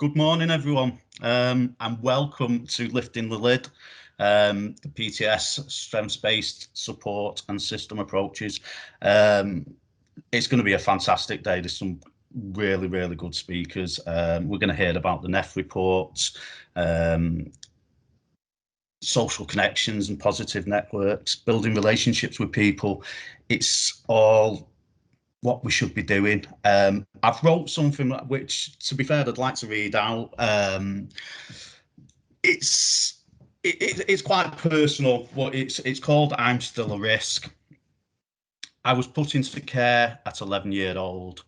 Good morning, everyone, and welcome to Lifting the Lid, the PTS strengths-based support and system approaches. It's going to be a fantastic day. There's some really, really good speakers. We're going to hear about the NEF reports, social connections and positive networks, building relationships with people. It's all what we should be doing. I've wrote something which, to be fair, I'd like to read out. It's quite personal, but it's called "I'm Still a Risk." I was put into care at 11-year-old,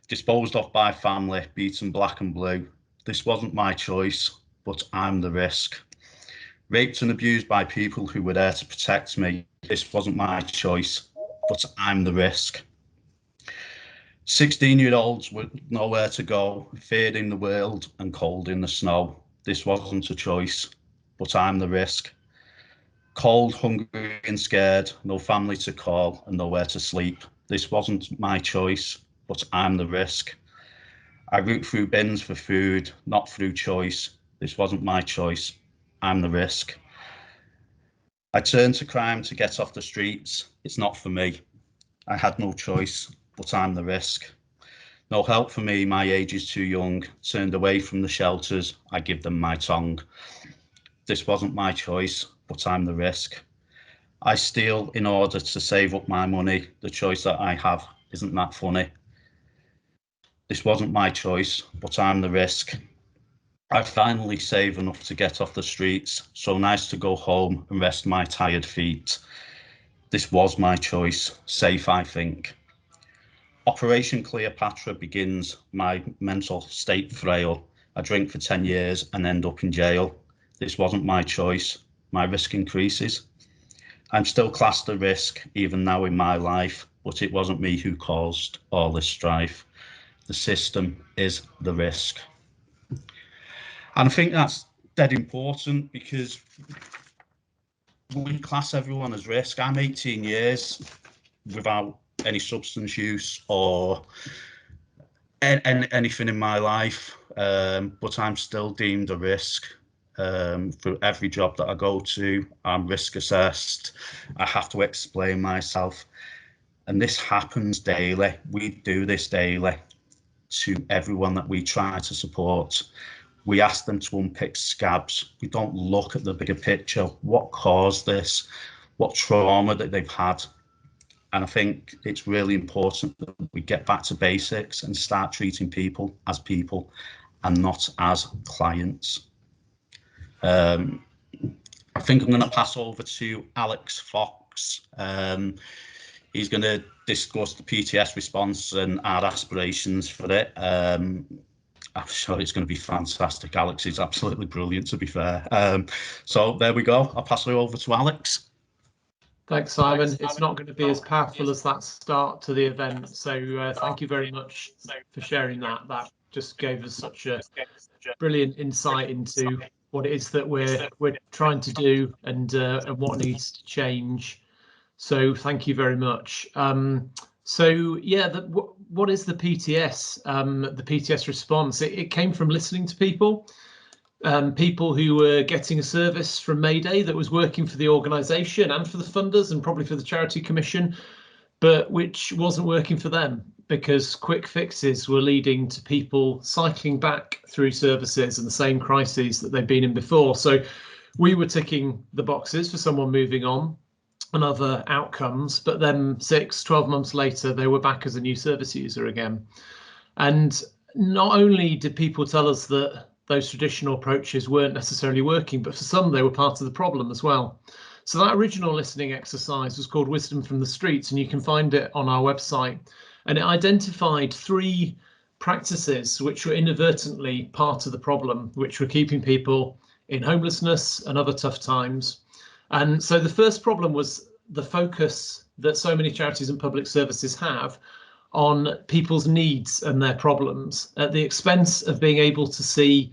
disposed of by family, beaten black and blue. This wasn't my choice, but I'm the risk. Raped and abused by people who were there to protect me. This wasn't my choice, but I'm the risk. 16-year-olds with nowhere to go, feared in the world and cold in the snow. This wasn't a choice, but I'm the risk. Cold, hungry and scared, no family to call and nowhere to sleep. This wasn't my choice, but I'm the risk. I root through bins for food, not through choice. This wasn't my choice. I'm the risk. I turned to crime to get off the streets. It's not for me. I had no choice, but I'm the risk. No help for me, my age is too young. Turned away from the shelters, I give them my tongue. This wasn't my choice, but I'm the risk. I steal in order to save up my money. The choice that I have, isn't that funny? This wasn't my choice, but I'm the risk. I finally save enough to get off the streets. So nice to go home and rest my tired feet. This was my choice, safe I think. Operation Cleopatra begins, my mental state frail. I drink for 10 years and end up in jail. This wasn't my choice. My risk increases. I'm still classed a risk, even now in my life, but it wasn't me who caused all this strife. The system is the risk. And I think that's dead important because we class everyone as risk. I'm 18 years without any substance use or anything in my life, but I'm still deemed a risk. For every job that I go to, I'm risk assessed. I have to explain myself, and this happens daily. We do this daily to everyone that we try to support. We ask them to unpick scabs. We don't look at the bigger picture. What caused this? What trauma that they've had? And I think it's really important that we get back to basics and start treating people and not as clients. I think I'm going to pass over to Alex Fox. He's going to discuss the PTS response and our aspirations for it. I'm sure it's going to be fantastic. Alex is absolutely brilliant, to be fair. So there we go. I'll pass it over to Alex. Thanks, Simon. It's not going to be as powerful as that start to the event. So thank you very much for sharing that. That just gave us such a brilliant insight into what it is that we're trying to do and what needs to change. So thank you very much. So yeah, what is the PTS? The PTS response. It came from listening to people. People who were getting a service from Mayday that was working for the organisation and for the funders and probably for the Charity Commission, but which wasn't working for them because quick fixes were leading to people cycling back through services and the same crises that they'd been in before. So we were ticking the boxes for someone moving on and other outcomes, but then 6-12 months later, they were back as a new service user again. And not only did people tell us that those traditional approaches weren't necessarily working, but for some they were part of the problem as well. So that original listening exercise was called Wisdom from the Streets, and you can find it on our website. And it identified 3 practices which were inadvertently part of the problem, which were keeping people in homelessness and other tough times. And so the first problem was the focus that so many charities and public services have on people's needs and their problems at the expense of being able to see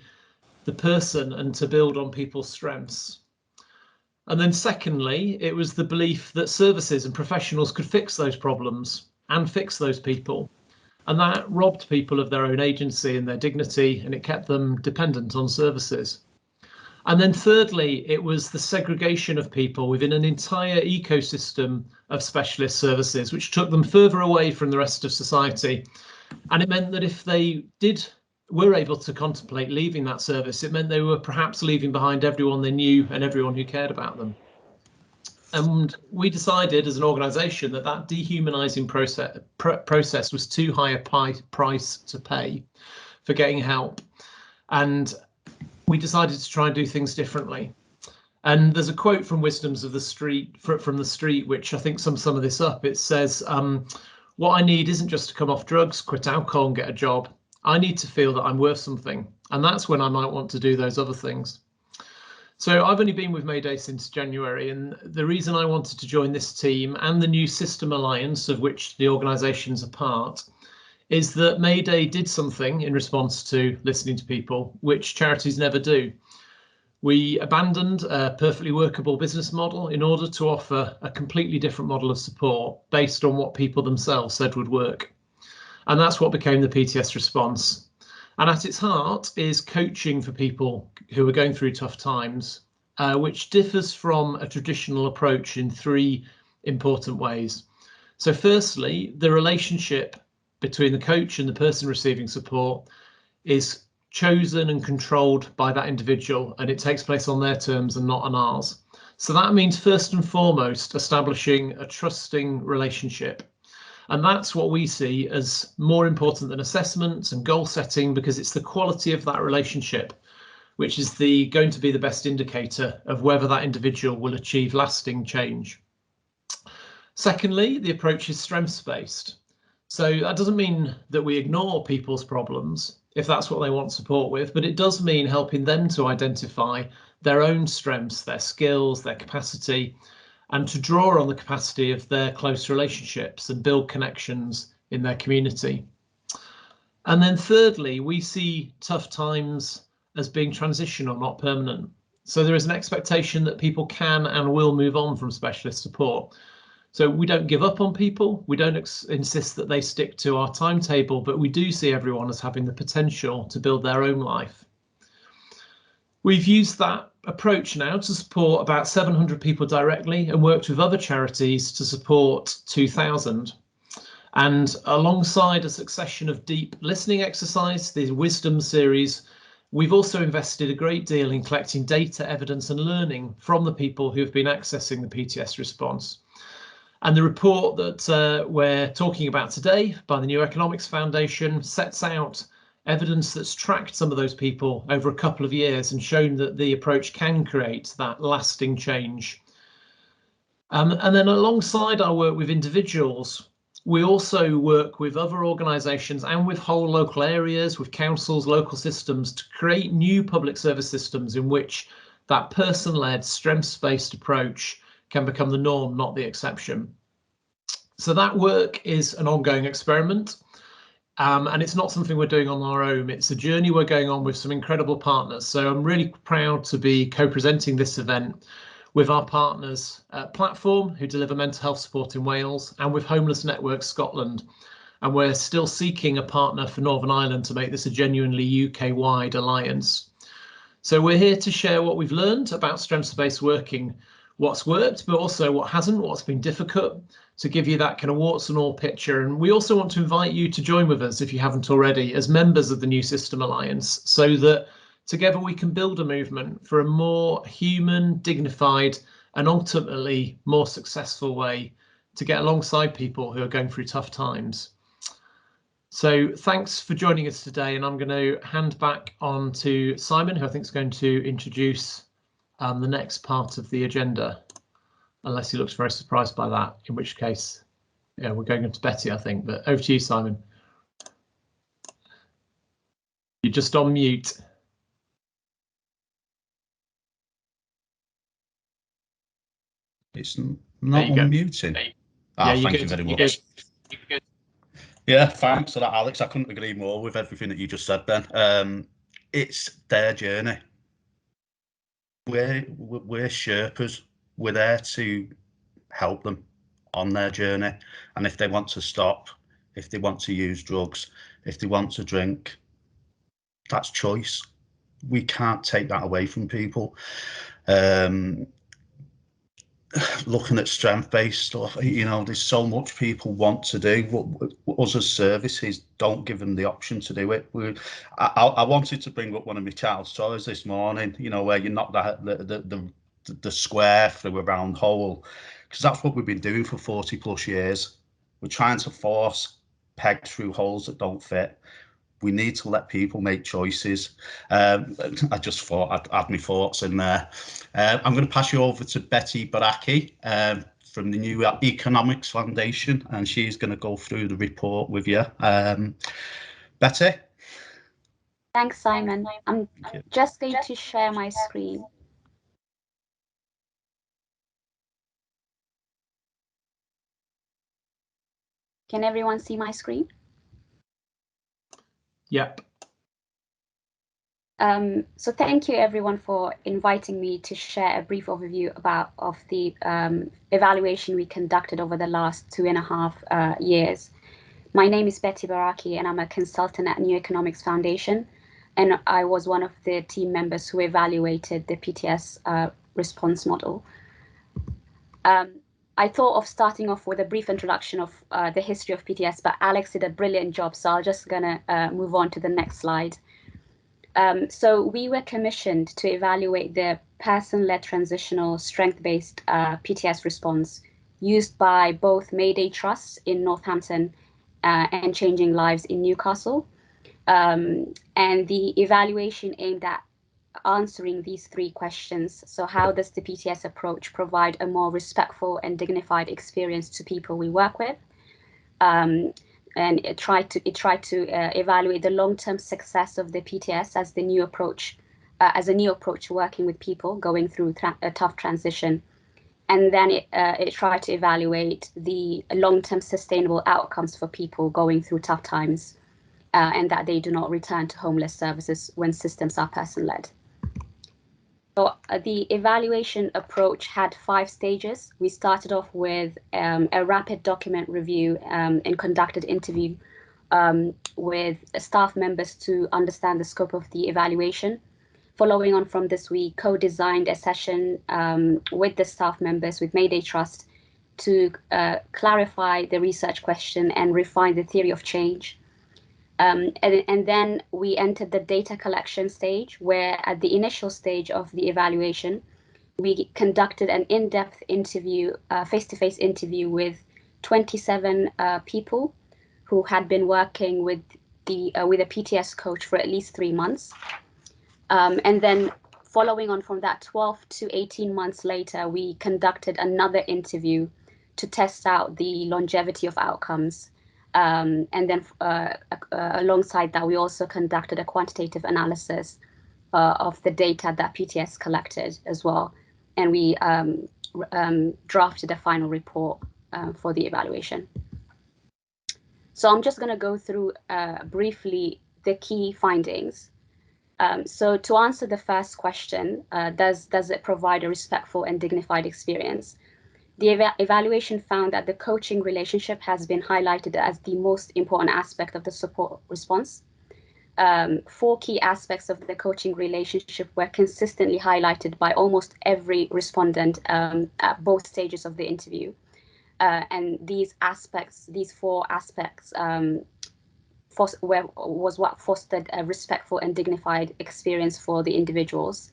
the person and to build on people's strengths. And then secondly, it was the belief that services and professionals could fix those problems and fix those people. And that robbed people of their own agency and their dignity, and it kept them dependent on services. And then thirdly, it was the segregation of people within an entire ecosystem of specialist services, which took them further away from the rest of society. And it meant that if they were able to contemplate leaving that service, it meant they were perhaps leaving behind everyone they knew and everyone who cared about them. And we decided as an organisation that dehumanising process was too high a price to pay for getting help. And we decided to try and do things differently. And there's a quote from Wisdoms of the Street, from the Street, which I think sums some of this up. It says, what I need isn't just to come off drugs, quit alcohol and get a job. I need to feel that I'm worth something. And that's when I might want to do those other things. So I've only been with Mayday since January, and the reason I wanted to join this team and the new System Alliance, of which the organisation's a part, is that Mayday did something in response to listening to people, which charities never do. We abandoned a perfectly workable business model in order to offer a completely different model of support based on what people themselves said would work. And that's what became the PTS Response. And at its heart is coaching for people who are going through tough times, which differs from a traditional approach in three important ways. So firstly, the relationship between the coach and the person receiving support is chosen and controlled by that individual, and it takes place on their terms and not on ours. So that means first and foremost establishing a trusting relationship. And that's what we see as more important than assessments and goal setting, because it's the quality of that relationship which is going to be the best indicator of whether that individual will achieve lasting change. Secondly, the approach is strengths-based. So that doesn't mean that we ignore people's problems if that's what they want support with, but it does mean helping them to identify their own strengths, their skills, their capacity, and to draw on the capacity of their close relationships and build connections in their community. And then thirdly, we see tough times as being transitional, not permanent. So there is an expectation that people can and will move on from specialist support. So we don't give up on people. We don't insist that they stick to our timetable, but we do see everyone as having the potential to build their own life. We've used that approach now to support about 700 people directly and worked with other charities to support 2,000. And alongside a succession of deep listening exercise, the Wisdom series, we've also invested a great deal in collecting data, evidence and learning from the people who have been accessing the PTS response. And the report that we're talking about today by the New Economics Foundation sets out evidence that's tracked some of those people over a couple of years and shown that the approach can create that lasting change. And then alongside our work with individuals, we also work with other organisations and with whole local areas, with councils, local systems, to create new public service systems in which that person-led, strengths-based approach can become the norm, not the exception. So that work is an ongoing experiment. And it's not something we're doing on our own. It's a journey we're going on with some incredible partners. So I'm really proud to be co-presenting this event with our partners at Platform, who deliver mental health support in Wales, and with Homeless Network Scotland. And we're still seeking a partner for Northern Ireland to make this a genuinely UK-wide alliance. So we're here to share what we've learned about strengths-based working, what's worked, but also what hasn't, what's been difficult, to give you that kind of warts and all picture. And we also want to invite you to join with us, if you haven't already, as members of the New System Alliance, so that together we can build a movement for a more human, dignified, and ultimately more successful way to get alongside people who are going through tough times. So thanks for joining us today, and I'm going to hand back on to Simon, who I think is going to introduce the next part of the agenda. Unless he looks very surprised by that, in which case, yeah, we're going into Betty, I think. But over to you, Simon. You're just on mute. It's not unmuting. Thank you very much. Yeah, thanks for that, Alex. I couldn't agree more with everything that you just said, Ben. It's their journey. We're Sherpas. We're there to help them on their journey, and if they want to stop, if they want to use drugs, if they want to drink. That's choice. We can't take that away from people. Looking at strength-based stuff, you know, there's so much people want to do, but us as services don't give them the option to do it. I wanted to bring up one of my child stories this morning, you know, where you knock the square through a round hole, because that's what we've been doing for 40 plus years. We're trying to force peg through holes that don't fit. We need to let people make choices. I just thought I'd add my thoughts in there. I'm going to pass you over to Betty Baraki from the New Economics Foundation, and she's going to go through the report with you. Betty? Thanks, Simon. I'm just going to share my screen. Can everyone see my screen? Yep. So thank you everyone for inviting me to share a brief overview of the evaluation we conducted over the last 2.5 years. My name is Betty Baraki and I'm a consultant at New Economics Foundation, and I was one of the team members who evaluated the PTS response model. I thought of starting off with a brief introduction of the history of PTS, but Alex did a brilliant job, so I'm just gonna move on to the next slide. So we were commissioned to evaluate the person-led transitional strength-based PTS response used by both Mayday Trust in Northampton and Changing Lives in Newcastle. And the evaluation aimed at answering these 3 questions. So how does the PTS approach provide a more respectful and dignified experience to people we work with? And it tried to evaluate the long-term success of the PTS as the new approach, as a new approach working with people going through a tough transition. And then it tried to evaluate the long-term sustainable outcomes for people going through tough times, and that they do not return to homeless services when systems are person-led. So the evaluation approach had 5 stages. We started off with a rapid document review and conducted interview with staff members to understand the scope of the evaluation. Following on from this, we co-designed a session with the staff members with Mayday Trust to clarify the research question and refine the theory of change. And then we entered the data collection stage, where at the initial stage of the evaluation, we conducted an in-depth interview, face-to-face interview with 27 people who had been working with a PTS coach for at least 3 months. And then following on from that, 12 to 18 months later, we conducted another interview to test out the longevity of outcomes. And then alongside that, we also conducted a quantitative analysis of the data that PTS collected as well. And we drafted a final report for the evaluation. So I'm just going to go through briefly the key findings. So to answer the first question, does it provide a respectful and dignified experience? The evaluation found that the coaching relationship has been highlighted as the most important aspect of the support response. 4 key aspects of the coaching relationship were consistently highlighted by almost every respondent at both stages of the interview. And these 4 aspects was what fostered a respectful and dignified experience for the individuals.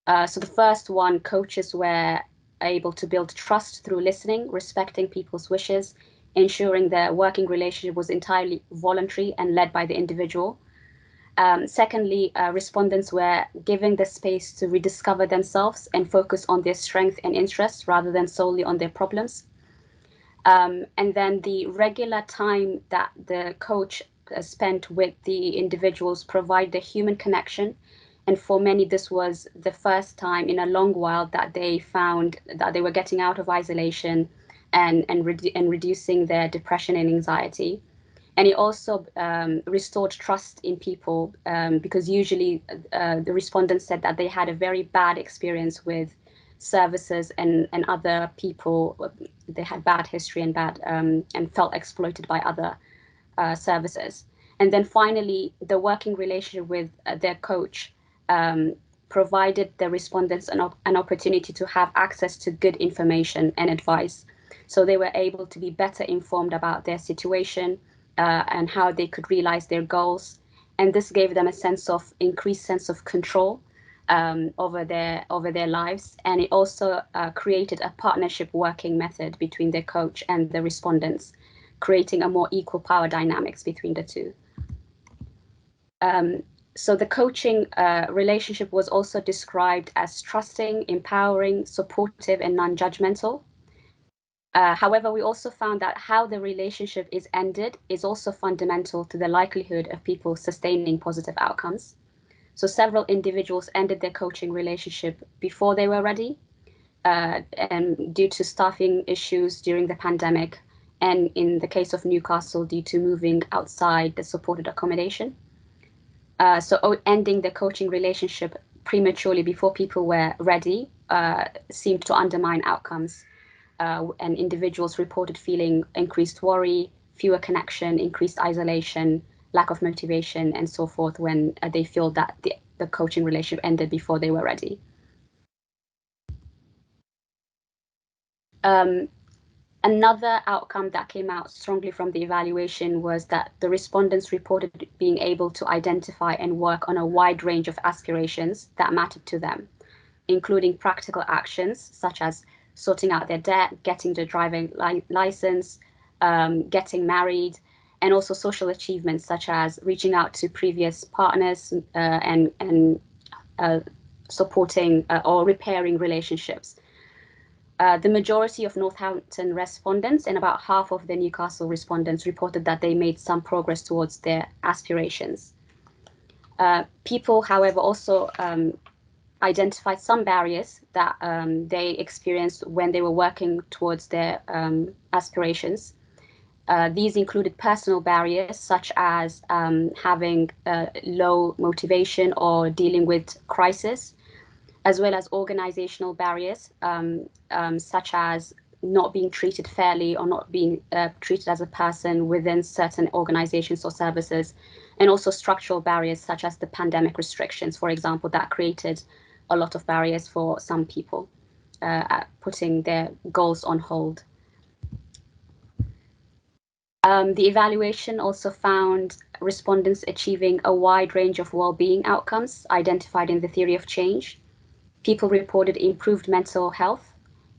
So the first one, coaches were able to build trust through listening, respecting people's wishes, ensuring the working relationship was entirely voluntary and led by the individual. Secondly, respondents were given the space to rediscover themselves and focus on their strengths and interests rather than solely on their problems. And then the regular time that the coach spent with the individuals provide the human connection. And for many, this was the first time in a long while that they found that they were getting out of isolation and reducing their depression and anxiety. And it also restored trust in people because usually the respondents said that they had a very bad experience with services and other people. They had bad history and felt exploited by other services. And then finally, the working relationship with their coach provided the respondents an opportunity to have access to good information and advice. So they were able to be better informed about their situation and how they could realize their goals. And this gave them a increased sense of control over their lives. And it also created a partnership working method between their coach and the respondents, creating a more equal power dynamics between the two. So the coaching relationship was also described as trusting, empowering, supportive, and non-judgmental. However, we also found that how the relationship is ended is also fundamental to the likelihood of people sustaining positive outcomes. So several individuals ended their coaching relationship before they were ready, and due to staffing issues during the pandemic, and in the case of Newcastle, due to moving outside the supported accommodation. So ending the coaching relationship prematurely before people were ready seemed to undermine outcomes. And individuals reported feeling increased worry, fewer connection, increased isolation, lack of motivation, and so forth when they feel that the coaching relationship ended before they were ready. Another outcome that came out strongly from the evaluation was that the respondents reported being able to identify and work on a wide range of aspirations that mattered to them, including practical actions such as sorting out their debt, getting the driving license, getting married, and also social achievements such as reaching out to previous partners and supporting or repairing relationships. The majority of Northampton respondents and about half of the Newcastle respondents reported that they made some progress towards their aspirations. People, however, also identified some barriers that they experienced when they were working towards their aspirations. These included personal barriers such as having low motivation or dealing with crisis, as well as organizational barriers such as not being treated fairly or not being treated as a person within certain organizations or services, and also structural barriers such as the pandemic restrictions, for example, that created a lot of barriers for some people, putting their goals on hold. The evaluation also found respondents achieving a wide range of well-being outcomes identified in the theory of change. People reported improved mental health,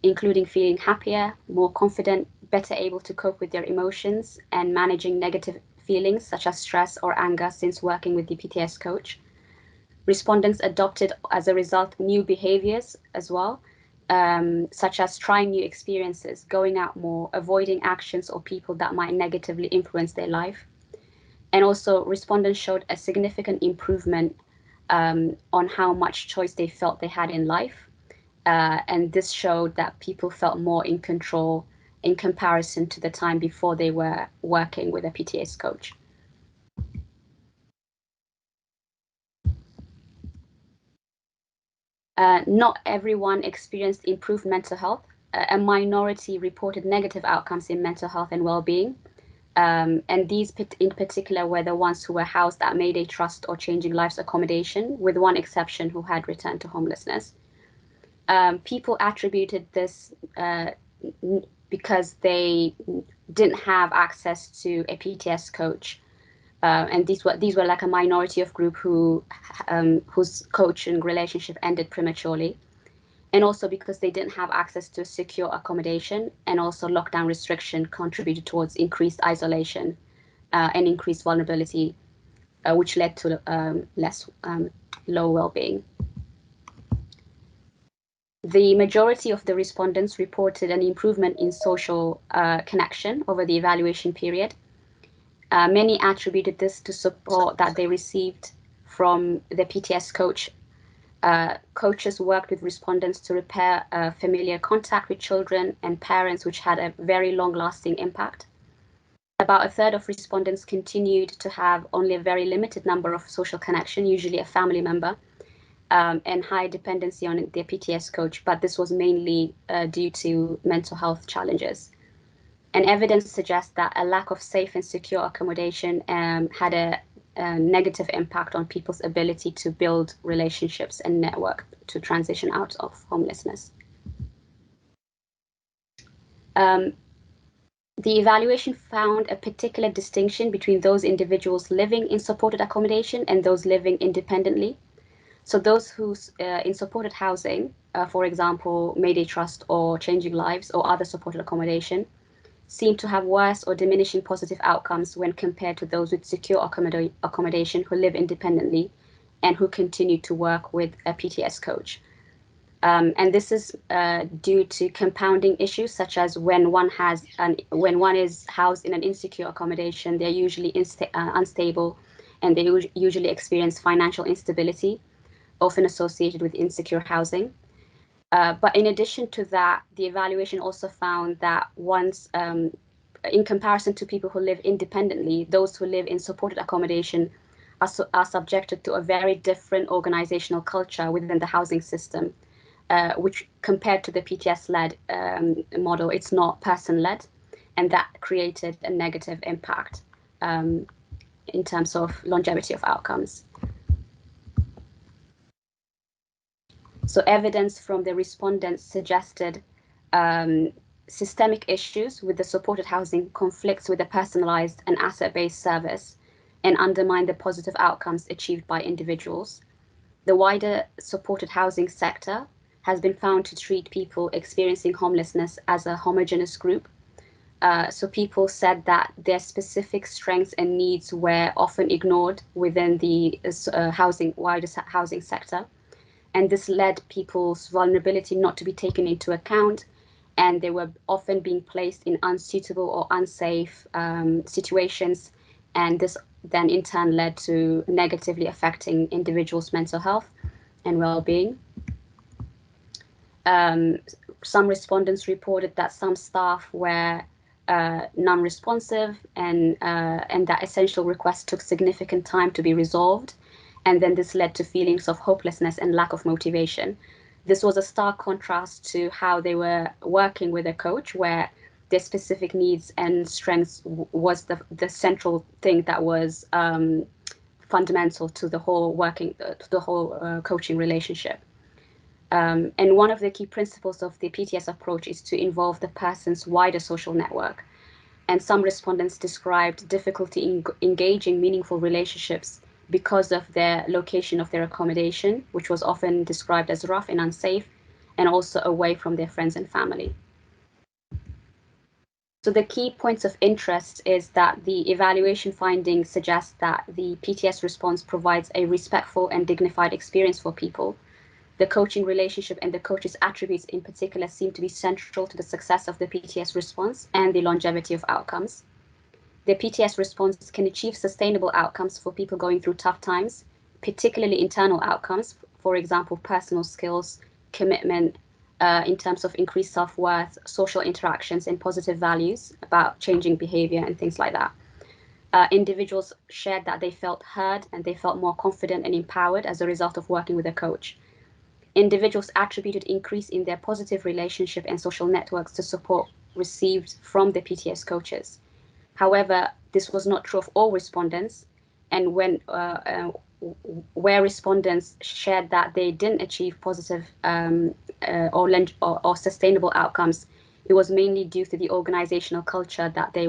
including feeling happier, more confident, better able to cope with their emotions, and managing negative feelings such as stress or anger since working with the PTS coach. Respondents adopted, as a result, new behaviors as well, such as trying new experiences, going out more, avoiding actions or people that might negatively influence their life. And also, respondents showed a significant improvement on how much choice they felt they had in life. And this showed that people felt more in control in comparison to the time before they were working with a PTS coach. Not everyone experienced improved mental health. A minority reported negative outcomes in mental health and well-being. And these in particular were the ones who were housed at Mayday Trust or Changing Lives accommodation, with one exception who had returned to homelessness. People attributed this because they didn't have access to a PTS coach. And these were like a minority of group whose coaching relationship ended prematurely. And also because they didn't have access to secure accommodation, and also lockdown restriction contributed towards increased isolation and increased vulnerability, which led to less low well-being. The majority of the respondents reported an improvement in social connection over the evaluation period. Many attributed this to support that they received from the PTS coach. Coaches worked with respondents to repair familiar contact with children and parents, which had a very long-lasting impact. About a third of respondents continued to have only a very limited number of social connection, usually a family member, and high dependency on their PTS coach, but this was mainly due to mental health challenges. And evidence suggests that a lack of safe and secure accommodation had a negative impact on people's ability to build relationships and network to transition out of homelessness. The evaluation found a particular distinction between those individuals living in supported accommodation and those living independently. So those who in supported housing, for example, Mayday Trust or Changing Lives or other supported accommodation, seem to have worse or diminishing positive outcomes when compared to those with secure accommodation who live independently and who continue to work with a PTS coach. And this is due to compounding issues such as when one is housed in an insecure accommodation, they're usually unstable, and they usually experience financial instability, often associated with insecure housing. But in addition to that, the evaluation also found that in comparison to people who live independently, those who live in supported accommodation are subjected to a very different organizational culture within the housing system, which compared to the PTS-led model, it's not person-led, and that created a negative impact in terms of longevity of outcomes. So evidence from the respondents suggested systemic issues with the supported housing conflicts with the personalized and asset-based service and undermine the positive outcomes achieved by individuals. The wider supported housing sector has been found to treat people experiencing homelessness as a homogeneous group. So people said that their specific strengths and needs were often ignored within the wider housing sector. And this led people's vulnerability not to be taken into account, and they were often being placed in unsuitable or unsafe situations, and this then in turn led to negatively affecting individuals' mental health and well-being. Some respondents reported that some staff were non-responsive, and that essential requests took significant time to be resolved. And then this led to feelings of hopelessness and lack of motivation. This was a stark contrast to how they were working with a coach, where their specific needs and strengths was the central thing that was fundamental to the whole coaching relationship. And one of the key principles of the PTS approach is to involve the person's wider social network. And some respondents described difficulty in engaging meaningful relationships because of their location of their accommodation, which was often described as rough and unsafe, and also away from their friends and family. So the key points of interest is that the evaluation findings suggest that the PTS response provides a respectful and dignified experience for people. The coaching relationship and the coach's attributes in particular seem to be central to the success of the PTS response and the longevity of outcomes. The PTS response can achieve sustainable outcomes for people going through tough times, particularly internal outcomes, for example, personal skills, commitment, in terms of increased self-worth, social interactions, and positive values about changing behavior and things like that. Individuals shared that they felt heard and they felt more confident and empowered as a result of working with a coach. Individuals attributed increase in their positive relationship and social networks to support received from the PTS coaches. However, this was not true of all respondents, and where respondents shared that they didn't achieve positive or sustainable outcomes, it was mainly due to the organizational culture that they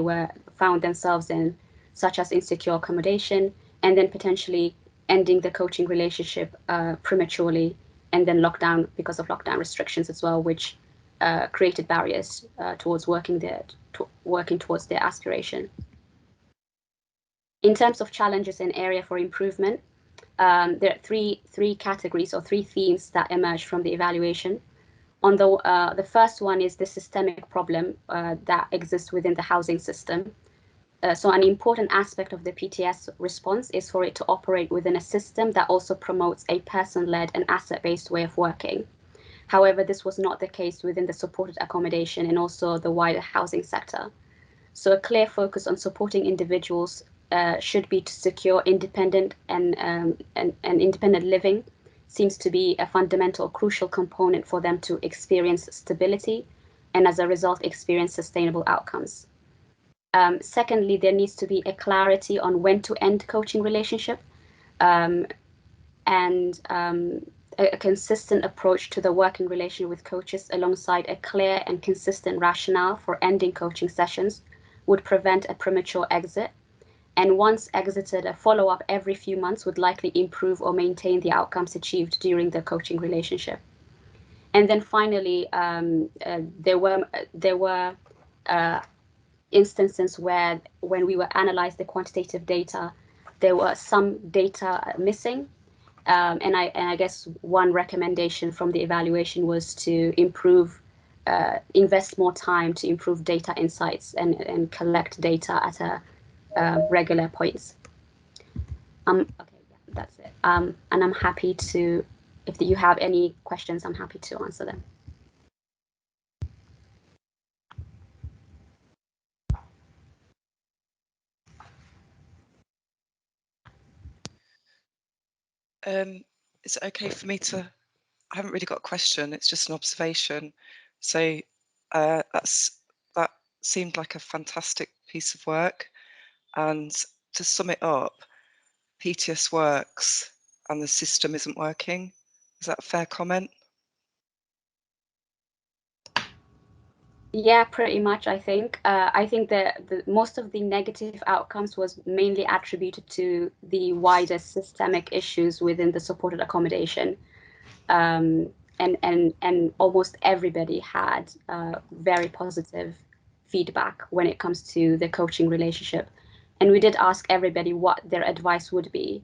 found themselves in, such as insecure accommodation, and then potentially ending the coaching relationship prematurely, and then lockdown because of lockdown restrictions as well, which created barriers towards working towards their aspiration. In terms of challenges and area for improvement, there are three categories or three themes that emerge from the evaluation. On the first one is the systemic problem that exists within the housing system. So an important aspect of the PTS response is for it to operate within a system that also promotes a person-led and asset-based way of working. However, this was not the case within the supported accommodation and also the wider housing sector. So a clear focus on supporting individuals should be to secure independent and independent living seems to be a fundamental, crucial component for them to experience stability, and as a result experience sustainable outcomes. Secondly, there needs to be a clarity on when to end coaching relationship, and a consistent approach to the working relation with coaches alongside a clear and consistent rationale for ending coaching sessions would prevent a premature exit. And once exited, a follow-up every few months would likely improve or maintain the outcomes achieved during the coaching relationship. And then finally, there were instances where, when we were analyzed the quantitative data, there were some data missing, and I guess one recommendation from the evaluation was to invest more time to improve data insights and collect data at regular points. Okay, yeah, that's it. And I'm happy to, if you have any questions, I'm happy to answer them. Is it okay for me to, I haven't really got a question, it's just an observation. So that seemed like a fantastic piece of work. And to sum it up, PTS works and the system isn't working. Is that a fair comment? Yeah, pretty much, I think. I think that most of the negative outcomes was mainly attributed to the wider systemic issues within the supported accommodation. And almost everybody had very positive feedback when it comes to the coaching relationship. And we did ask everybody what their advice would be.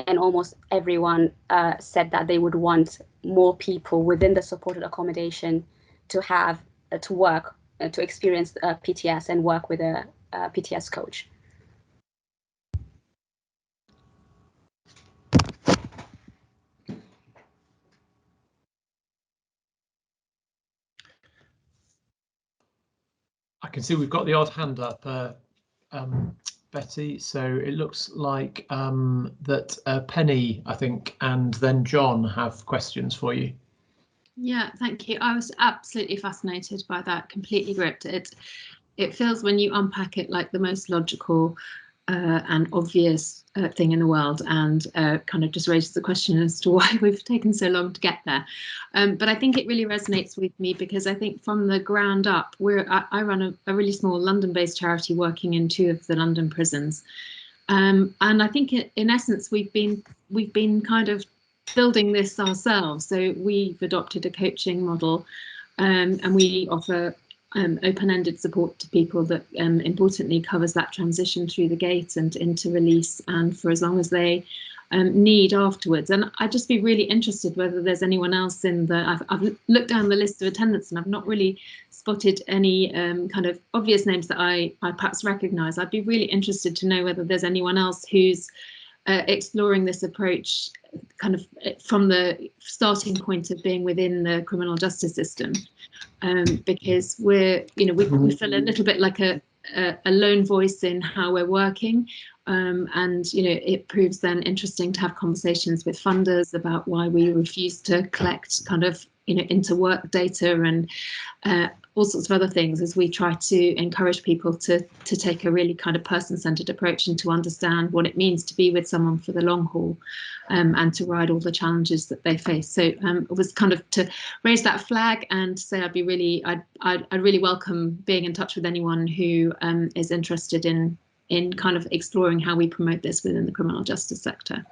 And almost everyone said that they would want more people within the supported accommodation to have to work, to experience PTS and work with a PTS coach. I can see we've got the odd hand up, Betty. So it looks like that Penny, I think, and then John have questions for you. Yeah, thank you. I was absolutely fascinated by that, completely gripped. It feels, when you unpack it, like the most logical and obvious thing in the world, and kind of just raises the question as to why we've taken so long to get there. But I think it really resonates with me because I think from the ground up, I run a really small London-based charity working in 2 of the London prisons, and I think in essence we've been kind of building this ourselves. So we've adopted a coaching model, and we offer open-ended support to people that importantly covers that transition through the gate and into release, and for as long as they need afterwards. And I'd just be really interested whether there's anyone else in the, I've looked down the list of attendants and I've not really spotted any kind of obvious names that I perhaps recognise. I'd be really interested to know whether there's anyone else who's exploring this approach kind of from the starting point of being within the criminal justice system, because we feel a little bit like a lone voice in how we're working, and it proves then interesting to have conversations with funders about why we refuse to collect kind of interwork data and all sorts of other things, as we try to encourage people to take a really kind of person-centered approach and to understand what it means to be with someone for the long haul, and to ride all the challenges that they face. So it was kind of to raise that flag and say I'd really welcome being in touch with anyone who is interested in kind of exploring how we promote this within the criminal justice sector.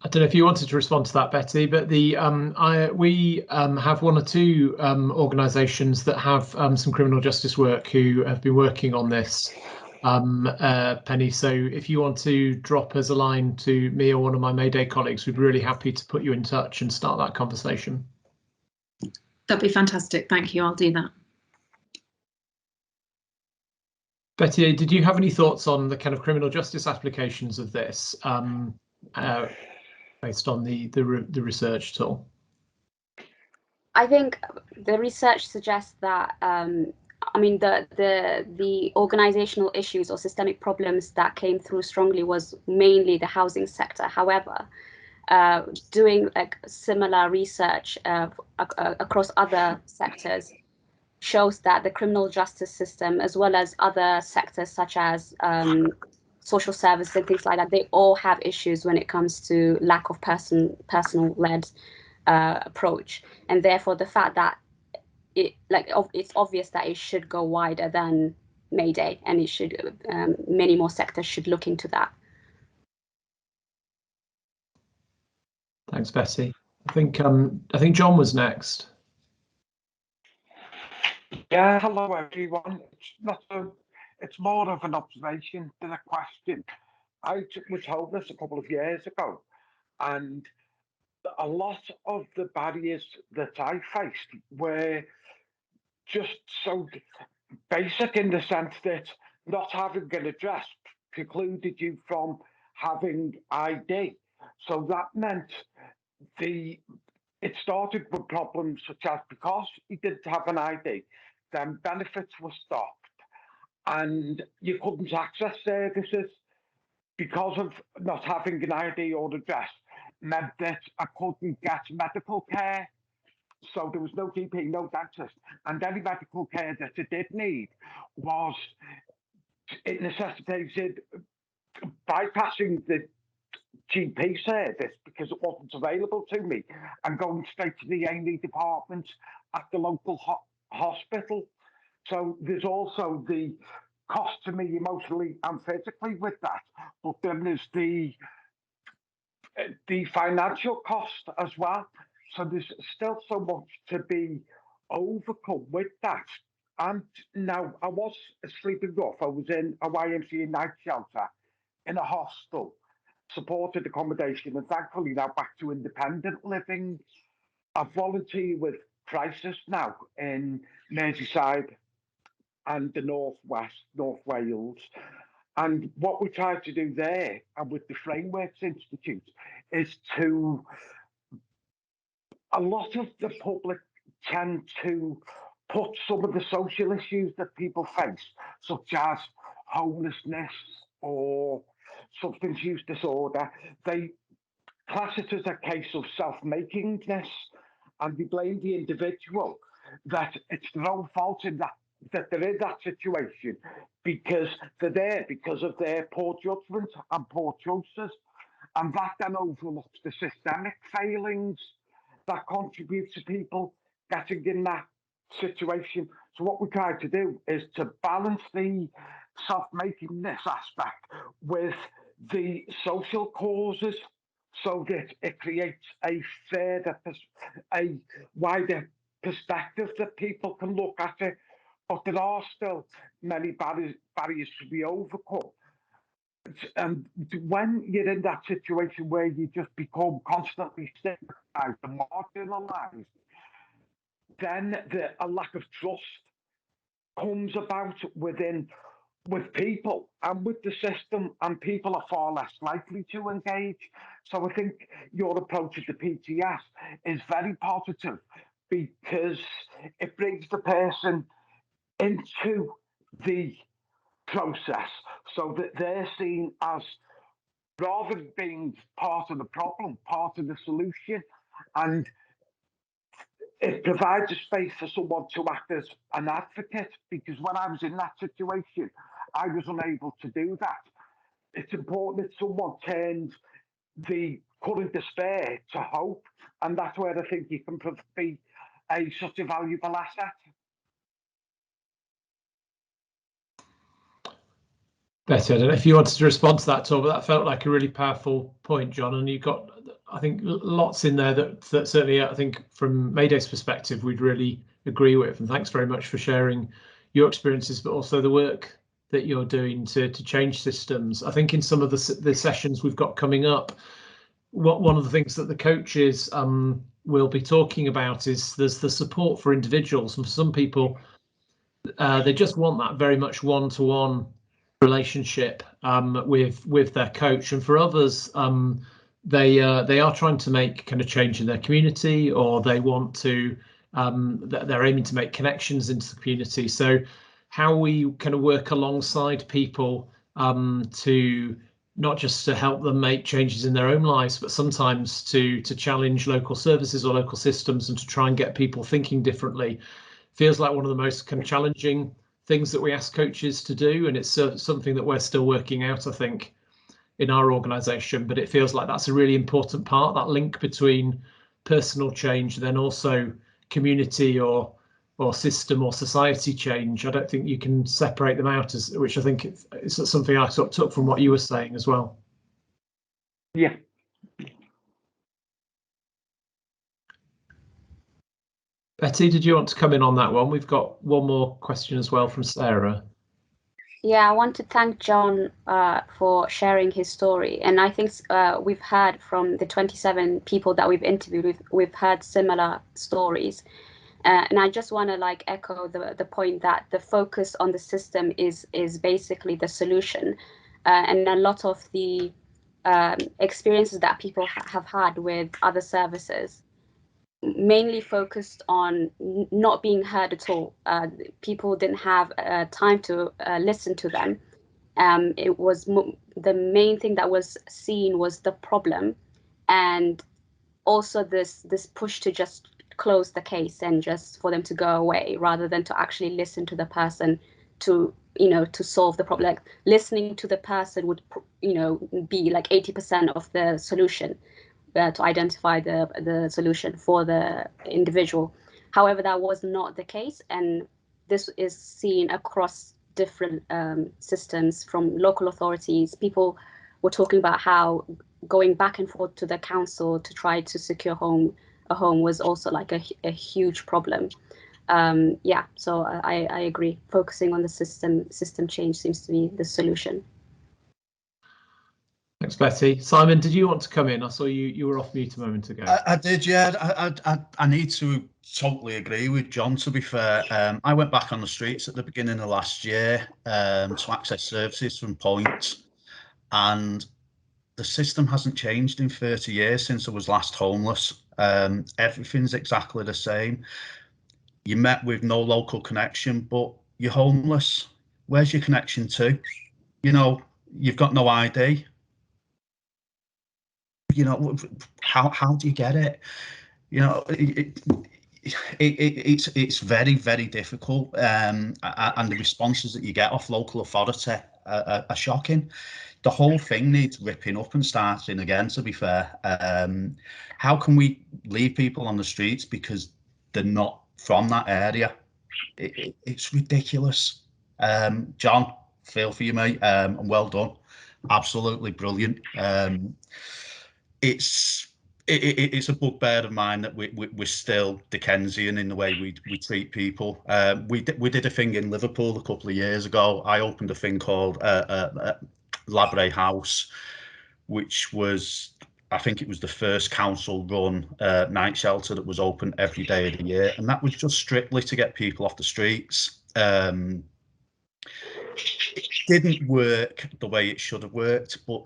I don't know if you wanted to respond to that, Betty, but we have 1 or 2 organisations that have some criminal justice work who have been working on this, Penny. So if you want to drop us a line to me or one of my Mayday colleagues, we'd be really happy to put you in touch and start that conversation. That'd be fantastic. Thank you. I'll do that. Betty, did you have any thoughts on the kind of criminal justice applications of this? Based on the research at all? I think the research suggests that I mean, the organizational issues or systemic problems that came through strongly was mainly the housing sector. However, doing like similar research across other sectors shows that the criminal justice system, as well as other sectors such as social services and things like that, they all have issues when it comes to lack of personal-led approach. And therefore, the fact that it's obvious that it should go wider than Mayday, and it should many more sectors should look into that. Thanks, Betty. I think John was next. Yeah, hello everyone. It's more of an observation than a question. I was homeless a couple of years ago, and a lot of the barriers that I faced were just so basic in the sense that not having an address precluded you from having ID. So that meant it started with problems such as, because you didn't have an ID, then benefits were stopped and you couldn't access services because of not having an ID or address, meant that I couldn't get medical care. So there was no GP, no dentist, and any medical care that I did need it necessitated bypassing the GP service because it wasn't available to me, and going straight to the A&E department at the local hospital. So there's also the cost to me emotionally and physically with that, but then there's the financial cost as well. So there's still so much to be overcome with that. And now I was sleeping rough. I was in a YMCA night shelter in a hostel, supported accommodation, and thankfully now back to independent living. I volunteer with Crisis now in Merseyside and the North Wales. And what we try to do there, and with the Frameworks Institute, is a lot of the public tend to put some of the social issues that people face, such as homelessness or substance use disorder, they class it as a case of self-makingness, and they blame the individual that it's their own fault in that they're in that situation because they're there because of their poor judgment and poor choices. And that then overlooks the systemic failings that contribute to people getting in that situation. So what we try to do is to balance the self-makingness aspect with the social causes, so that it creates a wider perspective that people can look at it. But there are still many barriers to be overcome. And when you're in that situation where you just become constantly stigmatized and marginalized, then a lack of trust comes about with people and with the system, and people are far less likely to engage. So I think your approach at the PTS is very positive because it brings the person into the process so that they're seen as, rather than being part of the problem, part of the solution. And it provides a space for someone to act as an advocate, because when I was in that situation, I was unable to do that. It's important that someone turns the current despair to hope, and that's where I think you can be such a valuable asset. Betty, I don't know if you wanted to respond to that at all, but that felt like a really powerful point, John. And you got, I think, lots in there that certainly, I think, from Mayday's perspective, we'd really agree with. And thanks very much for sharing your experiences, but also the work that you're doing to change systems. I think in some of the sessions we've got coming up, one of the things that the coaches will be talking about is there's the support for individuals, and for some people, they just want that very much one-to-one relationship with their coach, and for others, they are trying to make kind of change in their community, or they want to they're aiming to make connections into the community. So how we kind of work alongside people to not just to help them make changes in their own lives, but sometimes to challenge local services or local systems and to try and get people thinking differently. Feels like one of the most kind of challenging things that we ask coaches to do, and it's something that we're still working out, I think, in our organisation. But it feels like that's a really important part, that link between personal change, then also community or system or society change. I don't think you can separate them out, as which I think is something I sort of took from what you were saying as well. Yeah. Betty, did you want to come in on that one? We've got one more question as well from Sarah. Yeah, I want to thank John for sharing his story. And I think we've heard from the 27 people that we've interviewed, we've heard similar stories. And I just want to like echo the point that the focus on the system is basically the solution. And a lot of the experiences that people have had with other services mainly focused on not being heard at all. People didn't have time to listen to them. It was the main thing that was seen was the problem, and also this push to just close the case and just for them to go away rather than to actually listen to the person to to solve the problem. Like listening to the person would be like 80% of the solution, to identify the solution for the individual. However, that was not the case, and this is seen across different systems from local authorities. People were talking about how going back and forth to the council to try to secure a home was also like a huge problem. Yeah, so I agree. Focusing on the system change seems to be the solution. Thanks, Betty. Simon, did you want to come in? I saw you were off mute a moment ago. I did, yeah. I need to totally agree with John, to be fair. I went back on the streets at the beginning of last year to access services from Point, and the system hasn't changed in 30 years since I was last homeless. Everything's exactly the same. You met with no local connection, but you're homeless. Where's your connection to? You've got no ID. How do you get it? It's very, very difficult, and the responses that you get off local authority are shocking. The whole thing needs ripping up and starting again, to be fair. How can we leave people on the streets because they're not from that area? It's ridiculous. John, feel for you, mate, and well done. Absolutely brilliant. It's a bugbear of mine that we're still Dickensian in the way we treat people. We did a thing in Liverpool a couple of years ago. I opened a thing called Labre House, which was, I think it was the first council-run night shelter that was open every day of the year, and that was just strictly to get people off the streets. It didn't work the way it should have worked, but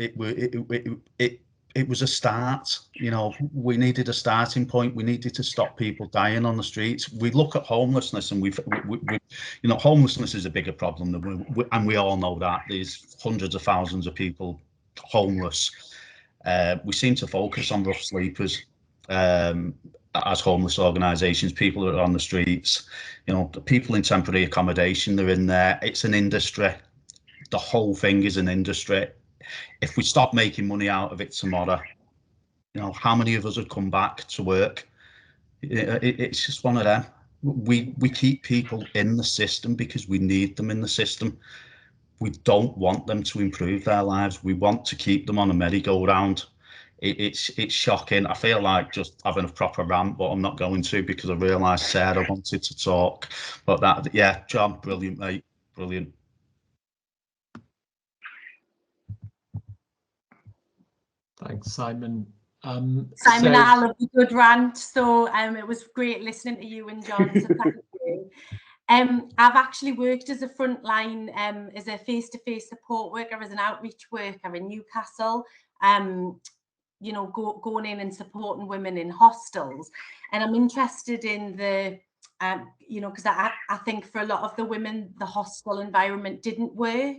it was a start. We needed a starting point. We needed to stop people dying on the streets. We look at homelessness, and homelessness is a bigger problem than and we all know that there's hundreds of thousands of people homeless. We seem to focus on rough sleepers as homeless organisations, people that are on the streets. The people in temporary accommodation, they're in there. It's an industry. The whole thing is an industry. If we stop making money out of it tomorrow, how many of us would come back to work? It's just one of them. We keep people in the system because we need them in the system. We don't want them to improve their lives. We want to keep them on a merry-go-round. It's shocking. I feel like just having a proper rant, but I'm not going to because I realised Sarah wanted to talk. But yeah, John, brilliant, mate, brilliant. Thanks, Simon. Simon, I love a good rant. So it was great listening to you and John. So thank you. I've actually worked as a frontline, as a face-to-face support worker, as an outreach worker in Newcastle. Going in and supporting women in hostels, and I'm interested in the You know, because I think for a lot of the women, the hostel environment didn't work.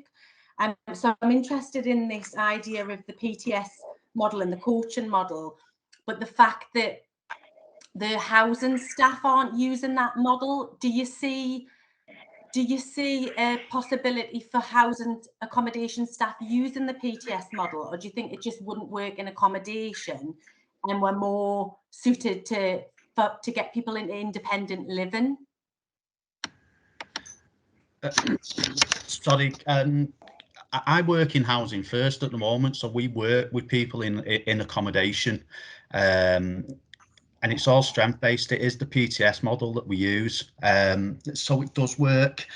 So I'm interested in this idea of the PTS model and the coaching model, but the fact that the housing staff aren't using that model, do you see a possibility for housing accommodation staff using the PTS model, or do you think it just wouldn't work in accommodation and we're more suited to get people into independent living? Sorry, I work in housing first at the moment, so we work with people in accommodation, and it's all strength based. It is the PTS model that we use, so it does work.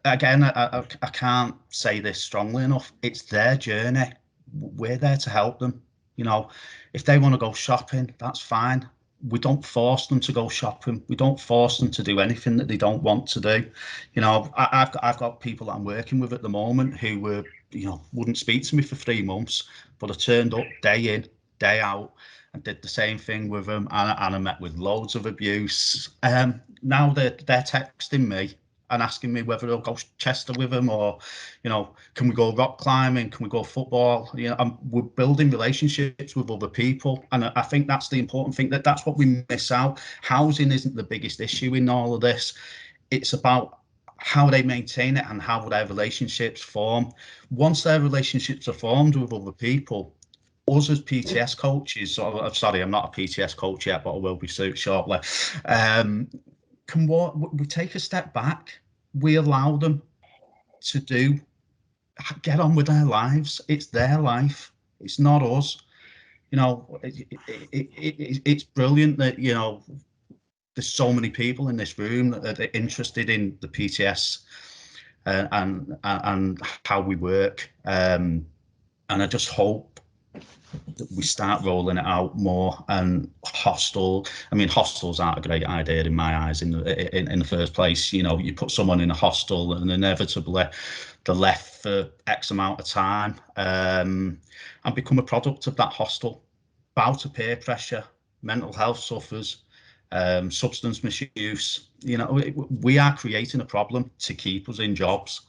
Again, I can't say this strongly enough. It's their journey. We're there to help them. You know, if they want to go shopping, that's fine. We don't force them to go shopping. We don't force them to do anything that they don't want to do. You know, I've got people that I'm working with at the moment who were, you know, wouldn't speak to me for 3 months, but I turned up day in, day out, and did the same thing with them. And I met with loads of abuse. Now they're texting me and asking me whether I'll go Chester with them, or, you know, can we go rock climbing? Can we go football? You know, we're building relationships with other people. And I think that's the important thing, that's what we miss out. Housing isn't the biggest issue in all of this. It's about how they maintain it and how their relationships form. Once their relationships are formed with other people, us as PTS coaches, sorry, I'm not a PTS coach yet, but I will be soon shortly. We take a step back. We allow them to get on with their lives. It's their life. It's not us. You know, it's brilliant that, you know, there's so many people in this room that are interested in the PTS and how we work. And I just hope that we start rolling it out more. And hostels aren't a great idea in my eyes in the first place. You know, you put someone in a hostel and inevitably they're left for X amount of time and become a product of that hostel. Bow to peer pressure, mental health suffers, substance misuse. You know, we are creating a problem to keep us in jobs,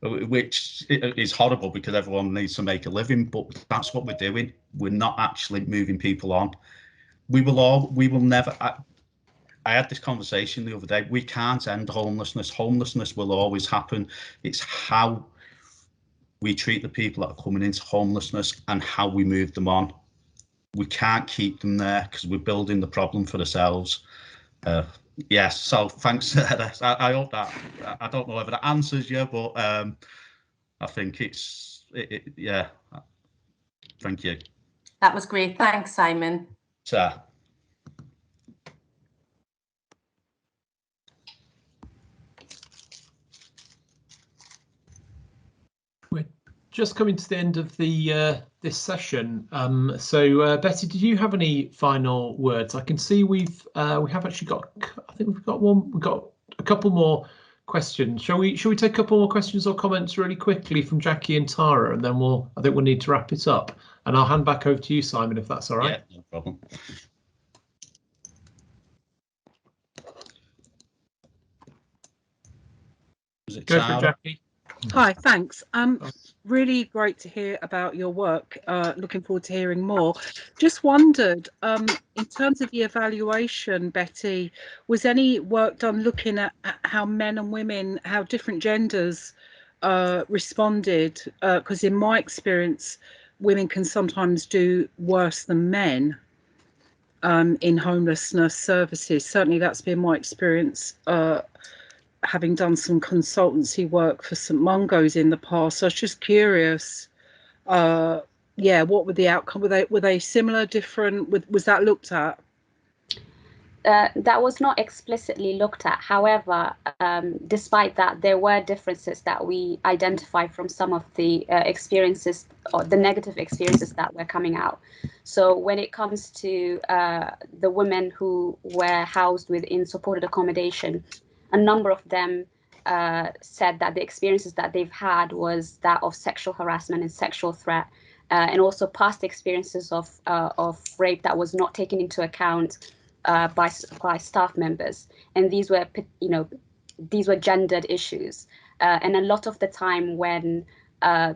which is horrible because everyone needs to make a living, but that's what we're doing. We're not actually moving people on. We will never. I had this conversation the other day. We can't end homelessness. Homelessness will always happen. It's how we treat the people that are coming into homelessness and how we move them on. We can't keep them there because we're building the problem for ourselves. Yes, so thanks, Sarah. I hope that, I don't know whether that answers you, but I think yeah. Thank you. That was great. Thanks, Simon. Sarah. We're just coming to the end of the this session. So Betty, did you have any final words? I can see we have actually got, I think we've got a couple more questions. Shall we take a couple more questions or comments really quickly from Jackie and Tara, and then I think we'll need to wrap it up. And I'll hand back over to you, Simon, if that's all right. Yeah, no problem. Go for it, Jackie. Hi, thanks. Really great to hear about your work. Looking forward to hearing more. Just wondered, in terms of the evaluation, Betty, was any work done looking at how men and women, how different genders responded? Because in my experience, women can sometimes do worse than men in homelessness services. Certainly that's been my experience, having done some consultancy work for St Mungo's in the past. So I was just curious, what were the outcome? Were they similar, different? Was that looked at? That was not explicitly looked at. However, despite that, there were differences that we identified from some of the experiences, or the negative experiences that were coming out. So when it comes to the women who were housed within supported accommodation, a number of them said that the experiences that they've had was that of sexual harassment and sexual threat, and also past experiences of rape that was not taken into account, by staff members, and these were, you know, these were gendered issues, and a lot of the time when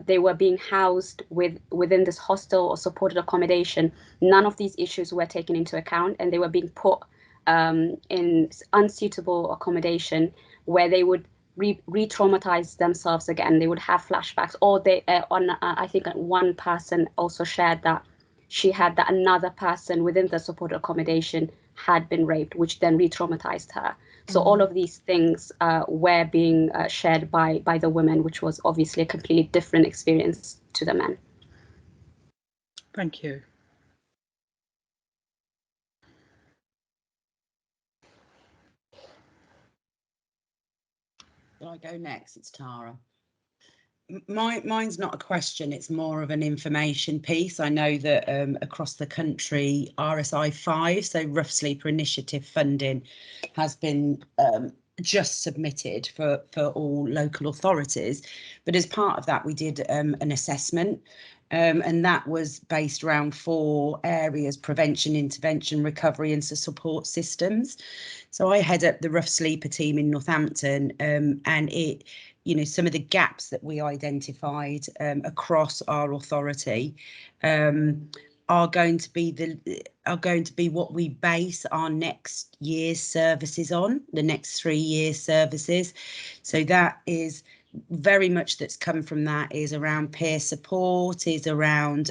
they were being housed within this hostel or supported accommodation, none of these issues were taken into account, and they were being put in unsuitable accommodation where they would re-traumatize themselves again. They would have flashbacks, or they I think one person also shared that she had that another person within the supported accommodation had been raped, which then re-traumatized her. So all of these things were being shared by the women, which was obviously a completely different experience to the men. Thank you. Shall I go next? It's Tara. Mine's not a question, it's more of an information piece. I know that across the country, RSI 5, so Rough Sleeper Initiative funding, has been just submitted for all local authorities. But as part of that, we did an assessment, and that was based around 4 areas: prevention, intervention, recovery and support systems. So I head up the Rough Sleeper team in Northampton, and it, you know, some of the gaps that we identified across our authority are going to be what we base our next year's services on, the next 3 years services. So that is very much that's come from that is around peer support, is around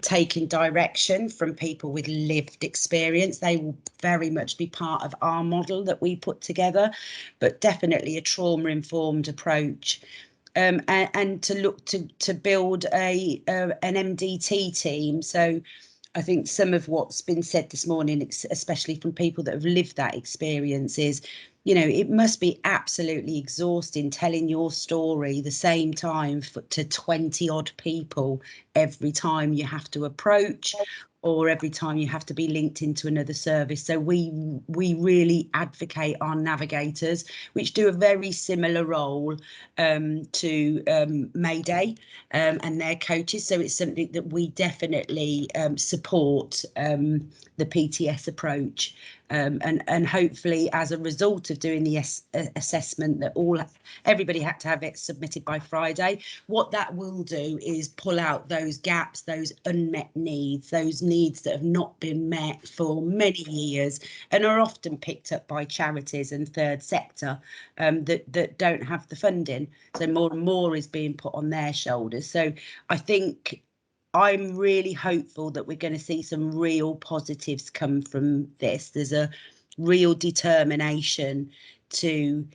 taking direction from people with lived experience. They will very much be part of our model that we put together, but definitely a trauma-informed approach. And to look to build an MDT team. So I think some of what's been said this morning, especially from people that have lived that experience, is, you know, it must be absolutely exhausting telling your story the same time to 20 odd people every time you have to approach, or every time you have to be linked into another service. So we really advocate our navigators, which do a very similar role to Mayday and their coaches. So it's something that we definitely support, the PTS approach. And hopefully, as a result of doing the assessment, that everybody had to have it submitted by Friday. What that will do is pull out those gaps, those unmet needs, those needs that have not been met for many years and are often picked up by charities and third sector that don't have the funding. So more and more is being put on their shoulders. So I think I'm really hopeful that we're going to see some real positives come from this. There's a real determination to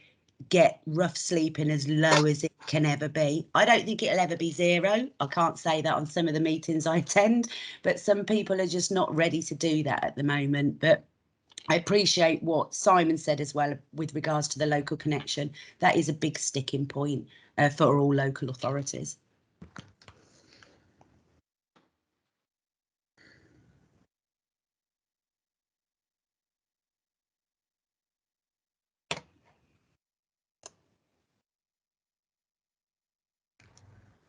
get rough sleeping as low as it can ever be. I don't think it'll ever be 0. I can't say that on some of the meetings I attend, but some people are just not ready to do that at the moment. But I appreciate what Simon said as well with regards to the local connection. That is a big sticking point for all local authorities.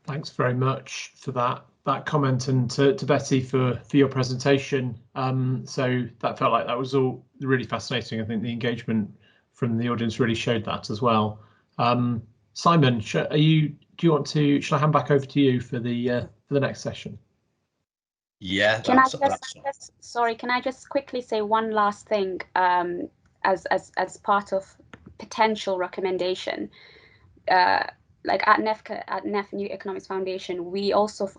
Thanks very much for that comment, and to Betty for your presentation. So that felt like that was all really fascinating. I think the engagement from the audience really showed that as well. Simon, shall I hand back over to you for the next session? Yeah. Can I just quickly say one last thing as part of potential recommendation? Like at NEF New Economics Foundation, we also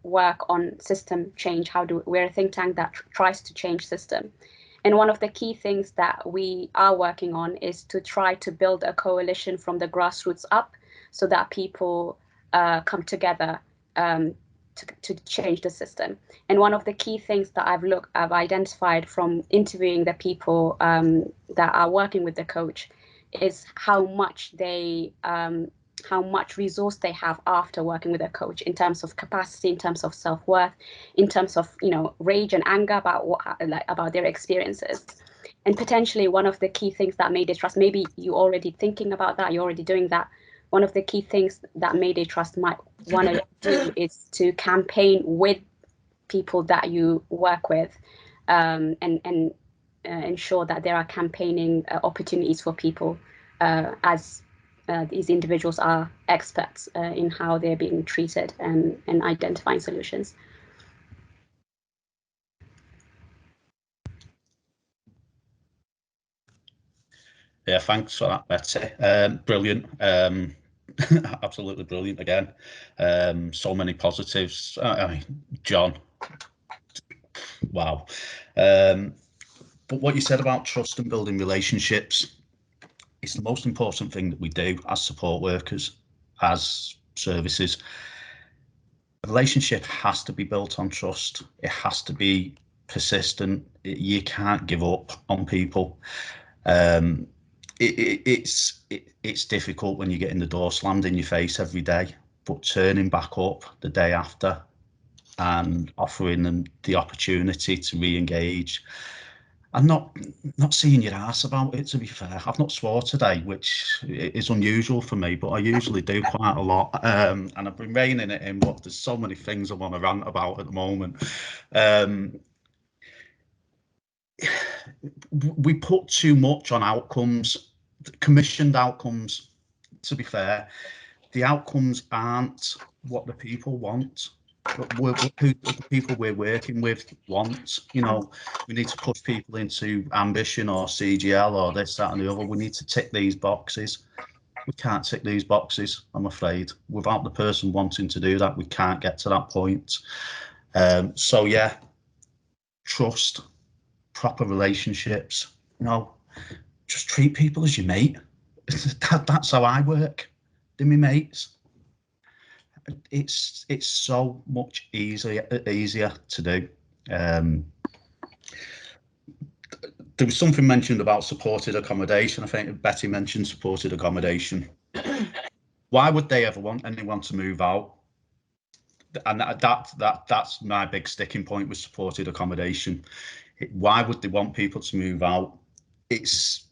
work on system change. We're a think tank that tries to change system. And one of the key things that we are working on is to try to build a coalition from the grassroots up, so that people come together to change the system. And one of the key things that I've identified from interviewing the people that are working with the coach is how much resource they have after working with a coach, in terms of capacity, in terms of self-worth, in terms of, you know, rage and anger about their experiences. And potentially one of the key things that Mayday Trust, maybe you're already thinking about that, you're already doing that, one of the key things that Mayday Trust might want to do is to campaign with people that you work with, and ensure that there are campaigning opportunities for people, as these individuals are experts in how they're being treated and identifying solutions. Yeah, thanks for that, Betsy. Brilliant. Absolutely brilliant again. So many positives. I mean, John, wow. But what you said about trust and building relationships, it's the most important thing that we do as support workers, as services. A relationship has to be built on trust. It has to be persistent. You can't give up on people. It's difficult when you get in the door slammed in your face every day, but turning back up the day after and offering them the opportunity to re-engage and not seeing your ass about it, to be fair. I've not swore today, which is unusual for me, but I usually do quite a lot, and I've been reining it in, but there's so many things I want to rant about at the moment. We put too much on outcomes, commissioned outcomes. To be fair, the outcomes aren't what the people want. Who the people we're working with want. You know, we need to push people into ambition or CGL or this, that, and the other. We need to tick these boxes. We can't tick these boxes, I'm afraid. Without the person wanting to do that, we can't get to that point. So yeah, trust, proper relationships. You know, just treat people as your mate. That's how I work. They're my mates. It's so much easier to do. There was something mentioned about supported accommodation. I think Betty mentioned supported accommodation. Why would they ever want anyone to move out? And that's my big sticking point with supported accommodation. Why would they want people to move out? It's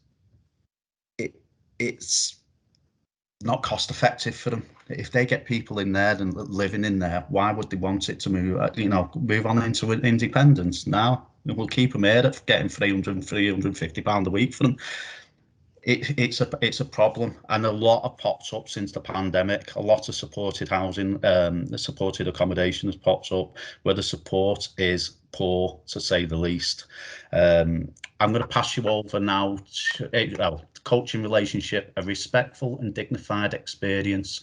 not cost effective for them. If they get people in there and living in there, why would they want it to move on into independence? Now we'll keep them here at getting £350 a week for them. It's a problem, and a lot have popped up since the pandemic. A lot of supported housing, the supported accommodation has popped up where the support is poor, to say the least. I'm going to pass you over now to coaching relationship, a respectful and dignified experience.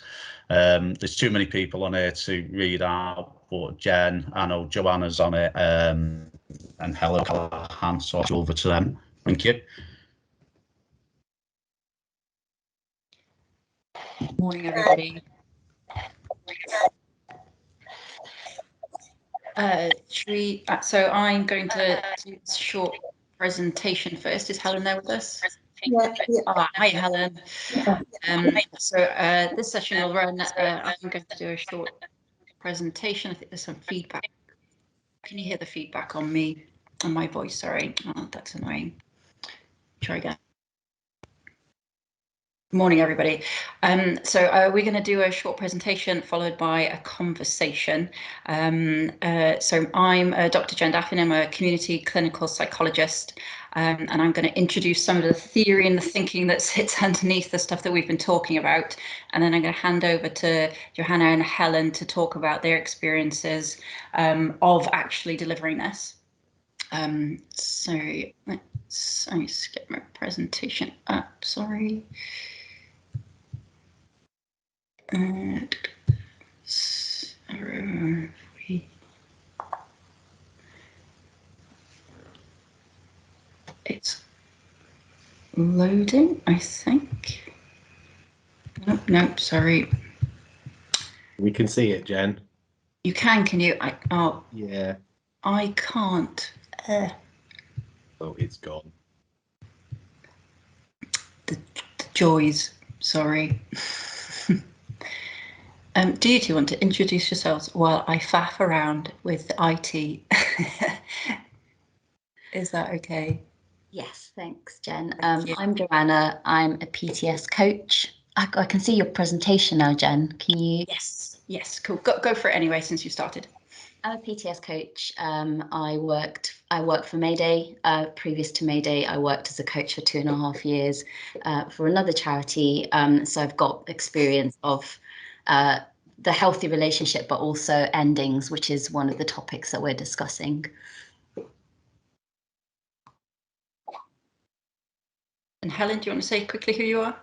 There's too many people on here to read out, but Jen, I know Joanna's on it, and Helen Callahan, so I'll over to them. Thank you. Morning, everybody. So I'm going to do a short presentation first. Is Helen there with us? Yeah. Hi, Helen. This session will run. I'm going to do a short presentation. I think there's some feedback. Can you hear the feedback on me, on my voice? Sorry, that's annoying. Try again. Morning, everybody. We're going to do a short presentation followed by a conversation. So I'm Dr. Jen Daffin. I'm a community clinical psychologist, and I'm going to introduce some of the theory and the thinking that sits underneath the stuff that we've been talking about. And then I'm going to hand over to Johanna and Helen to talk about their experiences of actually delivering this. Let's get my presentation up, sorry. It's loading, I think. Nope, sorry. We can see it, Jen. You can you? Yeah. I can't. Oh, it's gone. The joys, sorry. Do you two want to introduce yourselves while I faff around with IT? Is that okay? Yes, thanks, Jen. I'm Joanna. I'm a PTS coach. I can see your presentation now, Jen. Can you? Yes, cool. Go for it anyway, since you started. I'm a PTS coach. I worked I work for Mayday. Previous to Mayday, I worked as a coach for 2.5 years for another charity. So I've got experience of the healthy relationship, but also endings, which is one of the topics that we're discussing. And Helen, do you want to say quickly who you are?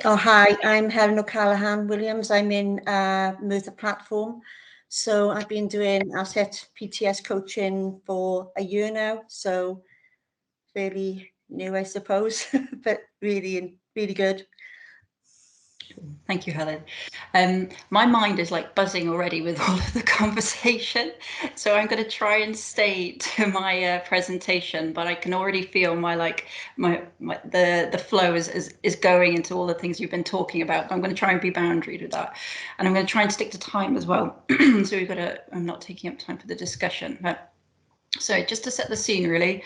Oh, hi, I'm Helen O'Callaghan Williams. I'm in Merthyr Platform. So I've been doing asset PTS coaching for a year now. So fairly new, I suppose, but really, really good. Thank you, Helen. My mind is like buzzing already with all of the conversation, so I'm going to try and stay to my presentation, but I can already feel the flow is going into all the things you've been talking about. I'm going to try and be boundaried with that, and I'm going to try and stick to time as well. So I'm not taking up time for the discussion. So just to set the scene, really.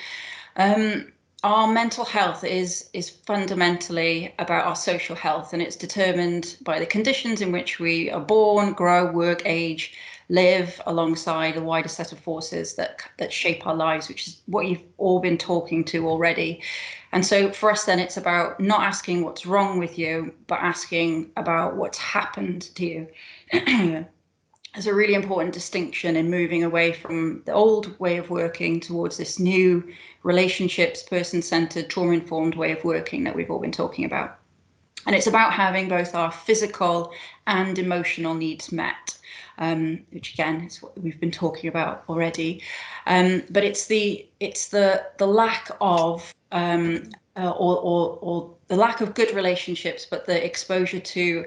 Our mental health is fundamentally about our social health, and it's determined by the conditions in which we are born, grow, work, age, live alongside a wider set of forces that shape our lives, which is what you've all been talking to already. And so for us then, it's about not asking what's wrong with you, but asking about what's happened to you. There's a really important distinction in moving away from the old way of working towards this new relationships, person-centered, trauma-informed way of working that we've all been talking about. And it's about having both our physical and emotional needs met, which again is what we've been talking about already. But it's the lack of or the lack of good relationships, but the exposure to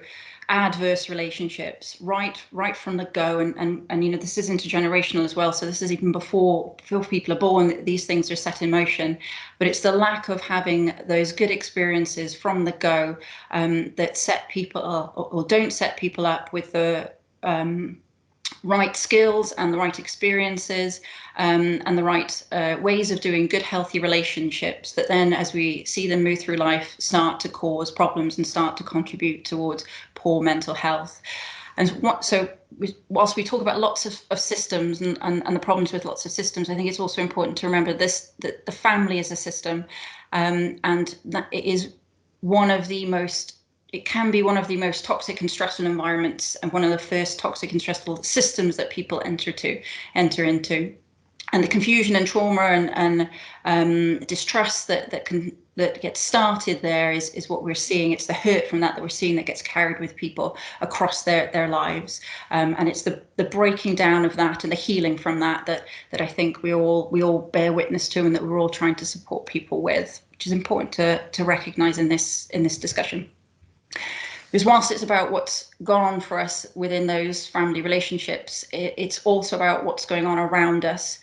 adverse relationships right from the go, and you know, this is intergenerational as well, so this is even before people are born, these things are set in motion. But it's the lack of having those good experiences from the go that set people or don't set people up with the right skills and the right experiences and the right ways of doing good, healthy relationships that then, as we see them move through life, start to cause problems and start to contribute towards poor mental health. And whilst we talk about lots of systems and the problems with lots of systems, I think it's also important to remember that the family is a system, and that it is it can be one of the most toxic and stressful environments, and one of the first toxic and stressful systems that people enter into. And the confusion and trauma and distrust that gets started there is what we're seeing. It's the hurt from that we're seeing that gets carried with people across their lives, and it's the breaking down of that and the healing from that I think we all bear witness to, and that we're all trying to support people with, which is important to recognise in this discussion. Because whilst it's about what's gone on for us within those family relationships, it's also about what's going on around us.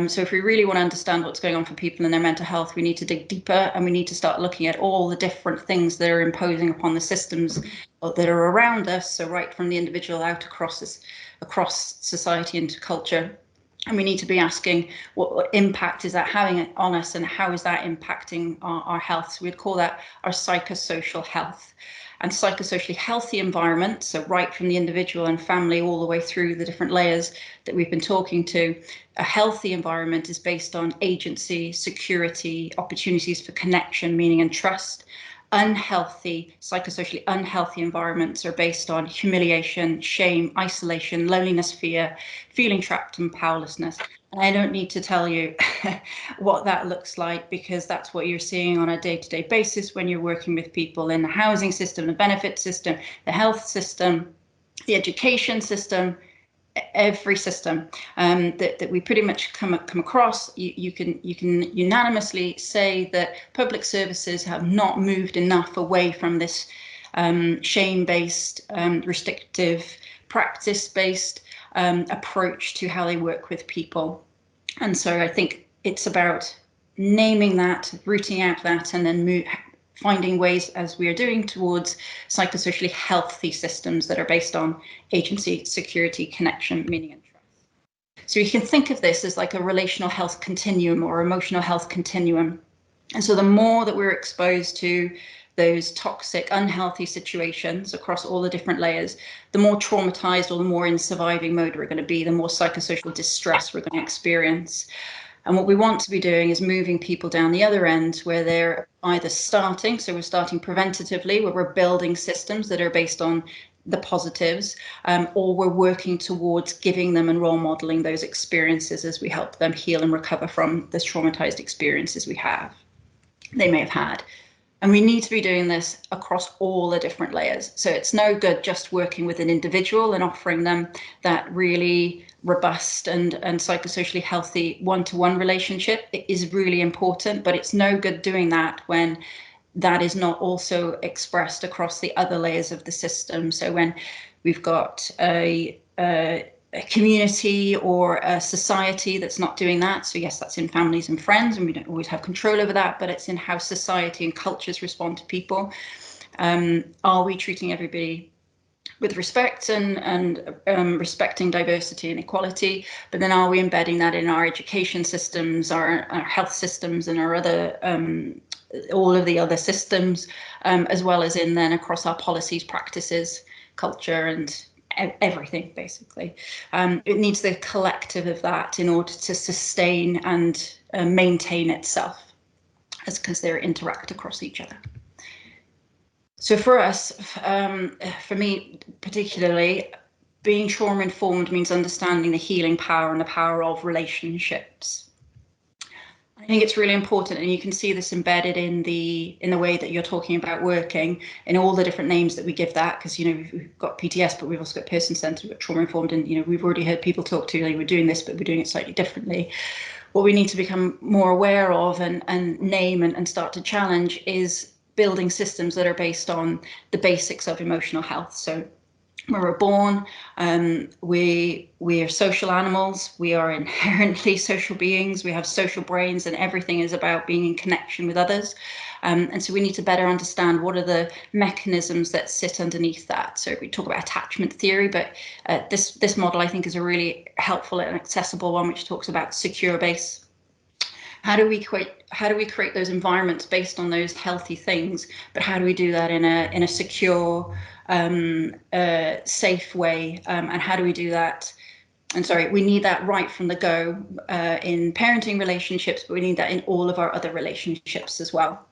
So if we really want to understand what's going on for people and their mental health, we need to dig deeper, and we need to start looking at all the different things that are imposing upon the systems that are around us. So right from the individual out across society into culture. And we need to be asking what impact is that having on us, and how is that impacting our health? So we'd call that our psychosocial health. And psychosocially healthy environment, so right from the individual and family all the way through the different layers that we've been talking to, a healthy environment is based on agency, security, opportunities for connection, meaning and trust. Psychosocially unhealthy environments are based on humiliation, shame, isolation, loneliness, fear, feeling trapped and powerlessness. And I don't need to tell you what that looks like, because that's what you're seeing on a day-to-day basis when you're working with people in the housing system, the benefit system, the health system, the education system, every system that we pretty much come across. You can unanimously say that public services have not moved enough away from this shame-based, restrictive, practice-based approach to how they work with people. And so I think it's about naming that, rooting out that, and then finding ways, as we are doing, towards psychosocially healthy systems that are based on agency, security, connection, meaning and trust. So you can think of this as like a relational health continuum or emotional health continuum. And so the more that we're exposed to those toxic, unhealthy situations across all the different layers, the more traumatized or the more in surviving mode we're going to be, the more psychosocial distress we're going to experience. And what we want to be doing is moving people down the other end, where they're either starting, so we're starting preventatively, where we're building systems that are based on the positives, or we're working towards giving them and role modeling those experiences as we help them heal and recover from the traumatized experiences they may have had. And we need to be doing this across all the different layers. So it's no good just working with an individual and offering them that really robust and psychosocially healthy one-to-one relationship. It is really important, but it's no good doing that when that is not also expressed across the other layers of the system. So when we've got a community or a society that's not doing that, so yes, that's in families and friends, and we don't always have control over that, but it's in how society and cultures respond to people. Are we treating everybody with respect and respecting diversity and equality? But then are we embedding that in our education systems, our health systems, and our other all of the other systems, as well as in then across our policies, practices, culture, and everything, basically. It needs the collective of that in order to sustain and maintain itself, because they interact across each other. So for us, for me particularly, being trauma informed means understanding the healing power and the power of relationships. I think it's really important, and you can see this embedded in the way that you're talking about working, in all the different names that we give that, because we've got PTS, but we've also got person-centered, we've got trauma-informed, and we've already heard people talk to, like, we're doing this, but we're doing it slightly differently. What we need to become more aware of and name and start to challenge is building systems that are based on the basics of emotional health. So when we're born, we are social animals. We are inherently social beings. We have social brains, and everything is about being in connection with others. And so we need to better understand what are the mechanisms that sit underneath that. So we talk about attachment theory, but this model I think is a really helpful and accessible one, which talks about secure base. How do we create those environments based on those healthy things? But how do we do that in a secure, safe way? And how do we do that? And sorry, we need that right from the go in parenting relationships, but we need that in all of our other relationships as well.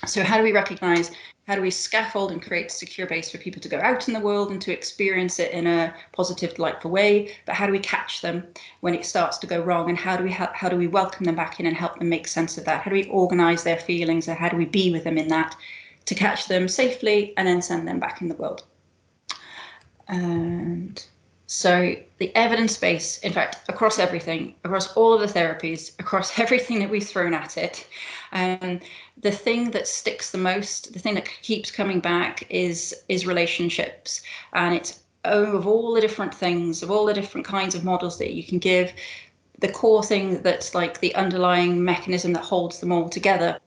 So how do we recognize, how do we scaffold and create a secure base for people to go out in the world and to experience it in a positive, delightful way? But how do we catch them when it starts to go wrong? And how do we welcome them back in and help them make sense of that? How do we organize their feelings, and how do we be with them in that to catch them safely and then send them back in the world? And so the evidence base, in fact, across everything, across all of the therapies, across everything that we've thrown at it, the thing that sticks the most, the thing that keeps coming back is relationships. And it's of all the different things, of all the different kinds of models that you can give, the core thing that's like the underlying mechanism that holds them all together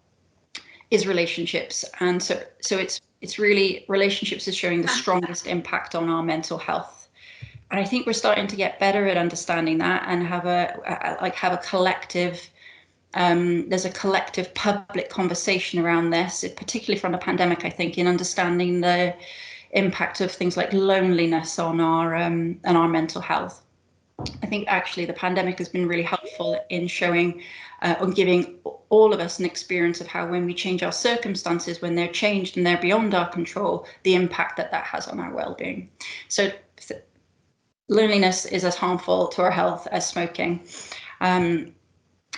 is relationships. And so it's really relationships is showing the strongest impact on our mental health. And I think we're starting to get better at understanding that and have a collective, there's a collective public conversation around this, particularly from the pandemic, I think, in understanding the impact of things like loneliness on our mental health. I think actually the pandemic has been really helpful in showing, on giving all of us an experience of how when we change our circumstances, when they're changed and they're beyond our control, the impact that has on our well-being. So loneliness is as harmful to our health as smoking. And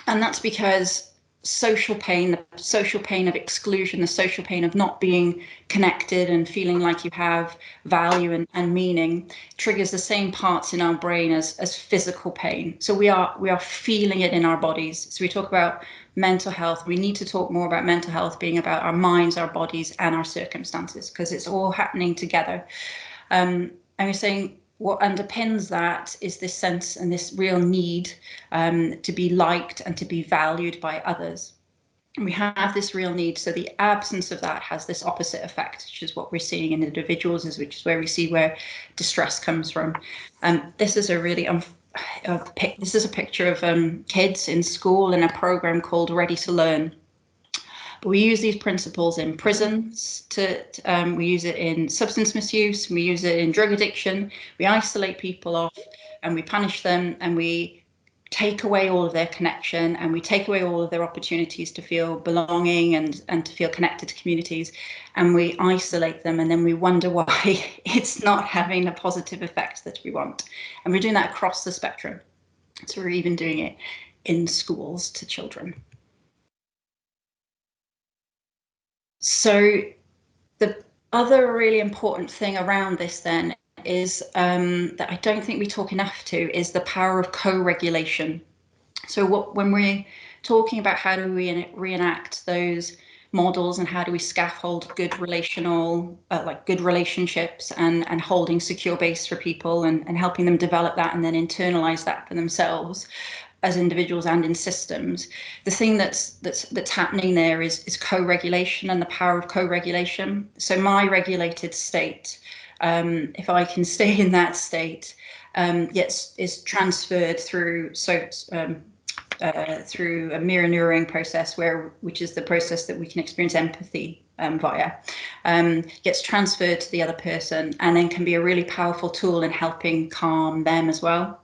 that's because social pain, the social pain of exclusion, the social pain of not being connected and feeling like you have value and meaning, triggers the same parts in our brain as physical pain. So we are feeling it in our bodies. So we talk about mental health. We need to talk more about mental health being about our minds, our bodies, and our circumstances, because it's all happening together. And we're saying, what underpins that is this sense and this real need to be liked and to be valued by others. And we have this real need. So the absence of that has this opposite effect, which is what we're seeing in individuals, which is where we see where distress comes from. This is a really this is a picture of kids in school in a program called Ready to Learn. But we use these principles in prisons, we use it in substance misuse, we use it in drug addiction. We isolate people off and we punish them, and we take away all of their connection, and we take away all of their opportunities to feel belonging and to feel connected to communities, and we isolate them, and then we wonder why it's not having a positive effect that we want. And we're doing that across the spectrum. So we're even doing it in schools to children. So the other really important thing around this then is that I don't think we talk enough to is the power of co-regulation. So when we're talking about how do we reenact those models and how do we scaffold good relational, like good relationships and holding secure base for people and helping them develop that and then internalize that for themselves as individuals and in systems, the thing that's happening there is co-regulation and the power of co-regulation. So my regulated state, if I can stay in that state, is transferred through through a mirror neuroning process, which is the process that we can experience empathy via, gets transferred to the other person, and then can be a really powerful tool in helping calm them as well.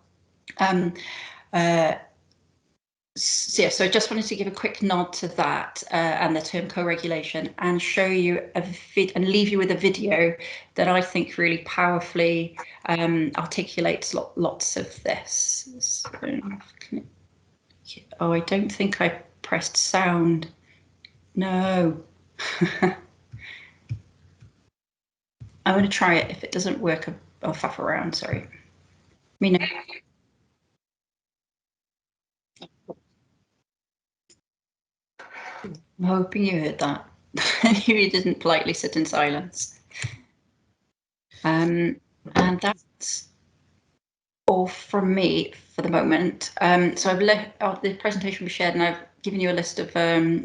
So yeah, so I just wanted to give a quick nod to that and the term co-regulation, and show you and leave you with a video that I think really powerfully articulates lots of this. So, oh, I don't think I pressed sound. No. I'm going to try it. If it doesn't work, I'll faff around. Sorry. Me know. I'm hoping you heard that. You didn't politely sit in silence. And that's all from me for the moment. So I've the presentation was shared, and I've given you a list of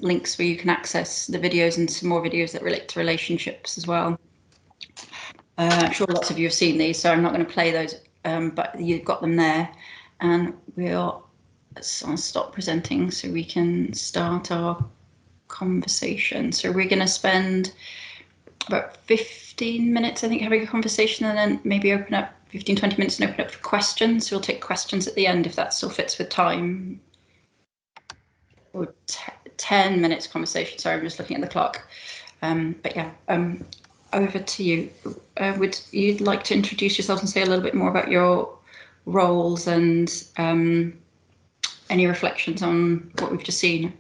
links where you can access the videos and some more videos that relate to relationships as well. I'm sure lots of you have seen these, so I'm not going to play those, but you've got them there. And I'll stop presenting so we can start our conversation. So we're going to spend about 15 minutes, I think, having a conversation, and then maybe open up 15-20 minutes and open up for questions. So we'll take questions at the end if that still fits with time. Or 10 minutes conversation. Sorry, I'm just looking at the clock. But yeah, over to you. Would you like to introduce yourself and say a little bit more about your roles and any reflections on what we've just seen?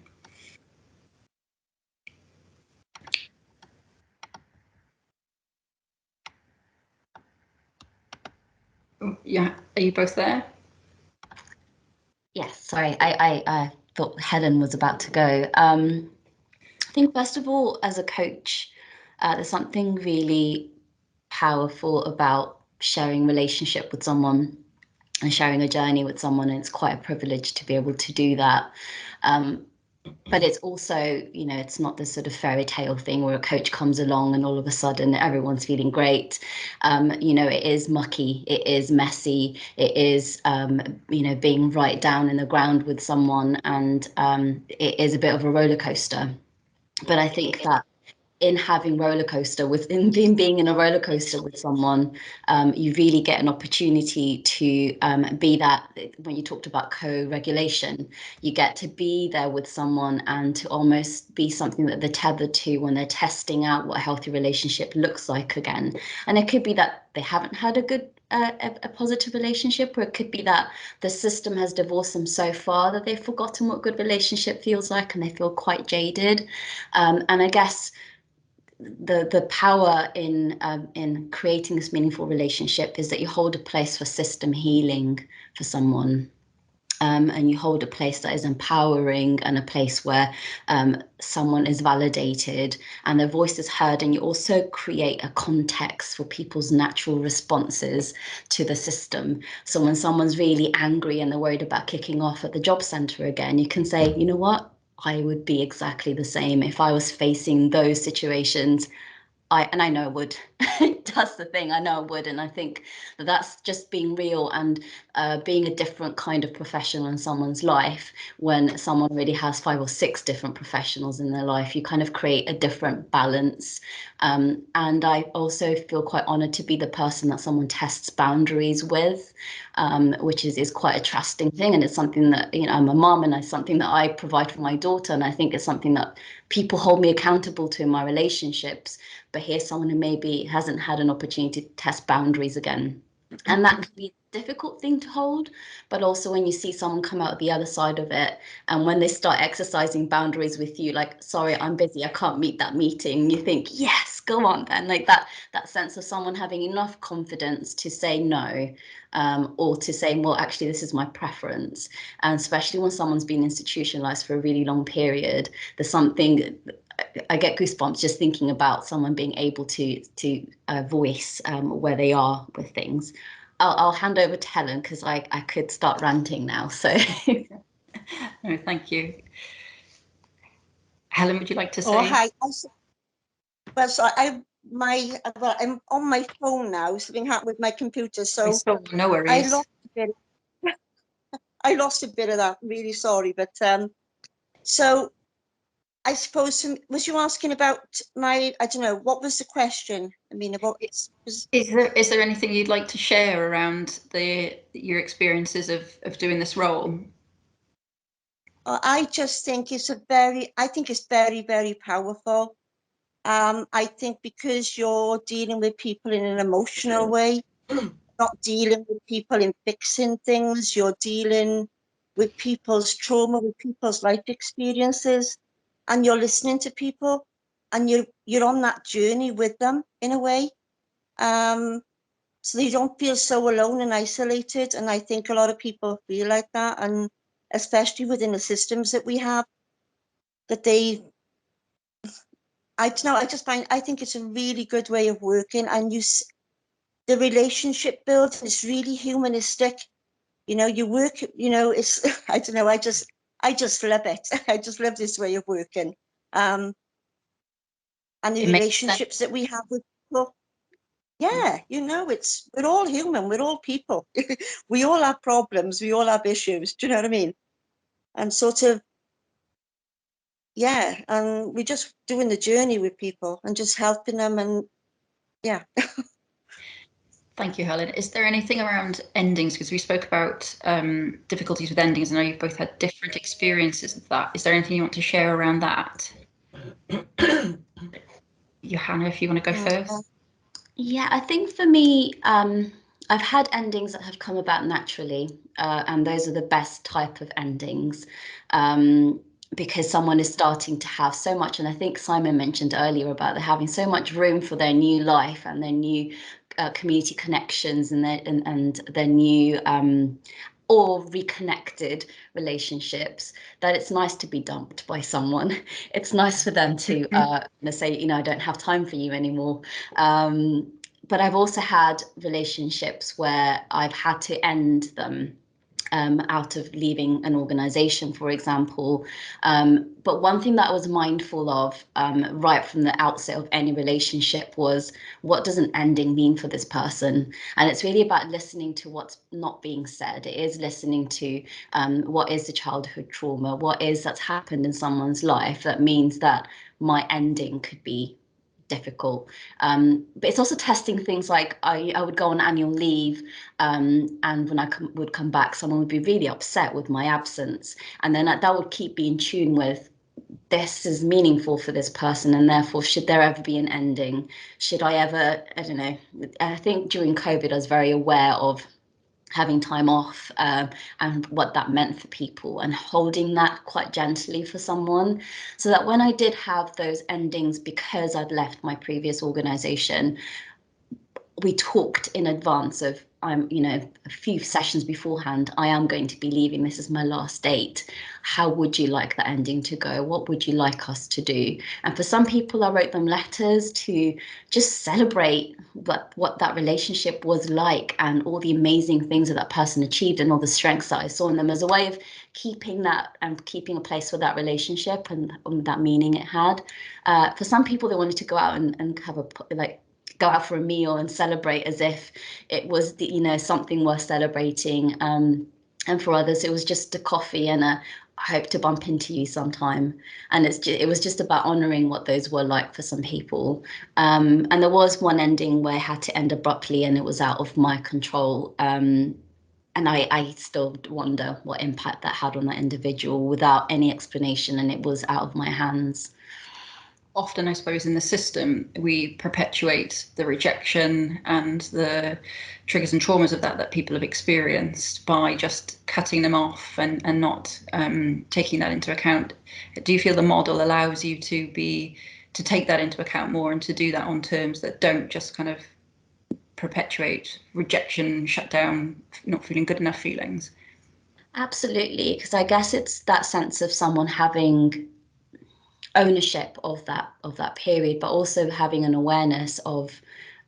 Yeah, are you both there? Yes, sorry, I thought Helen was about to go. I think first of all, as a coach, there's something really powerful about sharing relationship with someone and sharing a journey with someone, and it's quite a privilege to be able to do that. But it's also, you know, it's not this sort of fairy tale thing where a coach comes along and all of a sudden everyone's feeling great. You know, it is mucky, it is messy, it is, you know, being right down in the ground with someone, and it is a bit of a roller coaster. But I think that in having being in a roller coaster with someone, you really get an opportunity to be that. When you talked about co-regulation, you get to be there with someone and to almost be something that they're tethered to when they're testing out what a healthy relationship looks like again. And it could be that they haven't had a good a positive relationship, or it could be that the system has divorced them so far that they've forgotten what good relationship feels like and they feel quite jaded. And I guess the power in creating this meaningful relationship is that you hold a place for system healing for someone, and you hold a place that is empowering and a place where someone is validated and their voice is heard, and you also create a context for people's natural responses to the system. So when someone's really angry and they're worried about kicking off at the job centre again, you can say, you know what? I would be exactly the same if I was facing those situations. I know I would. that's the thing. I know I would, and I think that that's just being real and being a different kind of professional in someone's life. When someone already has 5 or 6 different professionals in their life, you kind of create a different balance. And I also feel quite honoured to be the person that someone tests boundaries with, which is quite a trusting thing, and it's something that, you know, I'm a mum, and it's something that I provide for my daughter, and I think it's something that people hold me accountable to in my relationships. But here's someone who maybe hasn't had an opportunity to test boundaries again. And that can be a difficult thing to hold, but also when you see someone come out the other side of it, and when they start exercising boundaries with you, like, sorry, I'm busy, I can't meet that meeting, you think, yes, go on then. Like that sense of someone having enough confidence to say no, or to say, well, actually, this is my preference. And especially when someone's been institutionalized for a really long period, there's something, I get goosebumps just thinking about someone being able to voice where they are with things. I'll hand over to Helen, because I could start ranting now. So no, thank you. Helen, would you like to say? Oh, hi. Well, so I'm on my phone now. Something happened with my computer, so no worries. I lost a bit of that. Really sorry, but so I suppose, was you asking about my, I don't know, what was the question? I mean, about is there anything you'd like to share around your experiences of doing this role? I just think it's very, very powerful. I think because you're dealing with people in an emotional way, not dealing with people in fixing things, you're dealing with people's trauma, with people's life experiences, and you're listening to people, and you're on that journey with them in a way, so you don't feel so alone and isolated. And I think a lot of people feel like that, and especially within the systems that we have, that I don't know, I think it's a really good way of working, and the relationship building is really humanistic. You know, you work, you know, it's, I don't know, I just love it. I just love this way of working. And the relationships that we have with people. Yeah, you know, we're all human, we're all people. We all have problems, we all have issues, do you know what I mean? And sort of, yeah, and we're just doing the journey with people and just helping them, and yeah. Thank you, Helen. Is there anything around endings? Because we spoke about difficulties with endings. I know you've both had different experiences of that. Is there anything you want to share around that? Johanna, if you want to go first. Yeah, I think for me, I've had endings that have come about naturally, and those are the best type of endings, because someone is starting to have so much, and I think Simon mentioned earlier about having so much room for their new life and their new community connections and their new or reconnected relationships, that it's nice to be dumped by someone. It's nice for them to say, you know, I don't have time for you anymore. But I've also had relationships where I've had to end them out of leaving an organization, for example. But one thing that I was mindful of right from the outset of any relationship was, what does an ending mean for this person? And it's really about listening to what's not being said. It is listening to what is the childhood trauma, what is that's happened in someone's life that means that my ending could be difficult. But it's also testing things like I would go on annual leave, and when I would come back, someone would be really upset with my absence, and then that would keep me in tune with, this is meaningful for this person, and therefore should there ever be an ending? Should I ever, I don't know, I think during COVID I was very aware of having time off and what that meant for people, and holding that quite gently for someone, so that when I did have those endings because I'd left my previous organization, we talked in advance of, you know, a few sessions beforehand, I am going to be leaving, this is my last date. How would you like the ending to go? What would you like us to do? And for some people, I wrote them letters to just celebrate what that relationship was like, and all the amazing things that person achieved, and all the strengths that I saw in them, as a way of keeping that and keeping a place for that relationship and that meaning it had. For some people, they wanted to go out and have go out for a meal and celebrate as if it was the, you know, something worth celebrating. And for others, it was just a coffee and a I hope to bump into you sometime. And it was just about honouring what those were like for some people. And there was one ending where I had to end abruptly and it was out of my control. And I still wonder what impact that had on that individual without any explanation, and it was out of my hands. Often, I suppose, in the system, we perpetuate the rejection and the triggers and traumas of that people have experienced by just cutting them off and not taking that into account. Do you feel the model allows you to take that into account more and to do that on terms that don't just kind of perpetuate rejection, shut down, not feeling good enough feelings? Absolutely, because I guess it's that sense of someone having ownership of that period, but also having an awareness of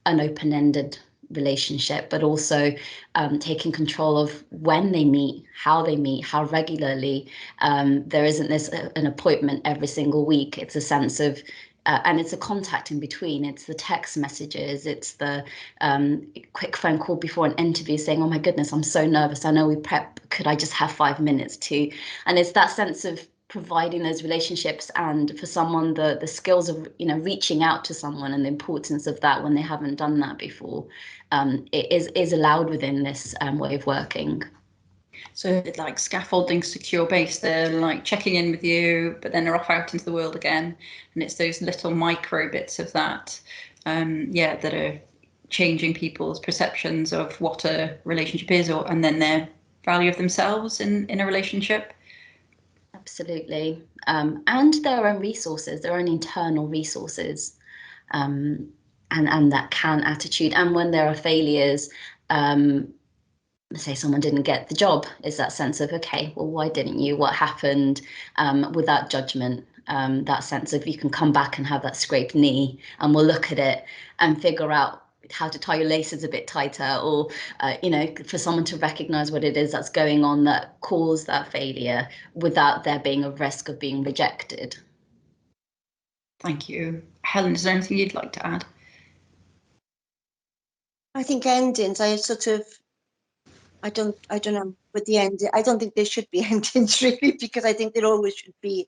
an open-ended relationship, but also taking control of when they meet, how regularly. There isn't an appointment every single week. It's a sense of and it's a contact in between. It's the text messages, it's the quick phone call before an interview saying, oh my goodness, I'm so nervous, I know we prep, could I just have 5 minutes to? And it's that sense of providing those relationships, and for someone the skills of, you know, reaching out to someone and the importance of that when they haven't done that before, it is allowed within this way of working. So it's like scaffolding, secure base, they're like checking in with you, but then they're off out into the world again, and it's those little micro bits of that that are changing people's perceptions of what a relationship is, and then their value of themselves in a relationship. Absolutely. And their own resources, their own internal resources, and that can attitude. And when there are failures, say someone didn't get the job, is that sense of, okay, well, why didn't you? What happened? Without judgment, that sense of you can come back and have that scraped knee, and we'll look at it and figure out how to tie your laces a bit tighter, or you know, for someone to recognize what it is that's going on that caused that failure without there being a risk of being rejected. Thank you. Helen, is there anything you'd like to add? I think endings, I don't know with the end. I don't think there should be endings really, because I think there always should be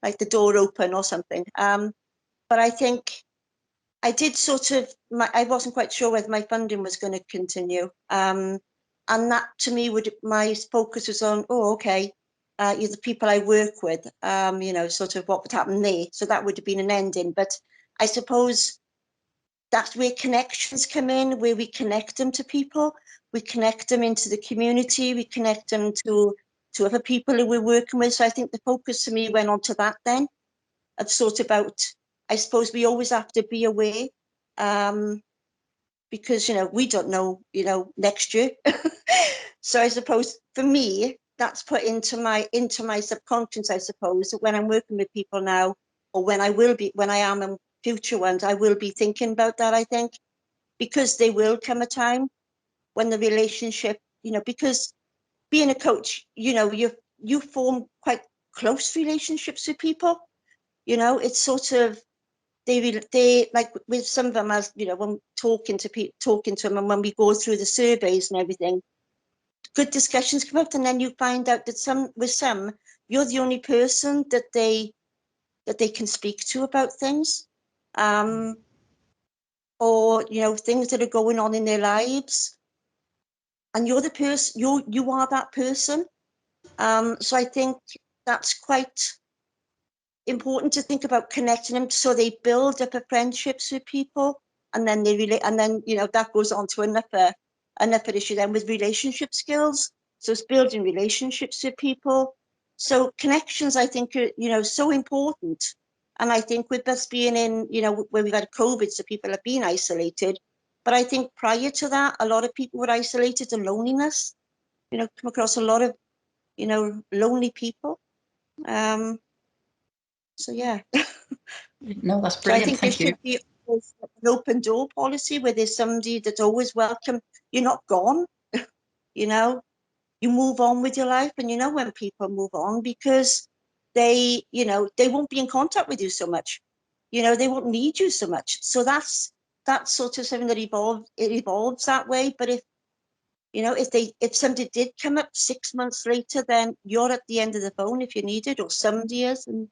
like the door open or something. But I think I did I wasn't quite sure whether my funding was going to continue. And that to me my focus was on, okay, the people I work with, you know, sort of what would happen there. So that would have been an ending. But I suppose that's where connections come in, where we connect them to people, we connect them into the community, we connect them to other people who we're working with. So I think the focus to me went on to that then, of sort about, I suppose we always have to be aware, because, you know, we don't know, you know, next year. So I suppose for me, that's put into my subconscious, I suppose, when I'm working with people now, or when I am in future ones, I will be thinking about that, I think, because there will come a time when the relationship, you know, because being a coach, you know, you form quite close relationships with people, you know, it's sort of, they like with some of them, as you know, when talking to them, and when we go through the surveys and everything, good discussions come up, and then you find out that with some you're the only person that they can speak to about things, or you know, things that are going on in their lives, and you're the person, you are that person. So I think that's quite important to think about, connecting them so they build up a friendships with people, and then they relate, and then, you know, that goes on to another issue then with relationship skills. So it's building relationships with people. So connections, I think, are, you know, so important. And I think with us being in, you know, when we've had COVID, so people have been isolated. But I think prior to that, a lot of people were isolated to loneliness. You know, come across a lot of, you know, lonely people. So yeah. No, that's brilliant. So I think there should be an open door policy where there's somebody that's always welcome. You're not gone, you know, you move on with your life, and you know when people move on because they, you know, they won't be in contact with you so much, you know, they won't need you so much. So that's that's sort of something that evolves that way. But if, you know, if somebody did come up 6 months later, then you're at the end of the phone if you need it, or somebody is. And,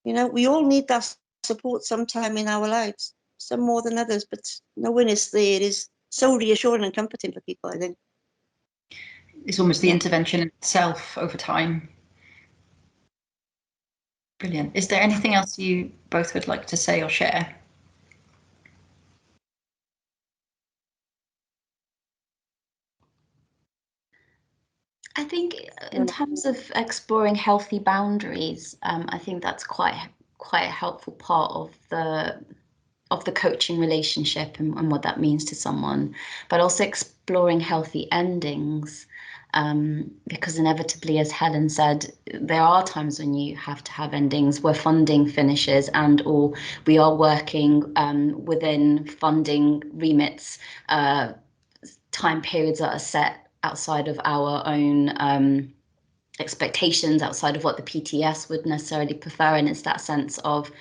you know, we all need that support sometime in our lives, some more than others, but no one is there. It is so reassuring and comforting for people, I think. It's almost the intervention itself over time. Brilliant. Is there anything else you both would like to say or share? I think in terms of exploring healthy boundaries, I think that's quite a helpful part of the coaching relationship and what that means to someone, but also exploring healthy endings, because inevitably, as Helen said, there are times when you have to have endings where funding finishes and or we are working within funding remits, time periods that are set outside of our own expectations, outside of what the PTS would necessarily prefer. And it's that sense of,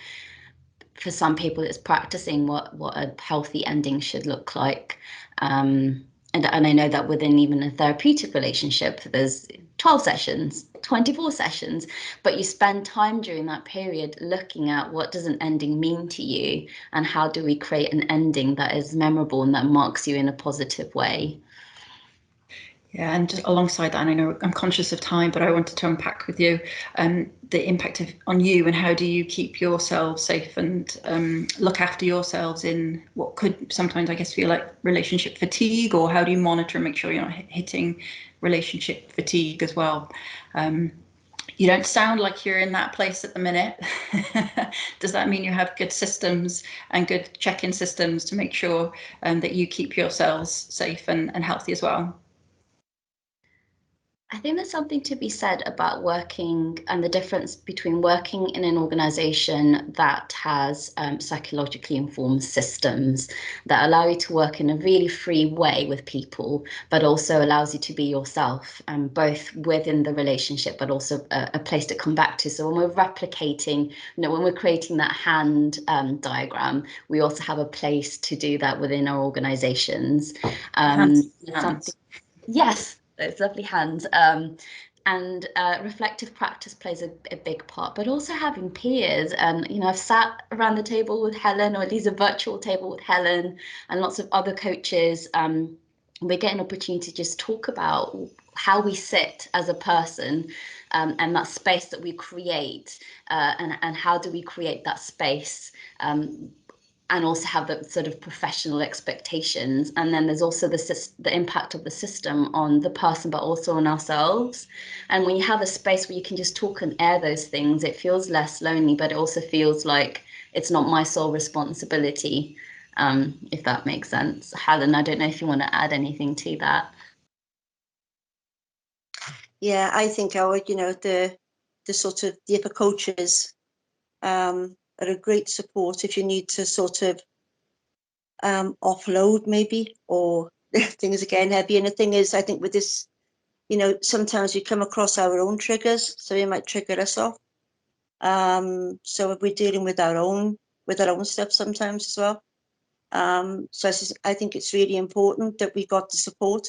for some people, it's practicing what a healthy ending should look like. And I know that within even a therapeutic relationship, there's 12 sessions, 24 sessions, but you spend time during that period looking at what does an ending mean to you and how do we create an ending that is memorable and that marks you in a positive way. Yeah, and just alongside that, and I know I'm conscious of time, but I wanted to unpack with you the impact on you and how do you keep yourselves safe and look after yourselves in what could sometimes, I guess, feel like relationship fatigue, or how do you monitor and make sure you're not hitting relationship fatigue as well? You don't sound like you're in that place at the minute. Does that mean you have good systems and good check-in systems to make sure that you keep yourselves safe and healthy as well? I think there's something to be said about working and the difference between working in an organization that has psychologically informed systems that allow you to work in a really free way with people, but also allows you to be yourself, both within the relationship, but also a place to come back to. So when we're replicating, when we're creating that hand diagram, we also have a place to do that within our organizations. Yes. Those lovely hands. And reflective practice plays a big part, but also having peers. And, I've sat around the table with Helen, or at least a virtual table with Helen and lots of other coaches. We get an opportunity to just talk about how we sit as a person, and that space that we create, and how do we create that space, and also have the sort of professional expectations. And then there's also the impact of the system on the person, but also on ourselves. And when you have a space where you can just talk and air those things, it feels less lonely, but it also feels like it's not my sole responsibility, if that makes sense. Helen, I don't know if you want to add anything to that. Yeah, I think the sort of the other coaches are a great support if you need to sort of offload maybe, or things again heavy. And the thing is, I think with this, sometimes we come across our own triggers, so it might trigger us off. So if we're dealing with our own stuff sometimes as well. So I think it's really important that we got the support.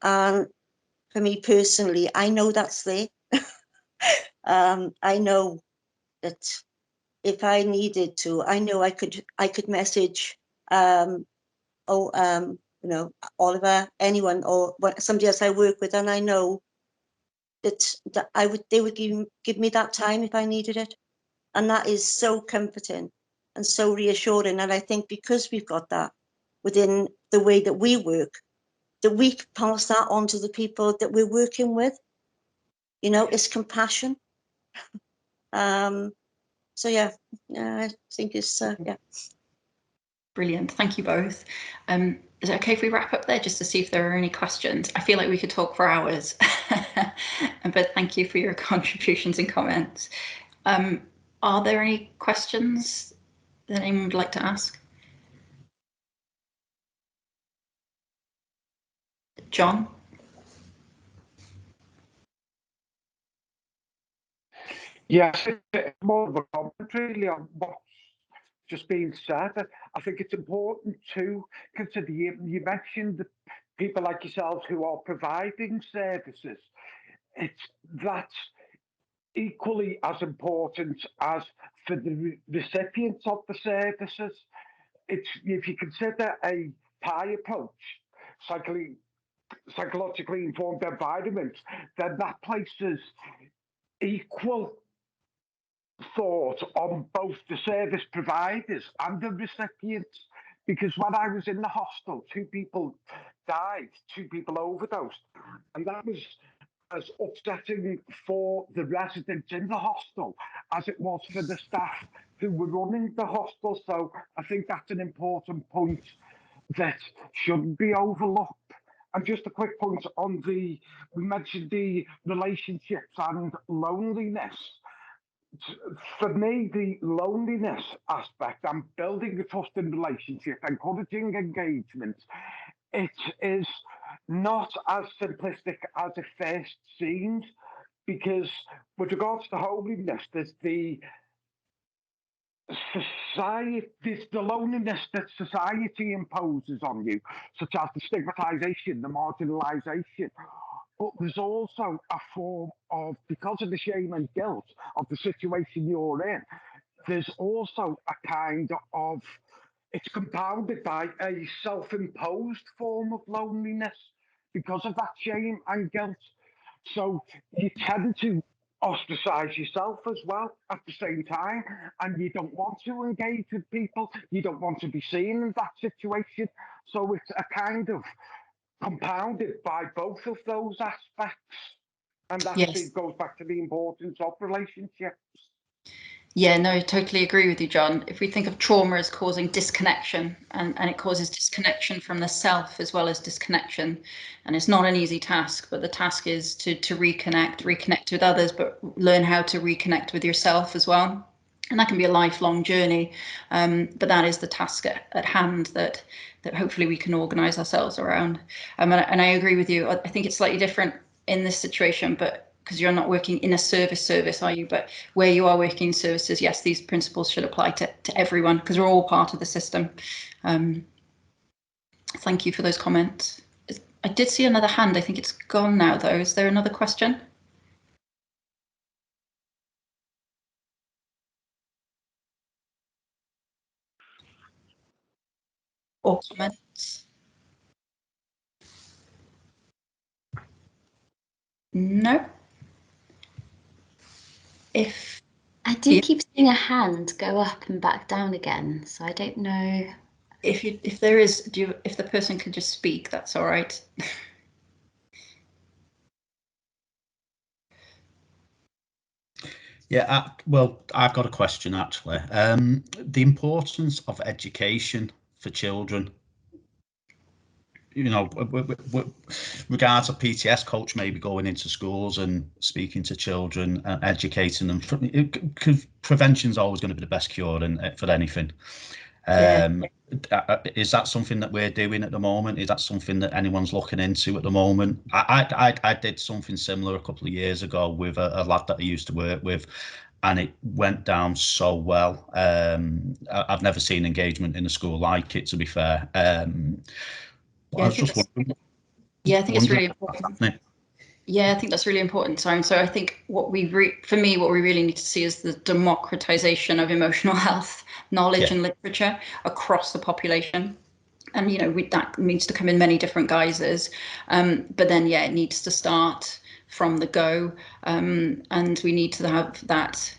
And for me personally, I know that's there. I know that if I needed to, I know I could message Oliver, anyone, or somebody else I work with, and I know that they would give me that time if I needed it, and that is so comforting and so reassuring. And I think because we've got that within the way that we work, that we can pass that on to the people that we're working with. It's compassion. So yeah, I think it's yeah. Brilliant. Thank you both. Is it okay if we wrap up there just to see if there are any questions? I feel like we could talk for hours, but thank you for your contributions and comments. Are there any questions that anyone would like to ask? John? Yes, it's more of a comment really on what just being said. I think it's important to consider, you mentioned the people like yourselves who are providing services. That's equally as important as for the recipients of the services. If you consider a PI approach, psychologically informed environment, then that places equal thought on both the service providers and the recipients. Because when I was in the hostel, 2 people died, 2 people overdosed, and that was as upsetting for the residents in the hostel as it was for the staff who were running the hostel. So I think that's an important point that shouldn't be overlooked. And just a quick point on we mentioned the relationships and loneliness. For me, the loneliness aspect and building a trusting relationship, encouraging engagement, it is not as simplistic as it first seems, because with regards to homelessness, there's the loneliness that society imposes on you, such as the stigmatization, the marginalization. But there's also a form of, because of the shame and guilt of the situation you're in, there's also a kind of, it's compounded by a self-imposed form of loneliness because of that shame and guilt. So you tend to ostracize yourself as well at the same time, and you don't want to engage with people, you don't want to be seen in that situation. So it's a kind of compounded by both of those aspects, and that goes back to the importance of relationships. Yeah, no, totally agree with you, John. If we think of trauma as causing disconnection, and it causes disconnection from the self as well as disconnection, and it's not an easy task, but the task is to reconnect with others, but learn how to reconnect with yourself as well. And that can be a lifelong journey, but that is the task at hand that hopefully we can organise ourselves around. And I agree with you. I think it's slightly different in this situation, but because you're not working in a service, are you? But where you are working in services, yes, these principles should apply to everyone, because we're all part of the system. Thank you for those comments. I did see another hand. I think it's gone now, though. Is there another question? Or comments? No. If I do keep seeing a hand go up and back down again, so I don't know. If there is, if the person could just speak, that's all right. Yeah, well, I've got a question actually. The importance of education for children. You know, regards a PTS coach maybe going into schools and speaking to children and educating them. Prevention is always going to be the best cure for anything. Is that something that we're doing at the moment? Is that something that anyone's looking into at the moment? I did something similar a couple of years ago with a lad that I used to work with, and it went down so well. I've never seen engagement in a school like it, to be fair. Yeah, I think it's really important. Yeah, I think that's really important, Simon. So I think what we really need to see is the democratization of emotional health knowledge and literature across the population. And, you know, that needs to come in many different guises. But then, yeah, it needs to start from the go. And we need to have that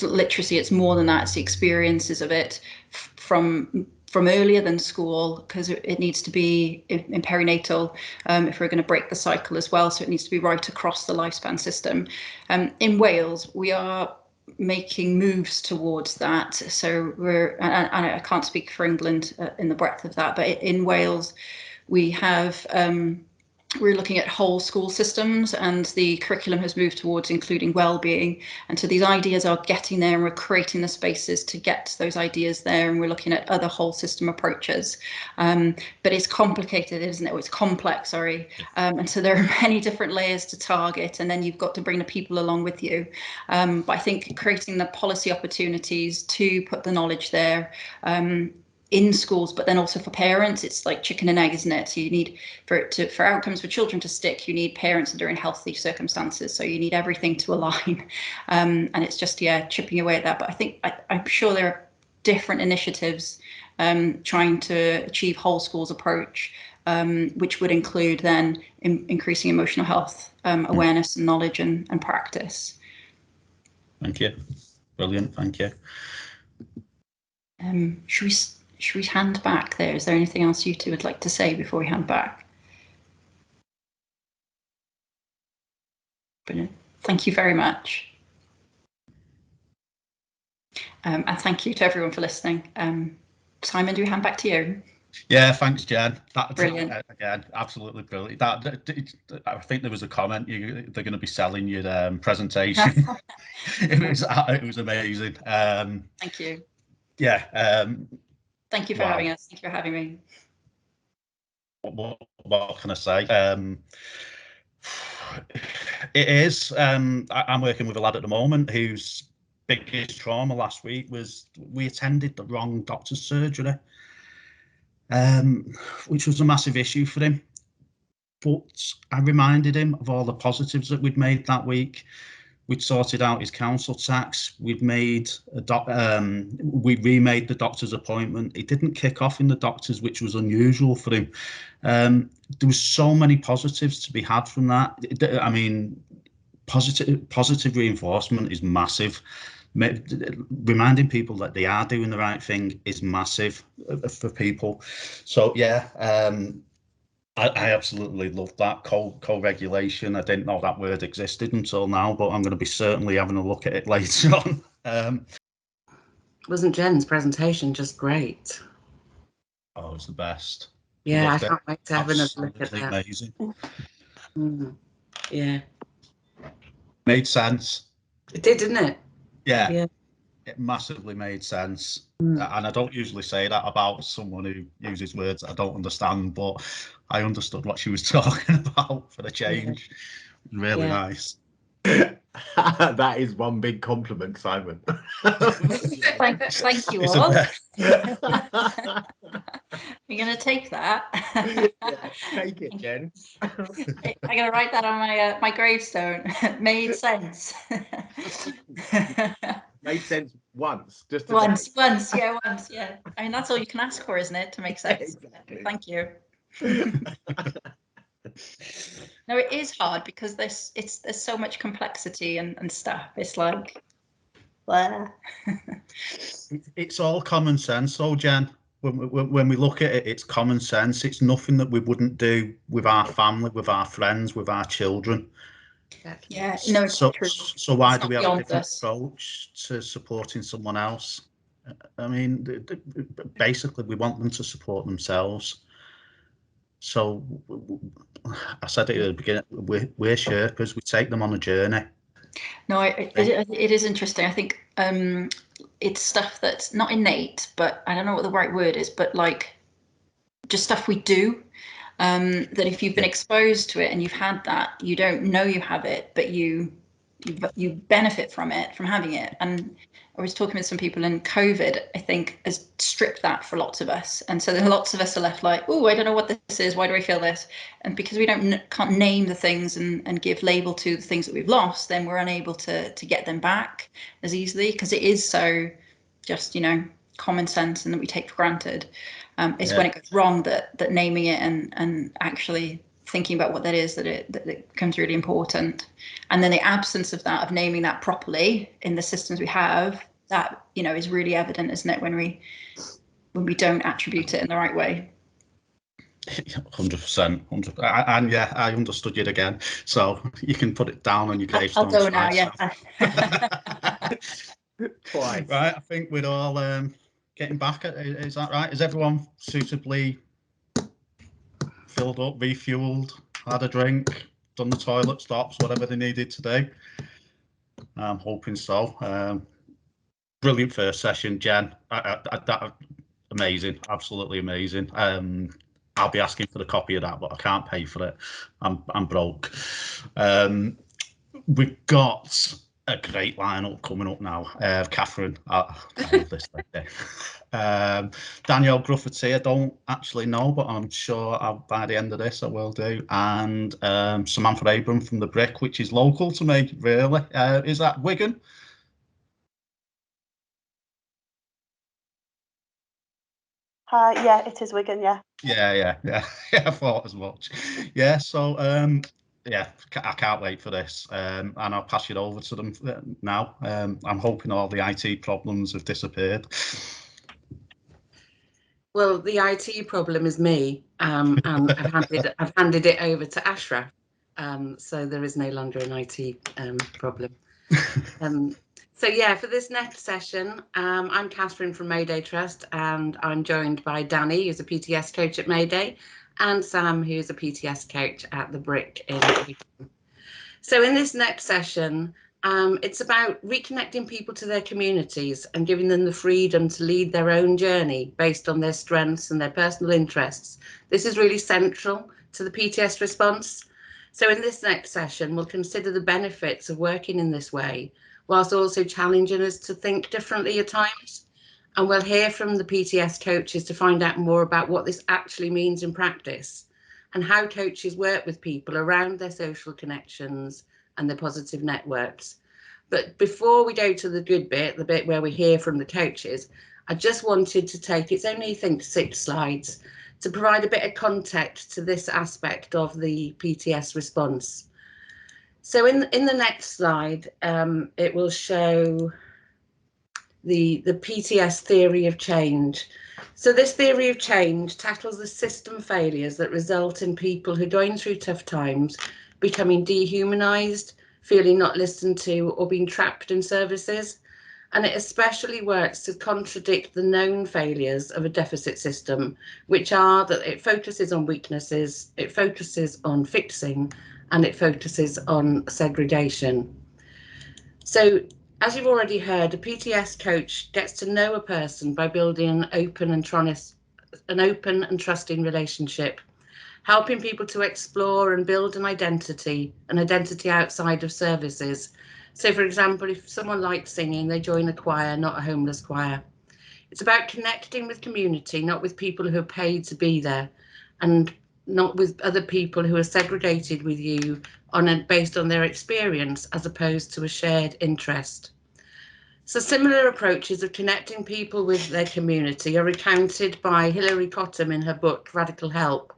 literacy. It's more than that. It's the experiences of it from earlier than school, because it needs to be in perinatal if we're going to break the cycle as well. So it needs to be right across the lifespan system. In Wales, we are making moves towards that. So and I can't speak for England in the breadth of that, but in Wales, we have we're looking at whole school systems, and the curriculum has moved towards including well-being. And so these ideas are getting there, and we're creating the spaces to get those ideas there, and we're looking at other whole system approaches. But it's complicated, isn't it? It's complex, sorry. And so there are many different layers to target, and then you've got to bring the people along with you. But I think creating the policy opportunities to put the knowledge there, in schools, but then also for parents, it's like chicken and egg, isn't it? So you need, for outcomes for children to stick, you need parents that are in healthy circumstances. So you need everything to align, and it's just, yeah, chipping away at that. But I think I'm sure there are different initiatives trying to achieve whole schools approach, which would include then increasing emotional health awareness and knowledge and practice. Thank you. Brilliant. Thank you. Should we hand back there? Is there anything else you two would like to say before we hand back? Brilliant. Thank you very much. And thank you to everyone for listening. Simon, do we hand back to you? Yeah, thanks, Jen. Brilliant. Again, absolutely brilliant. I think there was a comment. They're going to be selling your presentation. It was amazing. Thank you. Yeah. Thank you for having us. Thank you for having me. What can I say? It is. I'm working with a lad at the moment whose biggest trauma last week was we attended the wrong doctor's surgery, which was a massive issue for him. But I reminded him of all the positives that we'd made that week. We'd sorted out his council tax. We'd made we remade the doctor's appointment. He didn't kick off in the doctor's, which was unusual for him. There was so many positives to be had from that. I mean, positive reinforcement is massive. Reminding people that they are doing the right thing is massive for people. So yeah. I absolutely love that co-regulation. I didn't know that word existed until now, but I'm going to be certainly having a look at it later on. Wasn't Jen's presentation just great? Oh, it was the best. Yeah, I can't wait to have another look at that. Amazing. Yeah. Made sense. It did, didn't it? Yeah. Yeah. It massively made sense. And I don't usually say that about someone who uses words that I don't understand, but I understood what she was talking about for the change. Yeah. Really nice. That is one big compliment, Simon. Thank you all. You're going to take that? Yeah, take it, Jen. I'm going to write that on my my gravestone. Made sense. Made sense once, just once, yeah, once, yeah. I mean, that's all you can ask for, isn't it, to make sense? Exactly. Thank you. No, it is hard because there's so much complexity and stuff. It's like, blah. It's all common sense, though, Jen. When we look at it, it's common sense. It's nothing that we wouldn't do with our family, with our friends, with our children. Yeah, no, it's true. So why do we have a different approach to supporting someone else? I mean, basically, we want them to support themselves. So I said it at the beginning, we're Sherpas, we take them on a journey. No, it is interesting. I think it's stuff that's not innate, but I don't know what the right word is, but like just stuff we do. That if you've been exposed to it and you've had that, you don't know you have it, but you benefit from it, from having it. And I was talking with some people, and COVID, I think, has stripped that for lots of us. And so then lots of us are left like, oh, I don't know what this is. Why do I feel this? And because we can't name the things and give label to the things that we've lost, then we're unable to get them back as easily, because it is so just, common sense and that we take for granted. It's when it goes wrong that naming it and actually thinking about what that is, that it becomes really important. And then the absence of that, of naming that properly in the systems we have, that is really evident, isn't it, when we don't attribute it in the right way. 100%. And yeah, I understood it again. So you can put it down on your gravestone. I'll go now, yeah. Twice. Right, I think we're all getting back. Is that right? Is everyone suitably filled up, refueled? had a drink, done the toilet stops, whatever they needed to do. I'm hoping so. Brilliant first session, Jen. That amazing, absolutely amazing. I'll be asking for the copy of that, but I can't pay for it. I'm broke. We've got a great lineup coming up now. Catherine, I love this lady. Danielle Grufford's here. Don't actually know, but I'm sure by the end of this I will do. And Samantha Abram from the Brick, which is local to me, really. Is that Wigan? Yeah, it is Wigan, yeah. Yeah, I thought as much. Yeah, so yeah, I can't wait for this, and I'll pass it over to them now. I'm hoping all the IT problems have disappeared. Well, the IT problem is me, and I've handed it over to Ashraf, so there is no longer an IT problem. So yeah, for this next session, I'm Catherine from Mayday Trust, and I'm joined by Danny, who's a PTS coach at Mayday, and Sam, who's a PTS coach at the Brick in Wigan. So in this next session, it's about reconnecting people to their communities and giving them the freedom to lead their own journey based on their strengths and their personal interests. This is really central to the PTS response. So in this next session, we'll consider the benefits of working in this way, whilst also challenging us to think differently at times. And we'll hear from the PTS coaches to find out more about what this actually means in practice and how coaches work with people around their social connections and their positive networks. But before we go to the good bit, the bit where we hear from the coaches, I just wanted to take, it's only I think 6 slides, to provide a bit of context to this aspect of the PTS response. So in the next slide, it will show the PTS theory of change. So this theory of change tackles the system failures that result in people who are going through tough times becoming dehumanized, feeling not listened to, or being trapped in services. And it especially works to contradict the known failures of a deficit system, which are that it focuses on weaknesses, it focuses on fixing, and it focuses on segregation. So as you've already heard, a PTS coach gets to know a person by building an open and trusting relationship, helping people to explore and build an identity outside of services. So for example, if someone likes singing, they join a choir, not a homeless choir. It's about connecting with community, not with people who are paid to be there, and not with other people who are segregated with you based on their experience as opposed to a shared interest. So similar approaches of connecting people with their community are recounted by Hilary Cottam in her book Radical Help,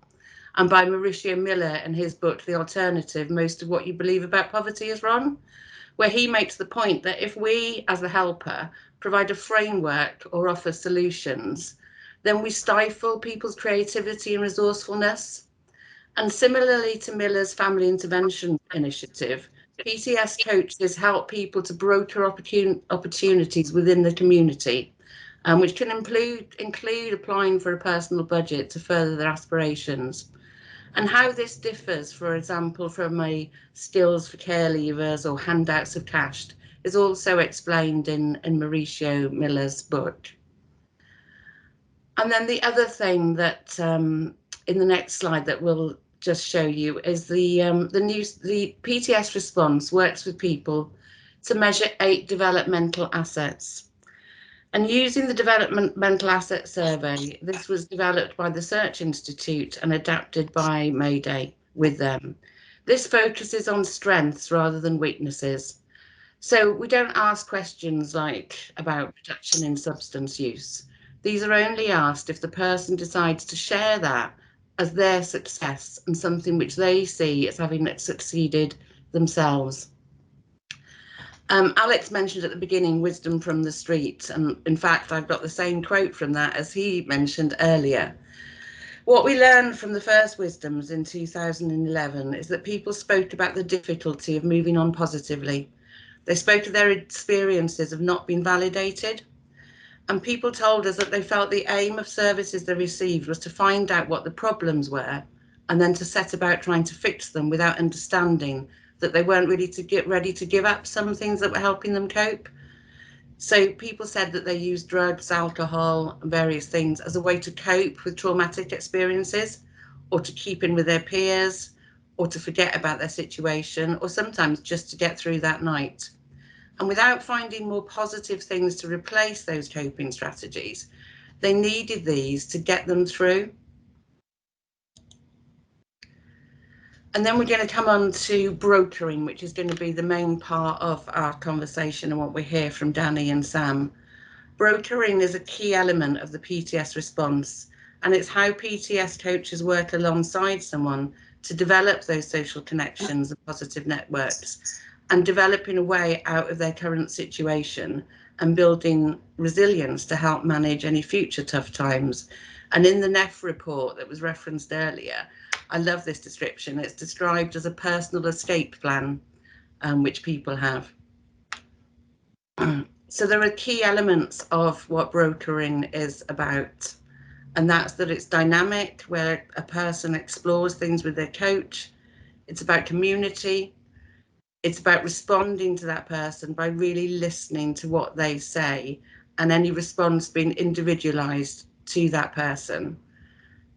and by Mauricio Miller in his book The Alternative, Most of What You Believe About Poverty Is Wrong, where he makes the point that if we, as the helper, provide a framework or offer solutions, then we stifle people's creativity and resourcefulness. And similarly to Miller's Family Intervention Initiative, PTS coaches help people to broker opportunities within the community, which can include applying for a personal budget to further their aspirations. And how this differs, for example, from a skills for care leavers or handouts of cash is also explained in Mauricio Miller's book. And then the other thing that in the next slide that we'll just show you is the PTS response works with people to measure 8 developmental assets. And using the Developmental Asset Survey, this was developed by the Search Institute and adapted by Mayday with them. This focuses on strengths rather than weaknesses. So we don't ask questions like about reduction in substance use. These are only asked if the person decides to share that as their success and something which they see as having succeeded themselves. Alex mentioned at the beginning wisdom from the street, and in fact I've got the same quote from that as he mentioned earlier. What we learned from the first wisdoms in 2011 is that people spoke about the difficulty of moving on positively. They spoke of their experiences of not being validated, and people told us that they felt the aim of services they received was to find out what the problems were and then to set about trying to fix them without understanding that they weren't really ready to give up some things that were helping them cope. So people said that they used drugs, alcohol, and various things as a way to cope with traumatic experiences, or to keep in with their peers, or to forget about their situation, or sometimes just to get through that night. And without finding more positive things to replace those coping strategies, they needed these to get them through. And then we're going to come on to brokering, which is going to be the main part of our conversation and what we hear from Danny and Sam. Brokering is a key element of the PTS response, and it's how PTS coaches work alongside someone to develop those social connections and positive networks, and developing a way out of their current situation and building resilience to help manage any future tough times. And in the NEF report that was referenced earlier, I love this description. It's described as a personal escape plan, which people have. So there are key elements of what brokering is about, and that's that it's dynamic, where a person explores things with their coach. It's about community. It's about responding to that person by really listening to what they say, and any response being individualized to that person.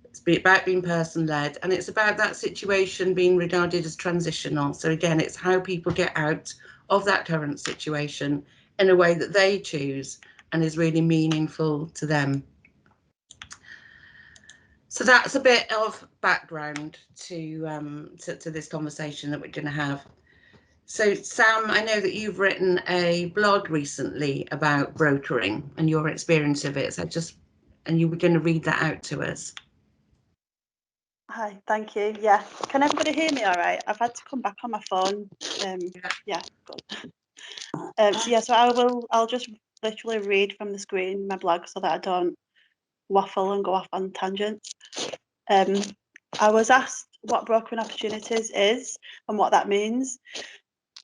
It's about being person-led, and it's about that situation being regarded as transitional. So again, it's how people get out of that current situation in a way that they choose and is really meaningful to them. So that's a bit of background to this conversation that we're going to have. So Sam, I know that you've written a blog recently about brokering and your experience of it. And you were going to read that out to us. Hi, thank you. Yeah, can everybody hear me all right? I've had to come back on my phone. Yeah, good. So I'll just literally read from the screen my blog so that I don't waffle and go off on tangents. I was asked what brokering opportunities is and what that means.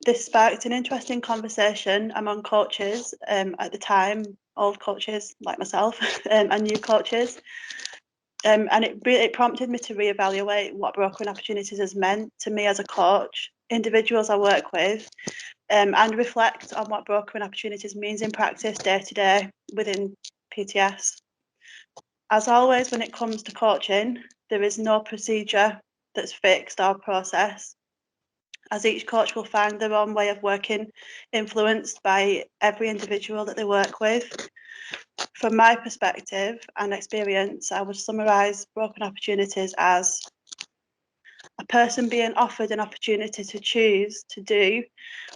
This sparked an interesting conversation among coaches at the time, old coaches like myself and new coaches. And it prompted me to reevaluate what brokering opportunities has meant to me as a coach, individuals I work with, and reflect on what brokering opportunities means in practice day to day within PTS. As always, when it comes to coaching, there is no procedure that's fixed or process, as each coach will find their own way of working, influenced by every individual that they work with. From my perspective and experience, I would summarise broken opportunities as a person being offered an opportunity to choose to do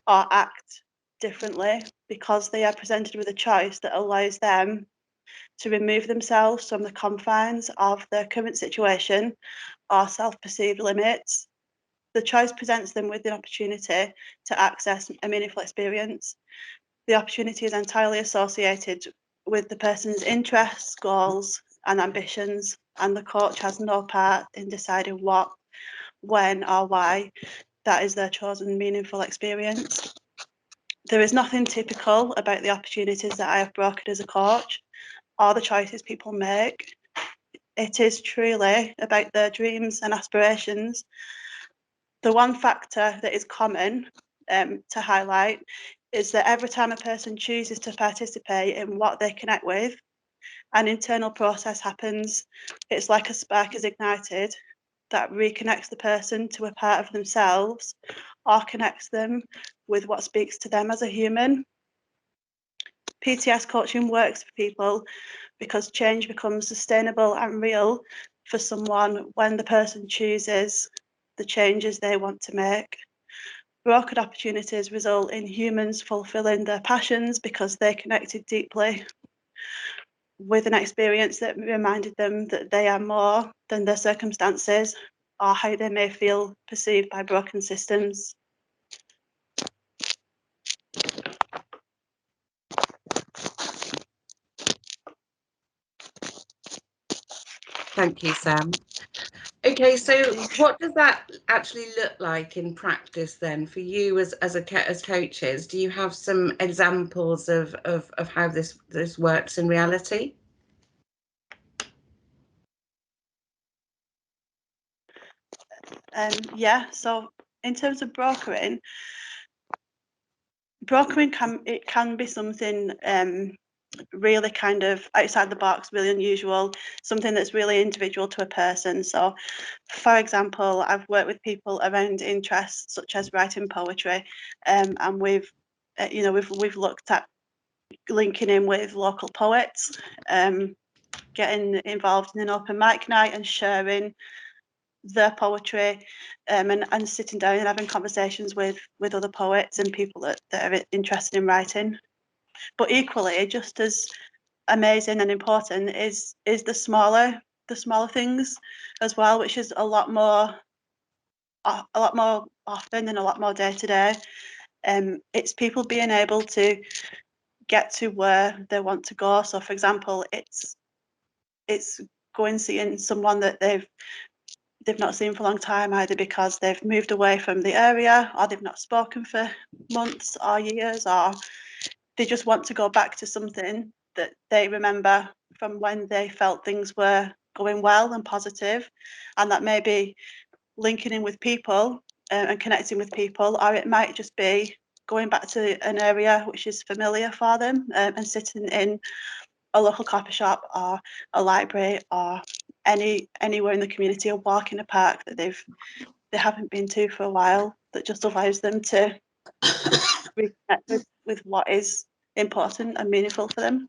or act differently because they are presented with a choice that allows them to remove themselves from the confines of their current situation or self-perceived limits. The choice presents them with the opportunity to access a meaningful experience. The opportunity is entirely associated with the person's interests, goals, and ambitions, and the coach has no part in deciding what, when, or why that is their chosen meaningful experience. There is nothing typical about the opportunities that I have brokered as a coach or the choices people make. It is truly about their dreams and aspirations. The one factor that is common to highlight is that every time a person chooses to participate in what they connect with, an internal process happens. It's like a spark is ignited that reconnects the person to a part of themselves or connects them with what speaks to them as a human. PTS coaching works for people because change becomes sustainable and real for someone when the person chooses the changes they want to make. Brokered opportunities result in humans fulfilling their passions because they connected deeply with an experience that reminded them that they are more than their circumstances or how they may feel perceived by broken systems. Thank you, Sam. Okay, so what does that actually look like in practice then for you as coaches? Do you have some examples of how this works in reality? Yeah, so in terms of brokering can be something really kind of outside the box, really unusual, something that's really individual to a person. So, for example, I've worked with people around interests such as writing poetry, and we've looked at linking in with local poets, getting involved in an open mic night and sharing their poetry, and sitting down and having conversations with other poets and people that are interested in writing. But equally, just as amazing and important is the smaller things as well, which is a lot more often and a lot more day to day. It's people being able to get to where they want to go. So, for example, it's going seeing someone that they've not seen for a long time, either because they've moved away from the area or they've not spoken for months or years, or they just want to go back to something that they remember from when they felt things were going well and positive, and that may be linking in with people and connecting with people, or it might just be going back to an area which is familiar for them, and sitting in a local coffee shop or a library or anywhere in the community, or walk in a park that they haven't been to for a while, that just allows them to reconnect with what is important and meaningful for them.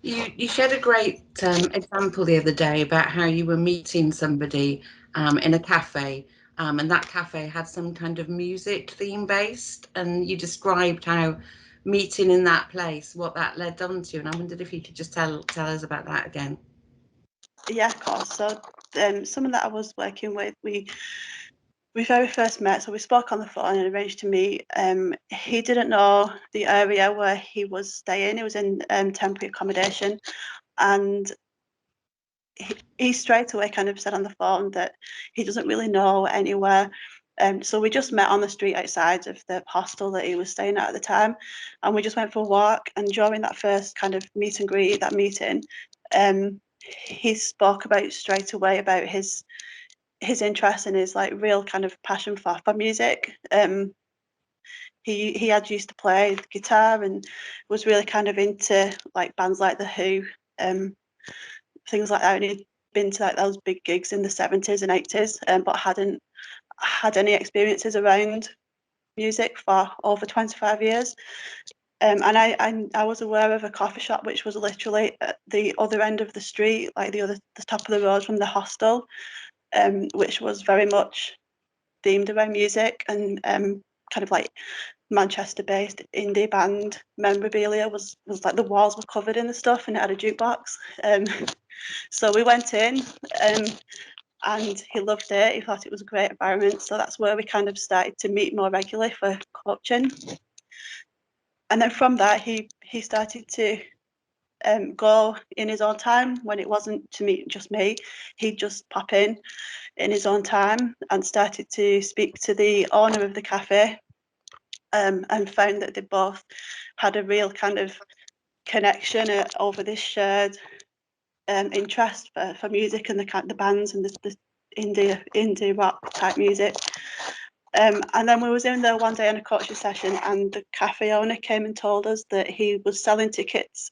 You shared a great example the other day about how you were meeting somebody in a cafe, and that cafe had some kind of music theme based, and you described how meeting in that place, what that led on to, and I wondered if you could just tell us about that again. Yeah, of course. So someone that I was working with, we very first met, so we spoke on the phone and arranged to meet. He didn't know the area where he was staying. He was in temporary accommodation, and he straight away kind of said on the phone that he doesn't really know anywhere. So we just met on the street outside of the hostel that he was staying at the time, and we just went for a walk. And during that first kind of meet and greet, that meeting, he spoke about straight away about his interest and his like real kind of passion for music. He had used to play the guitar and was really kind of into like bands like The Who, things like that. And he'd been to like those big gigs in the 70s and 80s, but hadn't had any experiences around music for over 25 years. And I was aware of a coffee shop which was literally at the other end of the street, like the top of the road from the hostel, which was very much themed around music and kind of like Manchester-based indie band memorabilia was like the walls were covered in the stuff, and it had a jukebox. So we went in, and he loved it. He thought it was a great environment. So that's where we kind of started to meet more regularly for coaching. And then from that, he started to go in his own time. When it wasn't to meet just me, he'd just pop in his own time and started to speak to the owner of the cafe, and found that they both had a real kind of connection over this shared interest for music and the bands and the indie rock type music. And then we was in there one day on a coaching session, and the cafe owner came and told us that he was selling tickets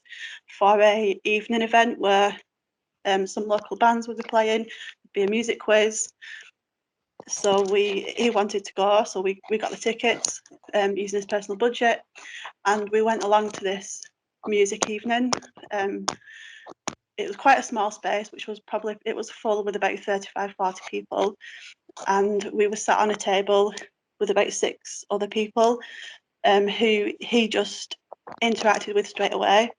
for a evening event where some local bands would be playing, be a music quiz. So he wanted to go, so we got the tickets using his personal budget, and we went along to this music evening. It was quite a small space, which was it was full with about 35, 40 people, and we were sat on a table with about 6 other people who he just interacted with straight away.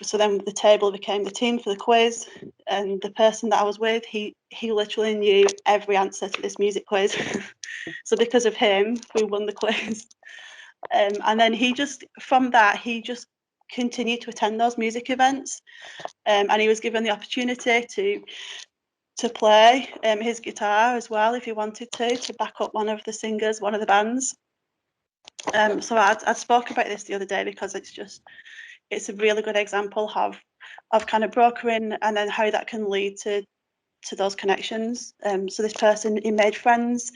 So then the table became the team for the quiz, and the person that I was with, he literally knew every answer to this music quiz. So because of him, we won the quiz. And then from that, he just continued to attend those music events, and he was given the opportunity to play his guitar as well if he wanted to back up one of the singers, one of the bands. So I spoke about this the other day because it's a really good example of kind of brokering, and then how that can lead to to those connections. So this person, he made friends,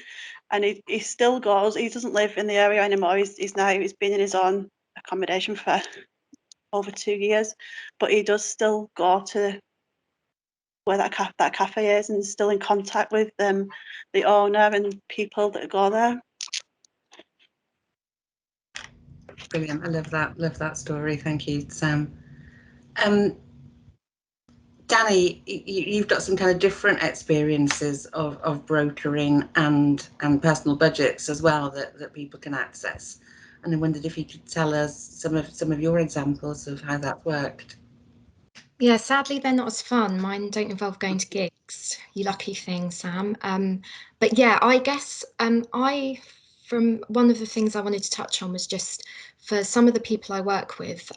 and he still goes. He doesn't live in the area anymore. He's been in his own accommodation for over 2 years, but he does still go to where that cafe is, and is still in contact with the owner and people that go there. Brilliant. I love that story. Thank you, Sam. Danny, you've got some kind of different experiences of brokering and personal budgets as well that people can access. And I wondered if you could tell us some of your examples of how that worked. Yeah, sadly they're not as fun. Mine don't involve going to gigs. You lucky thing, Sam. But yeah, I guess from one of the things I wanted to touch on was just for some of the people I work with,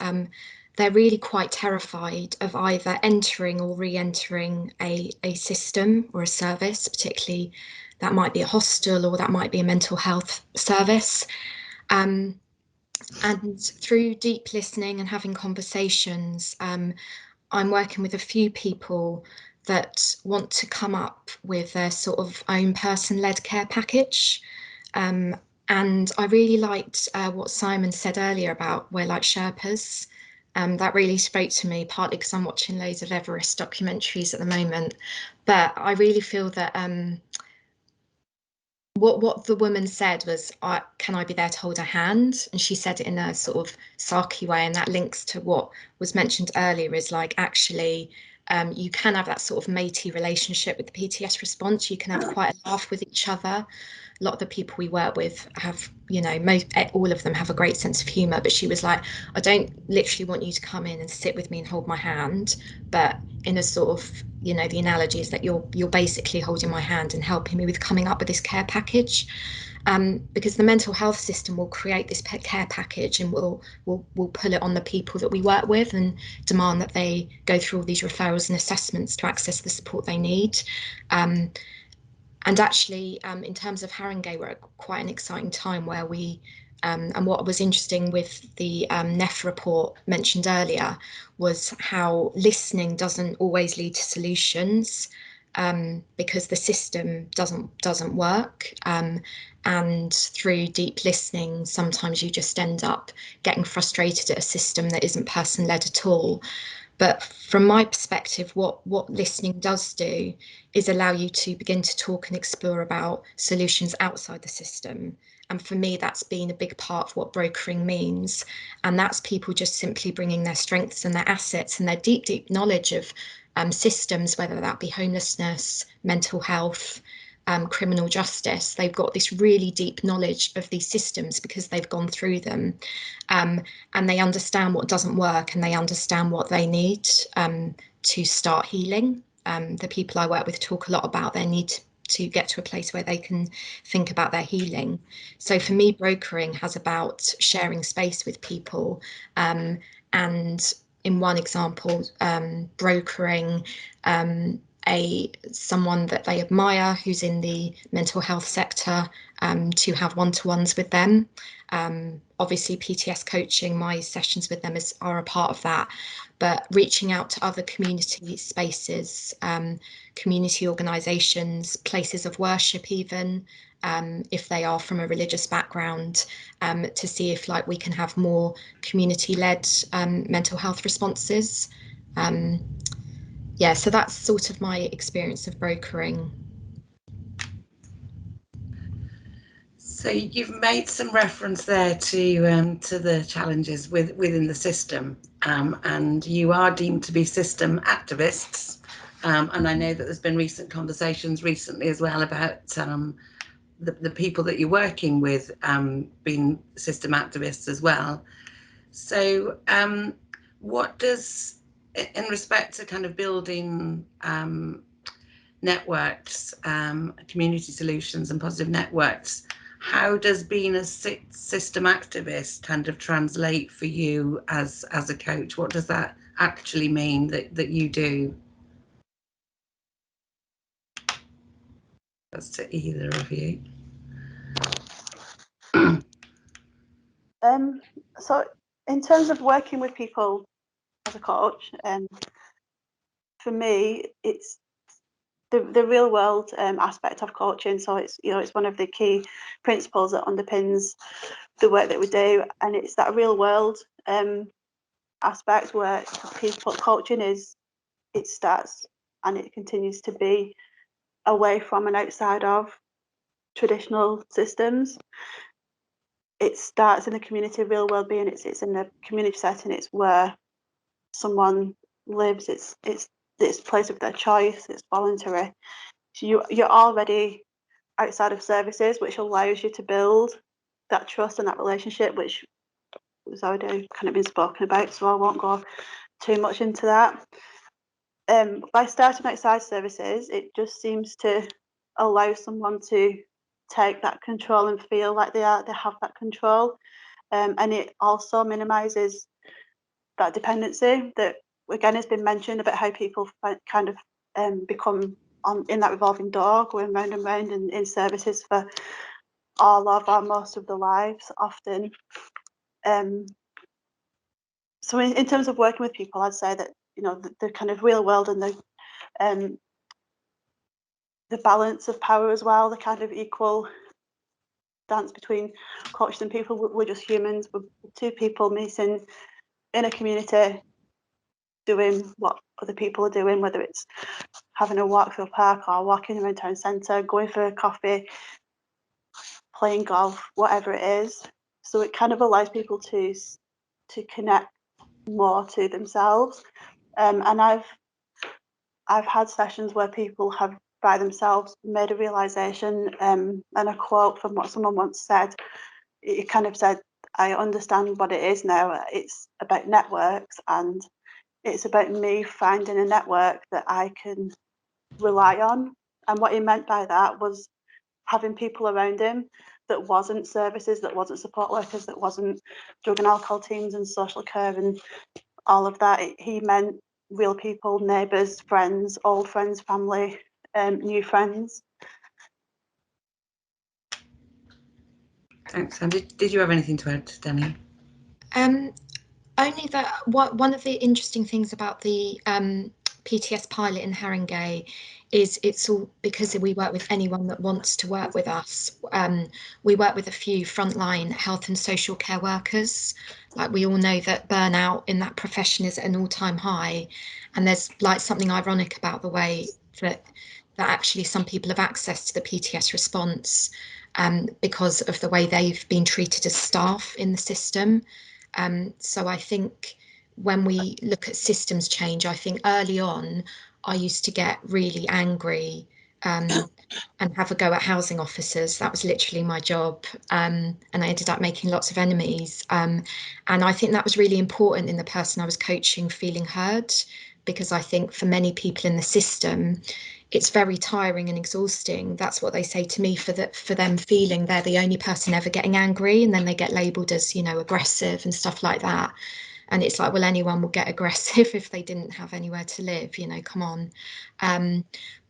they're really quite terrified of either entering or re-entering a system or a service, particularly that might be a hostel or that might be a mental health service. And through deep listening and having conversations, I'm working with a few people that want to come up with their sort of own person-led care package. And I really liked what Simon said earlier about we're like Sherpas. That really spoke to me, partly because I'm watching loads of Everest documentaries at the moment. But I really feel that what the woman said was, can I be there to hold her hand? And she said it in a sort of sarky way, and that links to what was mentioned earlier, is like, actually, you can have that sort of matey relationship with the PTS response. You can have quite a laugh with each other. A lot of the people we work with have, you know, all of them have a great sense of humour, but she was like, I don't literally want you to come in and sit with me and hold my hand, but in a sort of, you know, the analogy is that you're basically holding my hand and helping me with coming up with this care package. Because the mental health system will create this care package and we'll pull it on the people that we work with and demand that they go through all these referrals and assessments to access the support they need. And actually, in terms of Haringey, we're at quite an exciting time where we, and what was interesting with the NEF report mentioned earlier was how listening doesn't always lead to solutions, because the system doesn't work. And through deep listening, sometimes you just end up getting frustrated at a system that isn't person-led at all. But from my perspective, what listening does do is allow you to begin to talk and explore about solutions outside the system. And for me, that's been a big part of what brokering means. And that's people just simply bringing their strengths and their assets and their deep knowledge of systems, whether that be homelessness, mental health, criminal justice. They've got this really deep knowledge of these systems because they've gone through them, and they understand what doesn't work and they understand what they need to start healing. The people I work with talk a lot about their need to get to a place where they can think about their healing. So for me, brokering has about sharing space with people, and in one example, brokering someone that they admire who's in the mental health sector, to have one-to-ones with them. Obviously PTS coaching, my sessions with them are a part of that, but reaching out to other community spaces, community organisations, places of worship even, if they are from a religious background, to see if we can have more community-led mental health responses. Yeah, so that's sort of my experience of brokering. So you've made some reference there to the challenges within the system, and you are deemed to be system activists. And I know that there's been recent conversations recently as well about the people that you're working with being system activists as well. So what does, in respect to kind of building networks, community solutions and positive networks, how does being a system activist kind of translate for you as a coach? What does that actually mean that you do? That's to either of you. So in terms of working with people as a coach, for me, it's the real world aspect of coaching. So it's, you know, it's one of the key principles that underpins the work that we do, and it's that real world aspect where people coaching is, it starts and it continues to be away from and outside of traditional systems. It starts in the community, real well-being. It's in the community setting. It's where someone lives. It's place of their choice. It's voluntary. So you're already outside of services, which allows you to build that trust and that relationship, which has already kind of been spoken about. So I won't go too much into that. By starting outside services, it just seems to allow someone to take that control and feel like they have that control, and it also minimises that dependency that again has been mentioned about how people kind of become in that revolving door, going round and round in services for all of or most of their lives often. So in terms of working with people, I'd say that, you know, the kind of real world and the balance of power as well, the kind of equal dance between coaches and people. We're just humans. We're two people meeting in a community, doing what other people are doing, whether it's having a walk through a park or walking around town centre, going for a coffee, playing golf, whatever it is. So it kind of allows people to connect more to themselves. And I've had sessions where people have by themselves made a realization, and a quote from what someone once said. It kind of said, I understand what it is now. It's about networks, and it's about me finding a network that I can rely on. And what he meant by that was having people around him that wasn't services, that wasn't support workers, that wasn't drug and alcohol teams and social care and all of that. He meant real people, neighbours, friends, old friends, family, new friends. Thanks, Sam. Did you have anything to add, Danny? Only that one of the interesting things about the PTS pilot in Haringey is it's all because we work with anyone that wants to work with us. We work with a few frontline health and social care workers. Like, we all know that burnout in that profession is at an all-time high, and there's like something ironic about the way that actually some people have access to the PTS response because of the way they've been treated as staff in the system. So I think when we look at systems change, I think early on I used to get really angry and have a go at housing officers. That was literally my job, and I ended up making lots of enemies. And I think that was really important in the person I was coaching feeling heard, because I think for many people in the system, it's very tiring and exhausting. That's what they say to me, for them feeling they're the only person ever getting angry, and then they get labelled as, you know, aggressive and stuff like that. And it's like, well, anyone would get aggressive if they didn't have anywhere to live, you know, come on.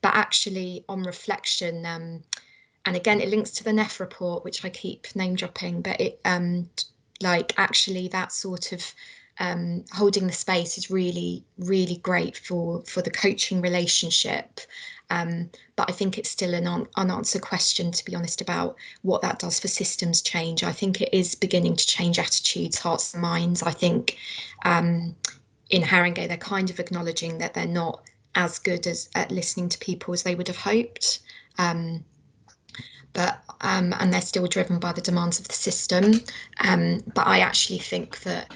But actually, on reflection, and again, it links to the NEF report, which I keep name dropping, but it like actually that sort of holding the space is really, really great for the coaching relationship. But I think it's still an unanswered question, to be honest, about what that does for systems change. I think it is beginning to change attitudes, hearts and minds. I think in Haringey, they're kind of acknowledging that they're not as good at listening to people as they would have hoped. But and they're still driven by the demands of the system. But I actually think that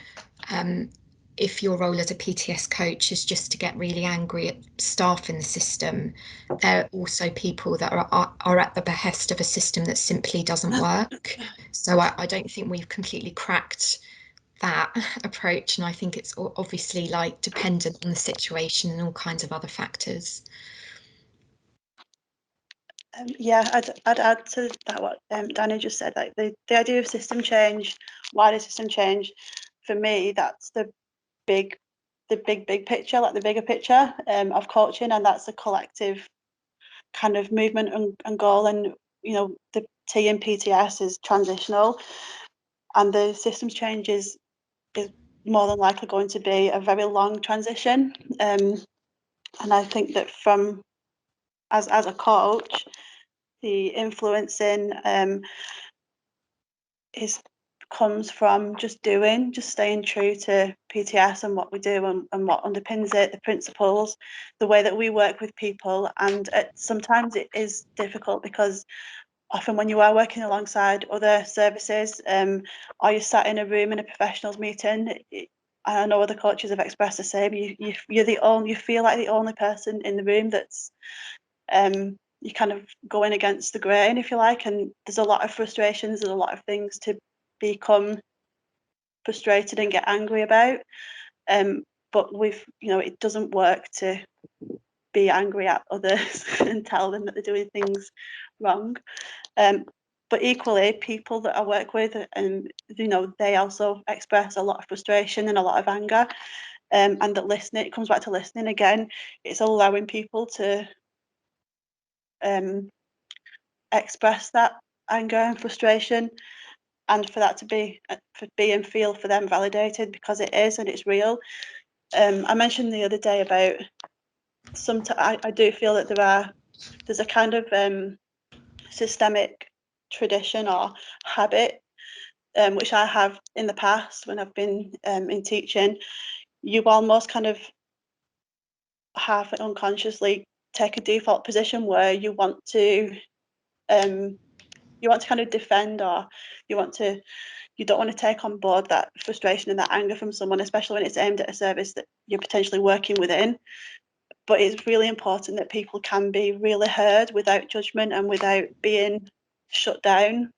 if your role as a PTS coach is just to get really angry at staff in the system, there are also people that are at the behest of a system that simply doesn't work. So I don't think we've completely cracked that approach, and I think it's obviously like dependent on the situation and all kinds of other factors. Yeah, I'd add to that what Danny just said. Like the idea of system change, wider system change, for me, that's the big picture, like the bigger picture of coaching, and that's a collective kind of movement and goal. And you know, the T in PTS is transitional, and the systems change is more than likely going to be a very long transition. And I think that from as a coach, the influencing comes from just staying true to PTS and what we do and what underpins it, the principles, the way that we work with people. And sometimes it is difficult because often when you are working alongside other services, or you're sat in a room in a professionals meeting, I know other coaches have expressed the same. You feel like the only person in the room that's you kind of going against the grain, if you like, and there's a lot of frustrations and a lot of things to become frustrated and get angry about. But it doesn't work to be angry at others and tell them that they're doing things wrong. But equally, people that I work with, they also express a lot of frustration and a lot of anger. And that listening, it comes back to listening again. It's allowing people to express that anger and frustration, and for that to be and feel for them validated, because it is and it's real. I mentioned the other day about I do feel that there's a kind of systemic tradition or habit, which I have in the past when I've been in teaching. You almost kind of have unconsciously take a default position where you want to kind of defend, or you don't want to take on board that frustration and that anger from someone, especially when it's aimed at a service that you're potentially working within. But it's really important that people can be really heard without judgment and without being shut down.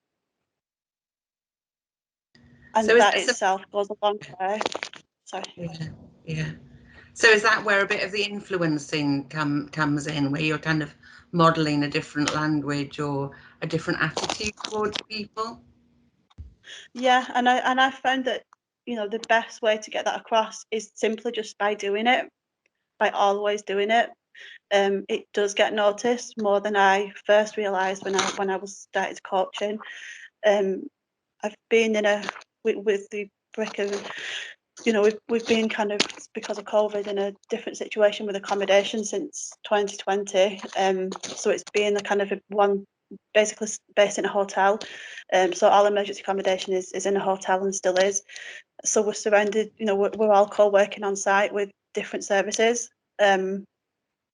And so that itself goes a long way. Sorry. Yeah. So is that where a bit of the influencing comes in, where you're kind of modelling a different language or a different attitude towards people? Yeah, and I found that the best way to get that across is simply just by doing it, by always doing it. It does get noticed more than I first realised when I was started coaching. I've been with the brick of, we've been kind of, because of COVID, in a different situation with accommodation since 2020. So it's been the kind of one basically based in a hotel. So all emergency accommodation is in a hotel and still is. So we're surrounded, we're all co-working on site with different services. And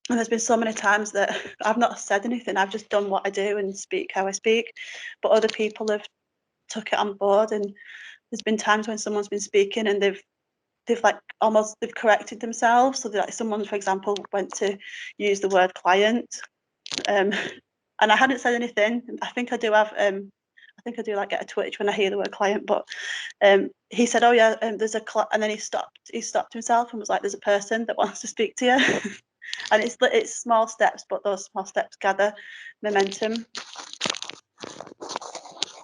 there's been so many times that I've not said anything. I've just done what I do and speak how I speak. But other people have took it on board, and there's been times when someone's been speaking and they've corrected themselves. So that someone, for example, went to use the word client, and I hadn't said anything. I think I do like get a twitch when I hear the word client, but he said, "Oh yeah, there's a," and then he stopped himself and was like, "There's a person that wants to speak to you." And it's small steps, but those small steps gather momentum.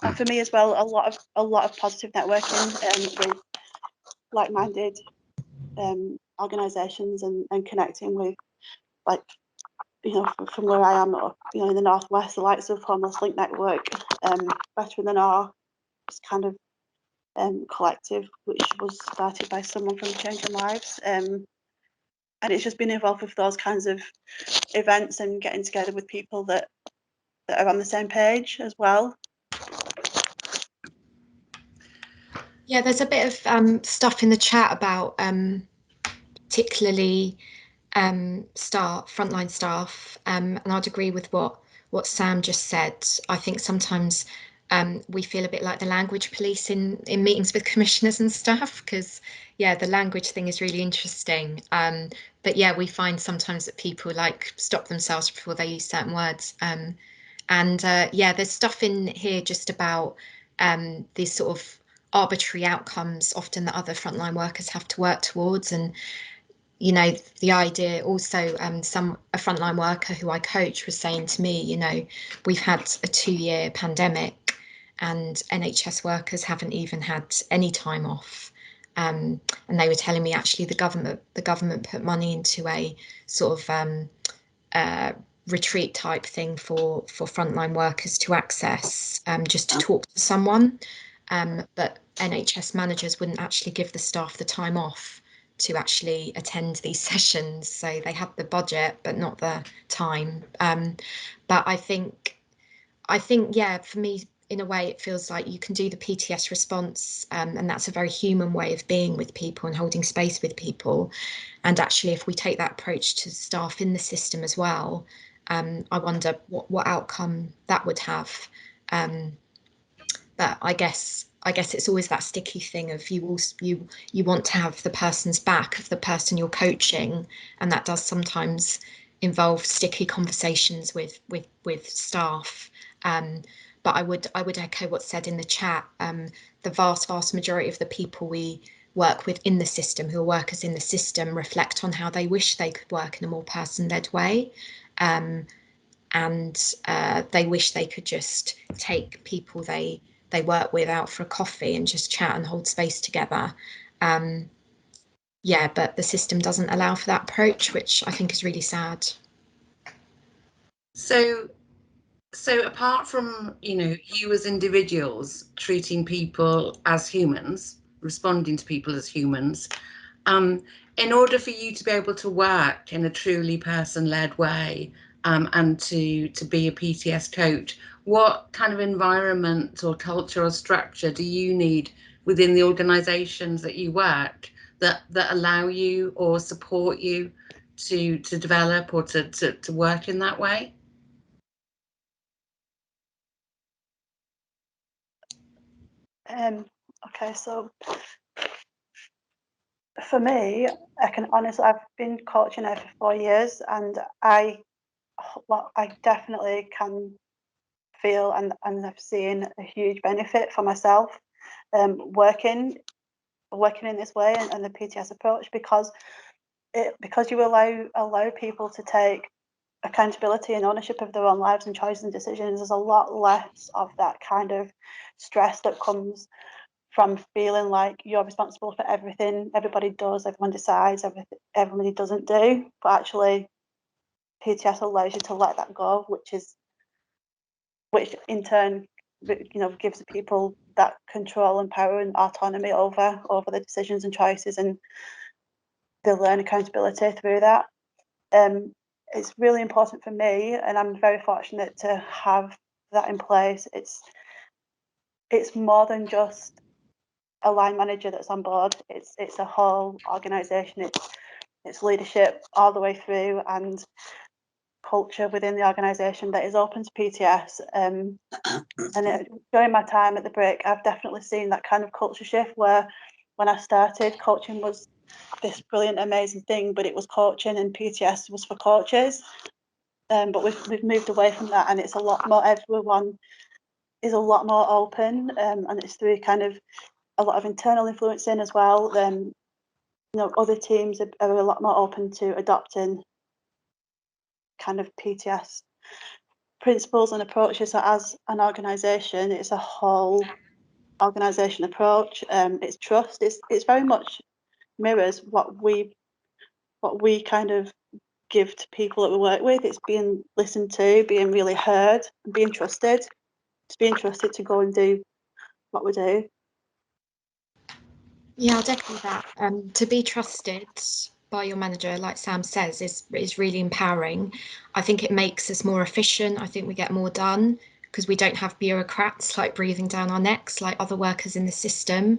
And for me as well, a lot of positive networking with like-minded organisations and connecting with, like, from where I am up, in the northwest, the likes of Homeless Link Network, Better Than Our, it's kind of collective, which was started by someone from Changing Lives, and it's just been involved with those kinds of events and getting together with people that are on the same page as well. Yeah, there's a bit of stuff in the chat about particularly frontline staff, and I'd agree with what Sam just said. I think sometimes we feel a bit like the language police in meetings with commissioners and stuff, because the language thing is really interesting. But we find sometimes that people stop themselves before they use certain words. There's stuff in here just about these sort of arbitrary outcomes often that other frontline workers have to work towards. And the idea also, a frontline worker who I coach was saying to me, we've had a 2-year pandemic and NHS workers haven't even had any time off. And they were telling me actually the government put money into a sort of retreat type thing for frontline workers to access, just to talk to someone. But NHS managers wouldn't actually give the staff the time off to actually attend these sessions. So they have the budget, but not the time. But I think, yeah, for me, in a way, it feels like you can do the PTS response, and that's a very human way of being with people and holding space with people. And actually, if we take that approach to staff in the system as well, I wonder what outcome that would have. But I guess it's always that sticky thing of you want to have the person's back of the person you're coaching, and that does sometimes involve sticky conversations with staff. But I would echo what's said in the chat. The vast majority of the people we work with in the system, who are workers in the system, reflect on how they wish they could work in a more person-led way. And they wish they could just take people they work with out for a coffee and just chat and hold space together. Yeah, but the system doesn't allow for that approach, which I think is really sad. So apart from, you as individuals treating people as humans, responding to people as humans, in order for you to be able to work in a truly person-led way, and to be a PTS coach, what kind of environment or culture or structure do you need within the organisations that you work that allow you or support you to develop or to work in that way? Okay, so for me, I can honestly, I've been coaching now for 4 years, and I definitely can feel and I've seen a huge benefit for myself working in this way and the PTS approach, because you allow people to take accountability and ownership of their own lives and choices and decisions. There's a lot less of that kind of stress that comes from feeling like you're responsible for everything. Everybody does, everyone decides, everybody doesn't do. But actually, PTS allows you to let that go, which in turn, gives the people that control and power and autonomy over the decisions and choices, and they learn accountability through that. It's really important for me, and I'm very fortunate to have that in place. It's more than just a line manager that's on board. It's a whole organisation. It's leadership all the way through, and culture within the organisation that is open to PTS. During my time at the break, I've definitely seen that kind of culture shift, where when I started, coaching was this brilliant, amazing thing, but it was coaching, and PTS was for coaches. But we've moved away from that, and it's a lot more, everyone is a lot more open, and it's through kind of a lot of internal influencing as well. Other teams are a lot more open to adopting kind of PTS principles and approaches. So as an organisation, it's a whole organisation approach. It's trust. It's very much mirrors what we kind of give to people that we work with. It's being listened to, being really heard, and being trusted. It's being trusted to go and do what we do. Yeah, I'll echo that. To be trusted by your manager, like Sam says, is really empowering. I think it makes us more efficient. I think we get more done because we don't have bureaucrats like breathing down our necks like other workers in the system.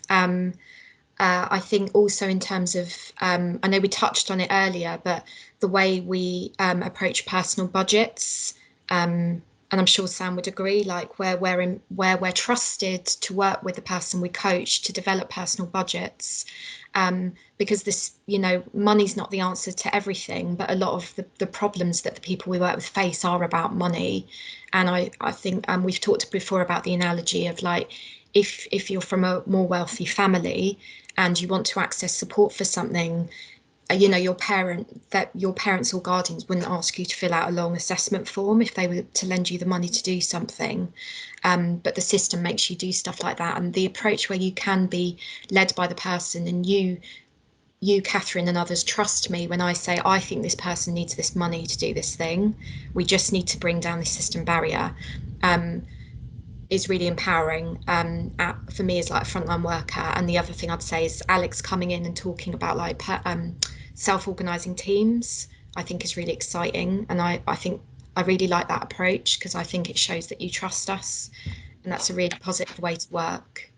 I think also in terms of, I know we touched on it earlier, but the way we approach personal budgets, and I'm sure Sam would agree, like where we're trusted to work with the person we coach to develop personal budgets, because this, money's not the answer to everything, but a lot of the problems that the people we work with face are about money. And I think we've talked before about the analogy of like, if you're from a more wealthy family and you want to access support for something, your parents or guardians wouldn't ask you to fill out a long assessment form if they were to lend you the money to do something. But the system makes you do stuff like that. And the approach where you can be led by the person, and you, Catherine, and others trust me when I say, I think this person needs this money to do this thing. We just need to bring down the system barrier. is really empowering for me as like a frontline worker. And the other thing I'd say is Alex coming in and talking about like self-organising teams, I think is really exciting. And I think I really like that approach, because I think it shows that you trust us, and that's a really positive way to work.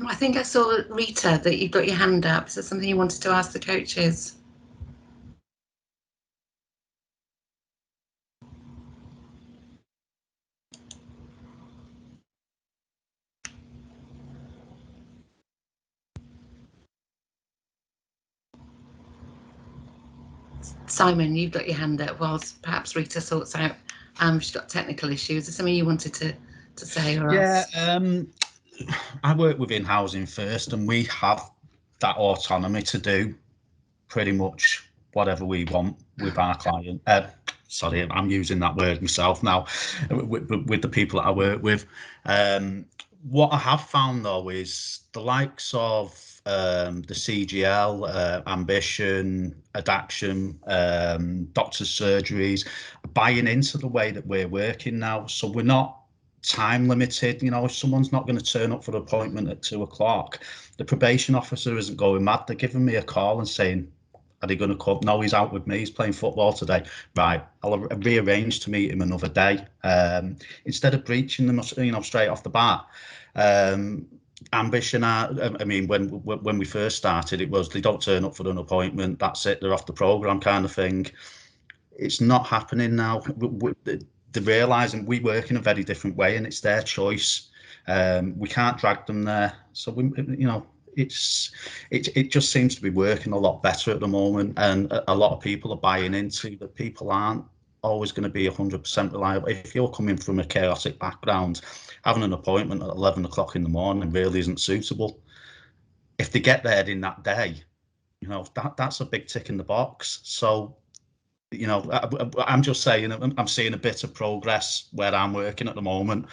I think I saw, Rita, that you've got your hand up. Is there something you wanted to ask the coaches? Simon, you've got your hand up whilst perhaps Rita sorts out she's got technical issues. Is there something you wanted to say or Yeah, ask? I work within Housing First, and we have that autonomy to do pretty much whatever we want with our client. Sorry, I'm using that word myself now, with the people that I work with. What I have found though is the likes of the CGL, Ambition, Adaption, doctors' surgeries, buying into the way that we're working now. So we're not time limited. You know, if someone's not going to turn up for an appointment at 2 o'clock, the probation officer isn't going mad. They're giving me a call and saying, are they going to come? No, he's out with me. He's playing football today. Right, I'll rearrange to meet him another day. Instead of breaching them, you know, straight off the bat. Ambition, I mean, when we first started, it was they don't turn up for an appointment, that's it, they're off the programme kind of thing. It's not happening now. They're realising we work in a very different way, and it's their choice. We can't drag them there. So we, you know, it just seems to be working a lot better at the moment, and a lot of people are buying into that. People aren't always going to be 100% reliable. If you're coming from a chaotic background, having an appointment at 11 o'clock in the morning really isn't suitable. If they get there in that day, you know, that's a big tick in the box. So, you know, I'm just saying, I'm seeing a bit of progress where I'm working at the moment,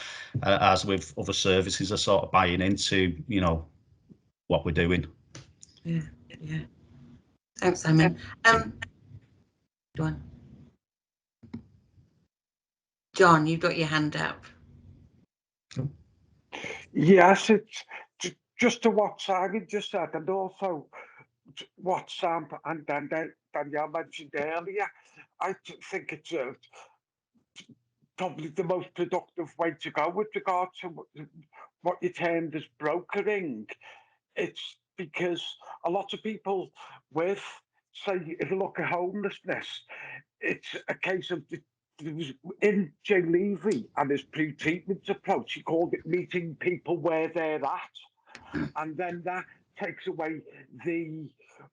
as with other services are sort of buying into, you know, what we're doing. Yeah. Thanks, Simon. Go on. John, you've got your hand up. Yes, it's just to what Simon just said, and also what Sam and Danielle mentioned earlier. I think it's probably the most productive way to go with regard to what you termed as brokering. It's because a lot of people with, say, if you look at homelessness, it's a case of in Jay Levy and his pre-treatment approach, he called it meeting people where they're at, and then that takes away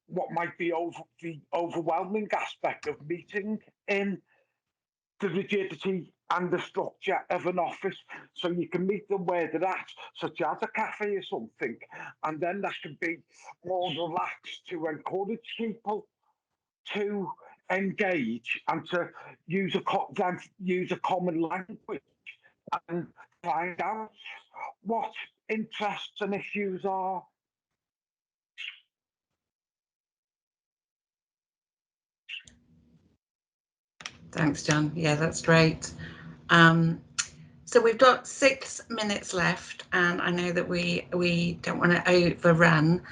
what might be the overwhelming aspect of meeting in the rigidity and the structure of an office. So you can meet them where they're at, such as a cafe or something, and then that should be more relaxed to encourage people to engage and to use a common language and find out what interests and issues are. Thanks, John. Yeah, that's great. So we've got 6 minutes left, and I know that we don't want to overrun.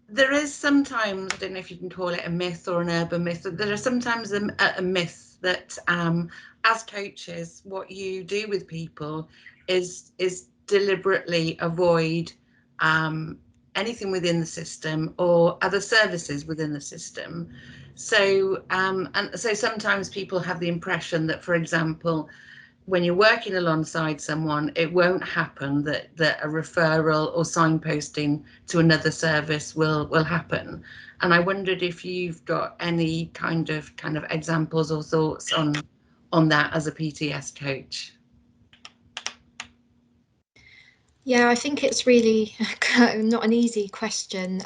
There is sometimes, I don't know if you can call it a myth or an urban myth, there are sometimes a myth that as coaches, what you do with people is deliberately avoid anything within the system or other services within the system. So and so sometimes people have the impression that, for example, when you're working alongside someone, it won't happen that a referral or signposting to another service will happen. And I wondered if you've got any kind of examples or thoughts on that as a PTS coach. Yeah, I think it's really not an easy question.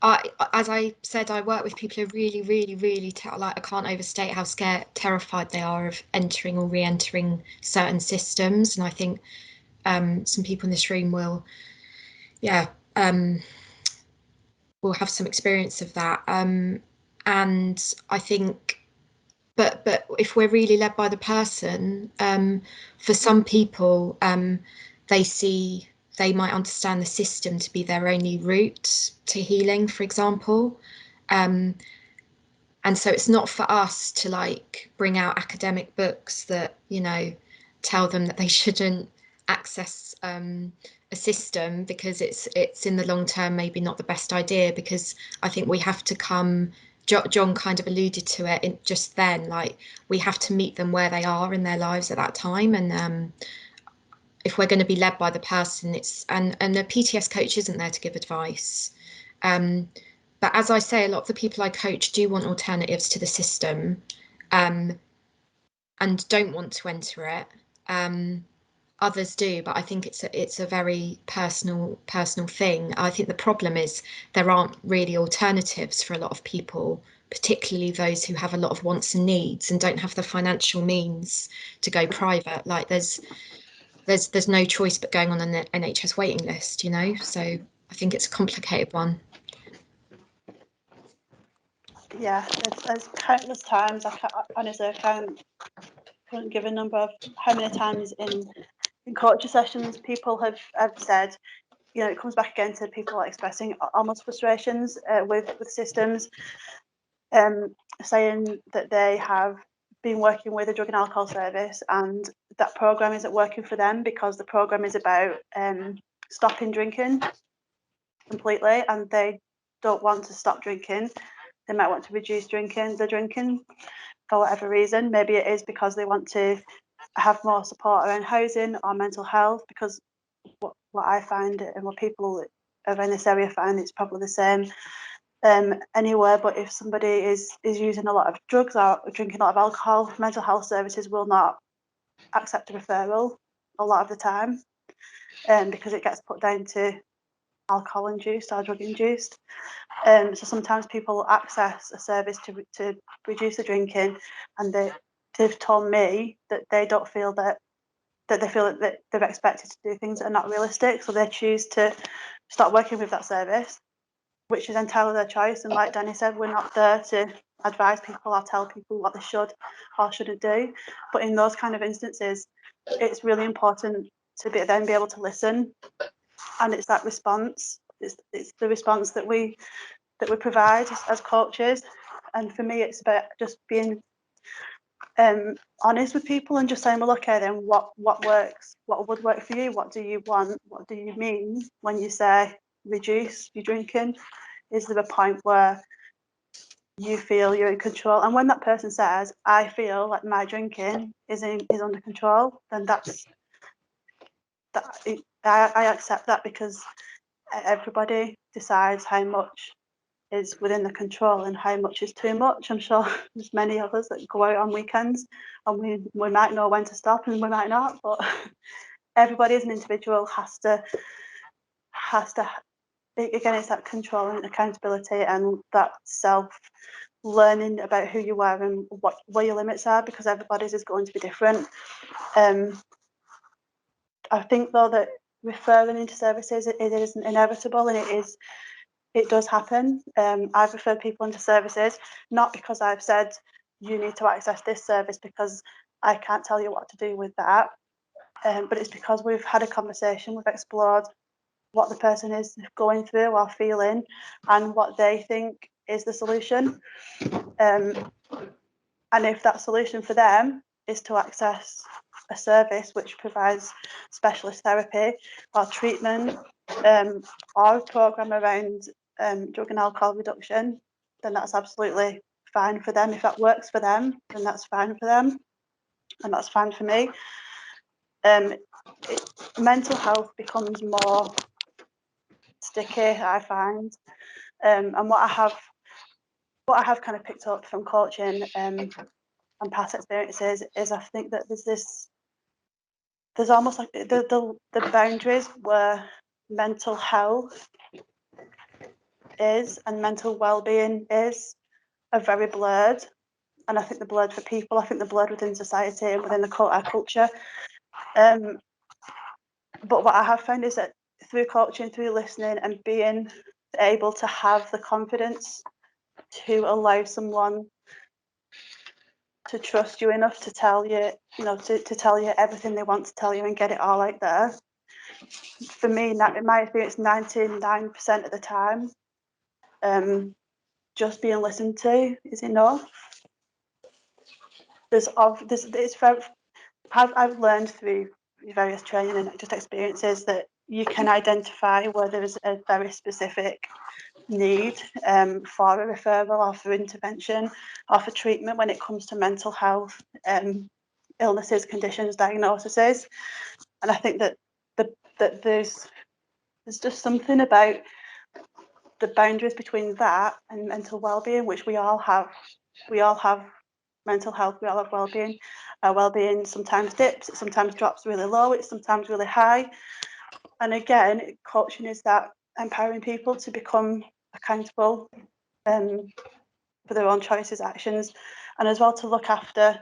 As I said, I work with people who really, I can't overstate how terrified they are of entering or re-entering certain systems. And I think some people in this room will have some experience of that. And I think but if we're really led by the person, for some people, they might understand the system to be their only route to healing, for example. And so it's not for us to like bring out academic books that, you know, tell them that they shouldn't access a system, because it's in the long term maybe not the best idea, because I think we have to come, John kind of alluded to it just then, like we have to meet them where they are in their lives at that time. And if we're going to be led by the person, and the PTS coach isn't there to give advice. But as I say, a lot of the people I coach do want alternatives to the system, and don't want to enter it. Others do, but I think it's a very personal thing. I think the problem is there aren't really alternatives for a lot of people, particularly those who have a lot of wants and needs and don't have the financial means to go private. Like there's no choice but going on an NHS waiting list, you know. So I think it's a complicated one. Yeah, there's countless times. Honestly, I couldn't give a number of how many times in coaching sessions people have said, you know, it comes back again to people expressing almost frustrations with systems, saying that they have been working with a drug and alcohol service and that program isn't working for them because the program is about stopping drinking completely, and they don't want to stop drinking. They might want to reduce the drinking for whatever reason. Maybe it is because they want to have more support around housing or mental health, because what I find and what people around this area find, it's probably the same anywhere. But if somebody is using a lot of drugs or drinking a lot of alcohol, mental health services will not accept a referral a lot of the time, because it gets put down to alcohol induced or drug induced. So sometimes people access a service to reduce the drinking, and they've told me that they don't feel that they feel that they're expected to do things that are not realistic, so they choose to start working with that service, which is entirely their choice. And like Danny said, we're not there to advise people or tell people what they should or shouldn't do. But in those kind of instances, it's really important to be able to listen, and it's that response. It's the response that we provide as coaches. And for me, it's about just being honest with people and just saying, well, okay, then what works? What would work for you? What do you want? What do you mean when you say reduce your drinking? Is there a point where you feel you're in control? And when that person says, I feel like my drinking is under control, then I accept that, because everybody decides how much is within the control and how much is too much. I'm sure there's many of us that go out on weekends and we might know when to stop and we might not, but everybody as an individual has to again, it's that control and accountability and that self learning about who you are and where your limits are, because everybody's is going to be different. I think though that referring into services, it is inevitable, and it does happen. I've referred people into services, not because I've said you need to access this service, because I can't tell you what to do with that, but it's because we've had a conversation, we've explored what the person is going through or feeling and what they think is the solution. And if that solution for them is to access a service which provides specialist therapy or treatment, or a programme around drug and alcohol reduction, then that's absolutely fine for them. If that works for them, then that's fine for them, and that's fine for me. Mental health becomes more sticky, I find, and what I have kind of picked up from coaching and past experiences is I think that there's almost like the boundaries where mental health is and mental well-being are very blurred. And I think they're blurred for people. I think they're blurred within society and within our culture. But what I have found is that through coaching, through listening and being able to have the confidence to allow someone to trust you enough to tell you, to tell you everything they want to tell you and get it all out there. For me, in my experience, 99% of the time, just being listened to is enough. I've learned through various training and just experiences that you can identify where there is a very specific need for a referral or for intervention or for treatment when it comes to mental health illnesses, conditions, diagnoses. And I think that there's just something about the boundaries between that and mental well-being, which we all have. We all have mental health, we all have well-being. Our well-being sometimes dips, it sometimes drops really low, it's sometimes really high. And again, coaching is that empowering people to become accountable for their own choices, actions, and as well to look after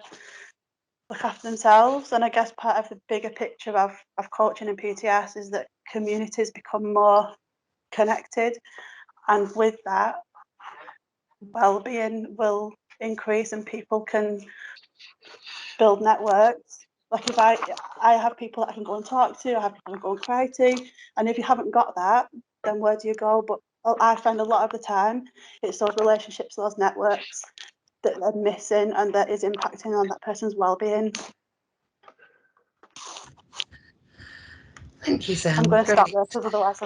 themselves. And I guess part of the bigger picture of coaching and PTS is that communities become more connected, and with that, well-being will increase and people can build networks. Like if I have people that I can go and talk to, I have people I can go and cry to, and if you haven't got that, then where do you go? But I find a lot of the time it's those relationships, those networks that are missing and that is impacting on that person's well-being. Thank you, Sam. I'm going to stop there because otherwise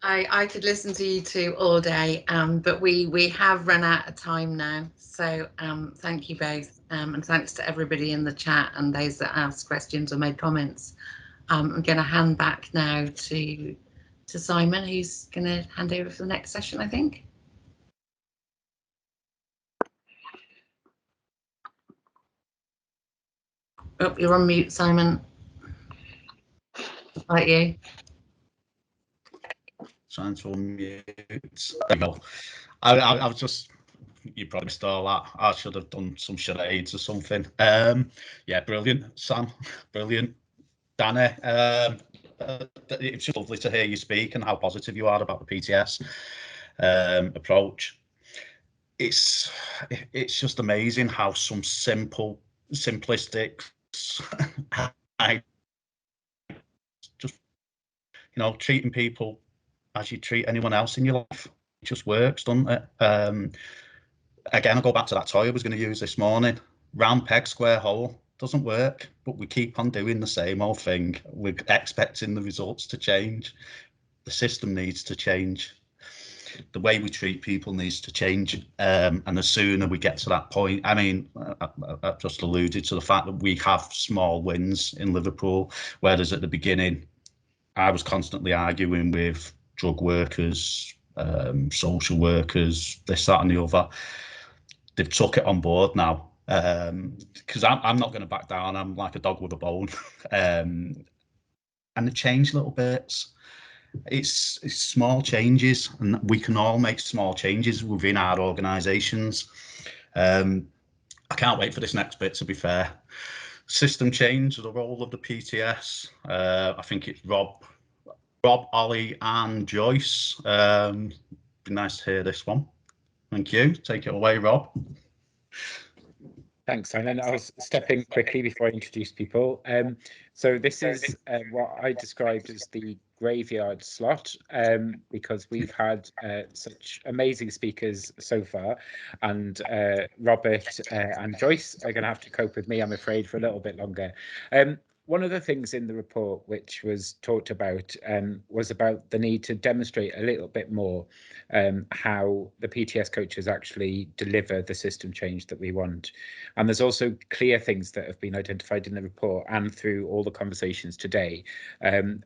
I could listen to you two all day, but we have run out of time now. So thank you both, and thanks to everybody in the chat and those that asked questions or made comments. I'm going to hand back now to Simon, who's going to hand over for the next session, I think. Oh, you're on mute, Simon. Like you. Trying to unmute. There you go. I was just, you probably missed all that. I should have done some charades or something. Yeah, brilliant, Sam. Brilliant. Danny, it's just lovely to hear you speak and how positive you are about the PTS approach. It's just amazing how some simplistic, just, treating people as you treat anyone else in your life. It just works, doesn't it? Again, I'll go back to that toy I was going to use this morning. Round peg, square hole. Doesn't work, but we keep on doing the same old thing. We're expecting the results to change. The system needs to change. The way we treat people needs to change. And the sooner we get to that point, I mean, I've just alluded to the fact that we have small wins in Liverpool, whereas at the beginning, I was constantly arguing with drug workers, social workers, this, that and the other. They've took it on board now, because I'm not going to back down. I'm like a dog with a bone. And they've changed little bits. It's small changes, and we can all make small changes within our organisations. I can't wait for this next bit, to be fair. System change, the role of the PTS. I think it's Rob, Ollie and Joyce. Be nice to hear this one. Thank you. Take it away, Rob. Thanks, Simon. I'll step in quickly before I introduce people. So this is what I described as the graveyard slot, because we've had such amazing speakers so far, and Robert and Joyce are going to have to cope with me, I'm afraid, for a little bit longer. One of the things in the report which was talked about was about the need to demonstrate a little bit more how the PTS coaches actually deliver the system change that we want. And there's also clear things that have been identified in the report and through all the conversations today,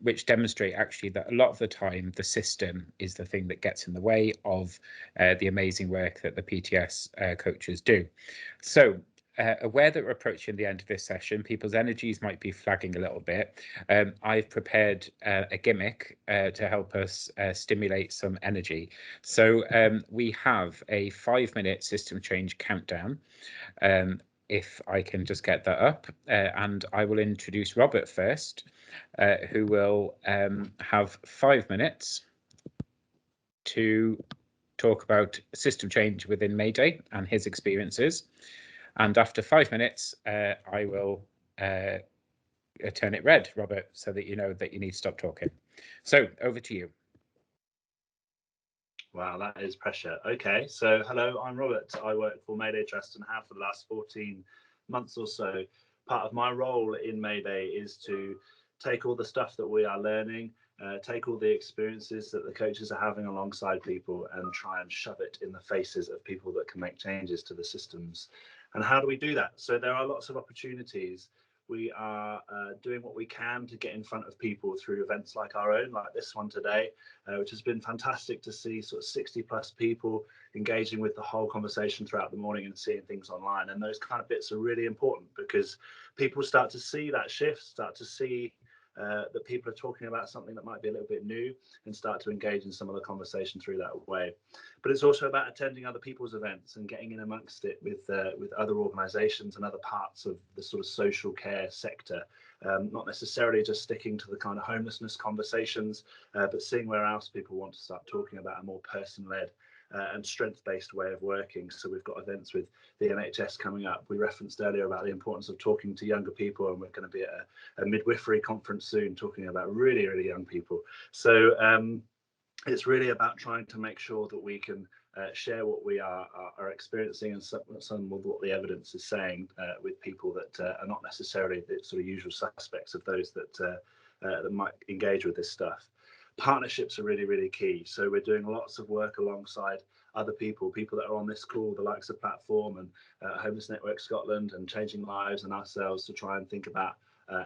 which demonstrate actually that a lot of the time the system is the thing that gets in the way of the amazing work that the PTS coaches do. So aware that we're approaching the end of this session, people's energies might be flagging a little bit. I've prepared a gimmick to help us stimulate some energy. So we have a 5-minute system change countdown. If I can just get that up, and I will introduce Robert first, who will have 5 minutes to talk about system change within Mayday and his experiences. And after 5 minutes, I will turn it red, Robert, so that you know that you need to stop talking. So over to you. Wow, that is pressure. Okay, so hello, I'm Robert. I work for Mayday Trust and have for the last 14 months or so. Part of my role in Mayday is to take all the stuff that we are learning, take all the experiences that the coaches are having alongside people and try and shove it in the faces of people that can make changes to the systems. And how do we do that? So there are lots of opportunities. We are doing what we can to get in front of people through events like our own, like this one today, which has been fantastic to see sort of 60+ people engaging with the whole conversation throughout the morning and seeing things online. And those kind of bits are really important because people start to see that shift, start to see that people are talking about something that might be a little bit new and start to engage in some of the conversation through that way. But it's also about attending other people's events and getting in amongst it with other organisations and other parts of the sort of social care sector, not necessarily just sticking to the kind of homelessness conversations, but seeing where else people want to start talking about a more person-led and strength-based way of working. So we've got events with the NHS coming up. We referenced earlier about the importance of talking to younger people, and we're going to be at a midwifery conference soon talking about really, really young people. So it's really about trying to make sure that we can share what we are experiencing and some of what the evidence is saying with people that are not necessarily the sort of usual suspects of those that might engage with this stuff. Partnerships are really, really key. So we're doing lots of work alongside other people that are on this call, the likes of Platform and Homeless Network Scotland and Changing Lives and ourselves to try and think about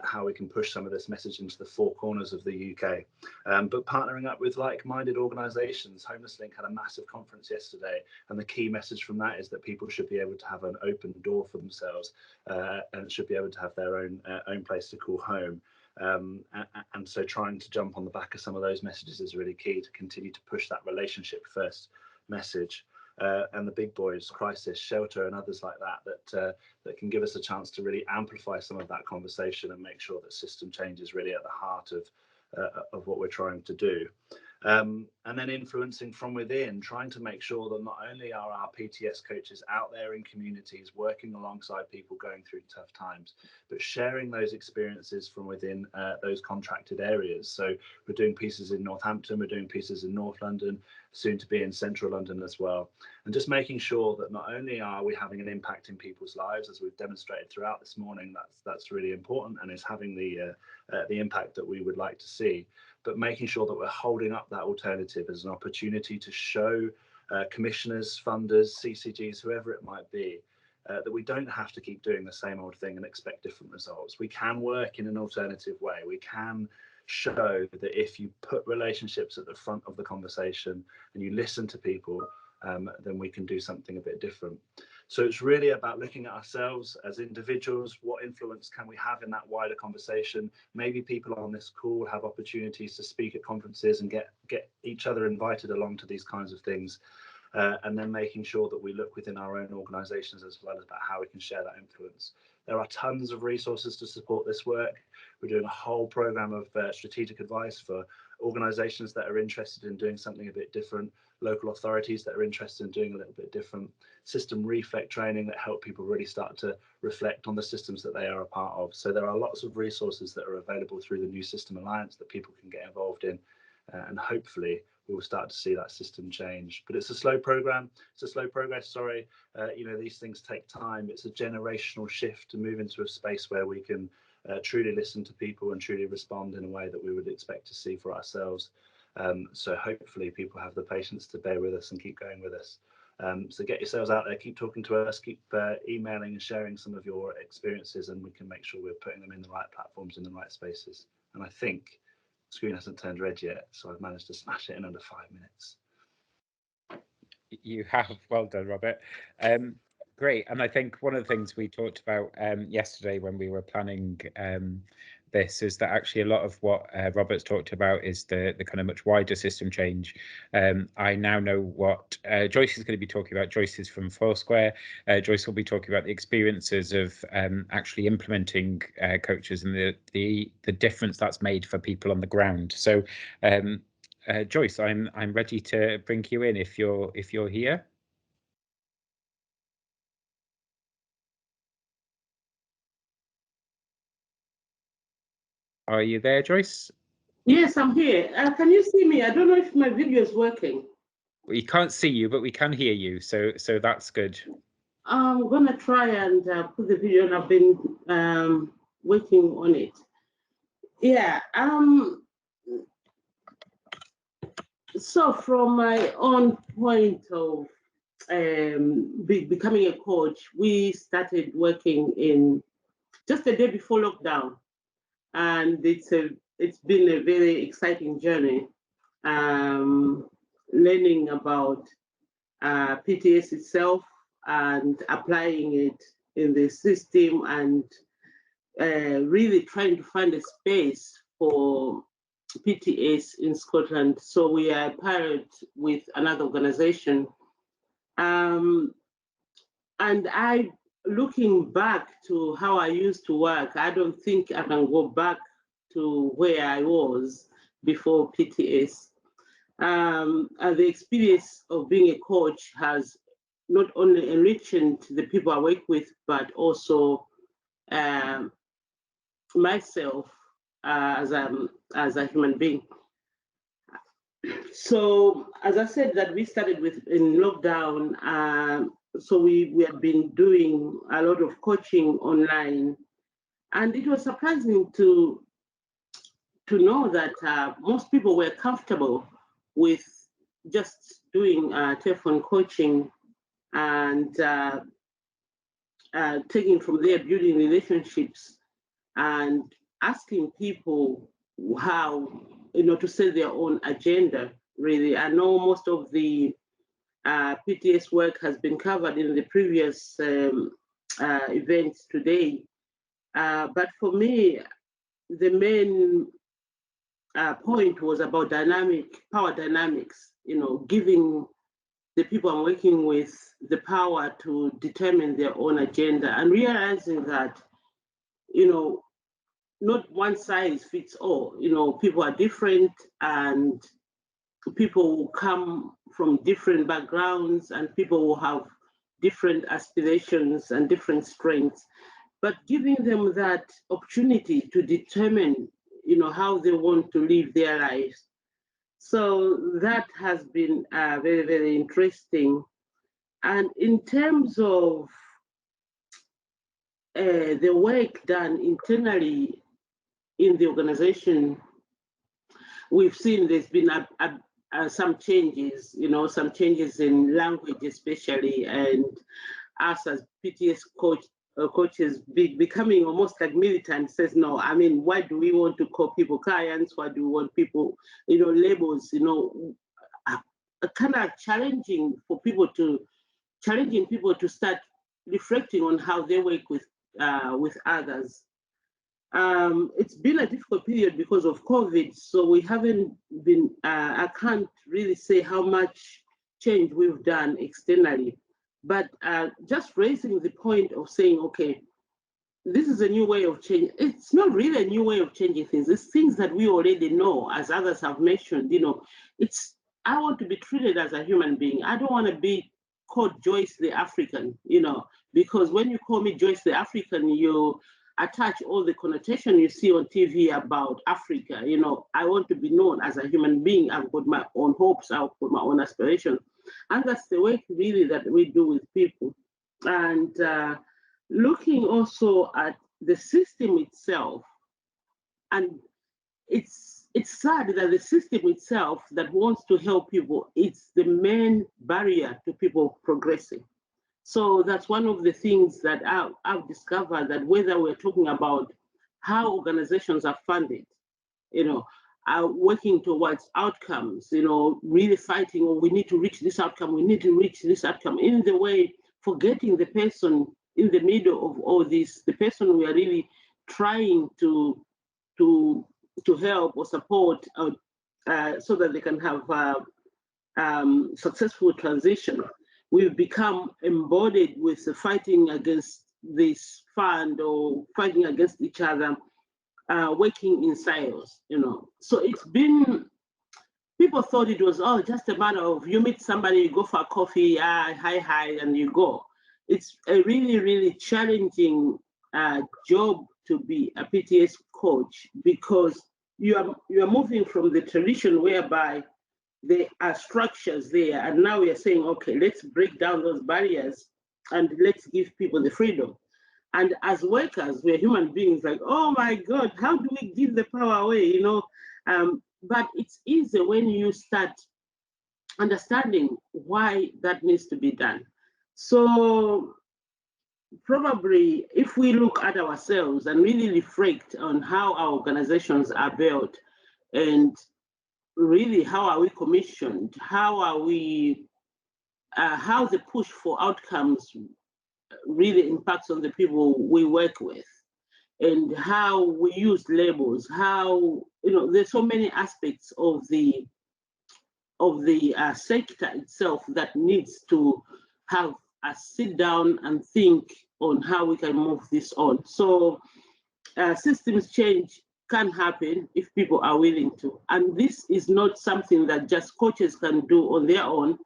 how we can push some of this message into the four corners of the UK. But partnering up with like-minded organisations. Homeless Link had a massive conference yesterday, and the key message from that is that people should be able to have an open door for themselves and should be able to have their own place to call home. And so trying to jump on the back of some of those messages is really key to continue to push that relationship first message. And the big boys, Crisis, Shelter and others like that can give us a chance to really amplify some of that conversation and make sure that system change is really at the heart of what we're trying to do. And then influencing from within, trying to make sure that not only are our PTS coaches out there in communities working alongside people going through tough times, but sharing those experiences from within those contracted areas. So we're doing pieces in Northampton, we're doing pieces in North London, soon to be in Central London as well. And just making sure that not only are we having an impact in people's lives, as we've demonstrated throughout this morning, that's really important and is having the impact that we would like to see, but making sure that we're holding up that alternative as an opportunity to show commissioners, funders, CCGs, whoever it might be, that we don't have to keep doing the same old thing and expect different results. We can work in an alternative way. We can show that if you put relationships at the front of the conversation and you listen to people, then we can do something a bit different. So it's really about looking at ourselves as individuals. What influence can we have in that wider conversation? Maybe people on this call have opportunities to speak at conferences and get each other invited along to these kinds of things. And then making sure that we look within our own organisations as well as about how we can share that influence. There are tons of resources to support this work. We're doing a whole programme of strategic advice for organisations that are interested in doing something a bit different, local authorities that are interested in doing a little bit different, system reflect training that help people really start to reflect on the systems that they are a part of. So there are lots of resources that are available through the New System Alliance that people can get involved in, and hopefully we will start to see that system change. But it's a slow program. It's a slow progress, sorry. These things take time. It's a generational shift to move into a space where we can truly listen to people and truly respond in a way that we would expect to see for ourselves. So hopefully people have the patience to bear with us and keep going with us. So get yourselves out there, keep talking to us, keep emailing and sharing some of your experiences, and we can make sure we're putting them in the right platforms, in the right spaces. And I think the screen hasn't turned red yet, so I've managed to smash it in under 5 minutes. You have, well done, Robert. Great, and I think one of the things we talked about yesterday when we were planning this is that actually a lot of what Robert's talked about is the kind of much wider system change. I now know what Joyce is going to be talking about. Joyce is from Foursquare. Joyce will be talking about the experiences of actually implementing coaches and the difference that's made for people on the ground. So Joyce, I'm ready to bring you in if you're here. Are you there, Joyce? Yes, I'm here. Can you see me? I don't know if my video is working. We can't see you, but we can hear you, so that's good. I'm gonna try and put the video, and I've been working on it. Yeah. So from my own point of becoming a coach, we started working in just the day before lockdown, and it's been a very exciting journey. Learning about PTS itself and applying it in the system, and really trying to find a space for PTS in Scotland. So we are paired with another organization. And looking back to how I used to work, I don't think I can go back to where I was before PTS. And the experience of being a coach has not only enriched the people I work with, but also myself as a human being. So, as I said, that we started with in lockdown. So we have been doing a lot of coaching online, and it was surprising to know that most people were comfortable with just doing telephone coaching and taking from there, building relationships and asking people how, to set their own agenda, really. I know most of the PTS work has been covered in the previous events today. But for me, the main point was about power dynamics, giving the people I'm working with the power to determine their own agenda, and realizing that, not one size fits all. People are different, and people will come from different backgrounds, and people will have different aspirations and different strengths, but giving them that opportunity to determine, how they want to live their lives. So that has been very, very interesting. And in terms of the work done internally in the organization, we've seen there's been some changes, some changes in language especially, and us as PTS coaches becoming almost like militant. Says, no, I mean, why do we want to call people clients? Why do we want people, labels, kind of challenging people to start reflecting on how they work with others. It's been a difficult period because of COVID, so we haven't been, I can't really say how much change we've done externally, but just raising the point of saying, okay, this is a new way of changing. It's not really a new way of changing things. It's things that we already know, as others have mentioned. I want to be treated as a human being. I don't want to be called Joyce the African, because when you call me Joyce the African, you attach all the connotation you see on TV about Africa. I want to be known as a human being. I've got my own hopes, I've got my own aspirations. And that's the work really that we do with people. And looking also at the system itself, and it's sad that the system itself that wants to help people, it's the main barrier to people progressing. So that's one of the things that I've discovered, that whether we're talking about how organizations are funded, are working towards outcomes, really fighting, or we need to reach this outcome, we need to reach this outcome, in the way, forgetting the person in the middle of all this, the person we are really trying to help or support so that they can have successful transition. We've become embodied with fighting against this fund or fighting against each other, working in silos, So it's been, people thought it was just a matter of you meet somebody, you go for a coffee, hi, and you go. It's a really, really challenging job to be a PTS coach, because you are moving from the tradition whereby there are structures there, and now we are saying, okay, let's break down those barriers and let's give people the freedom. And as workers, we're human beings, like, oh my God, how do we give the power away, you know? But it's easy when you start understanding why that needs to be done. So probably if we look at ourselves and really reflect on how our organizations are built, and really how are we commissioned, how are we, how the push for outcomes really impacts on the people we work with, and how we use labels, how, you know, there's so many aspects of the sector itself that needs to have a sit down and think on how we can move this on. So systems change can happen if people are willing to. And this is not something that just coaches can do on their own.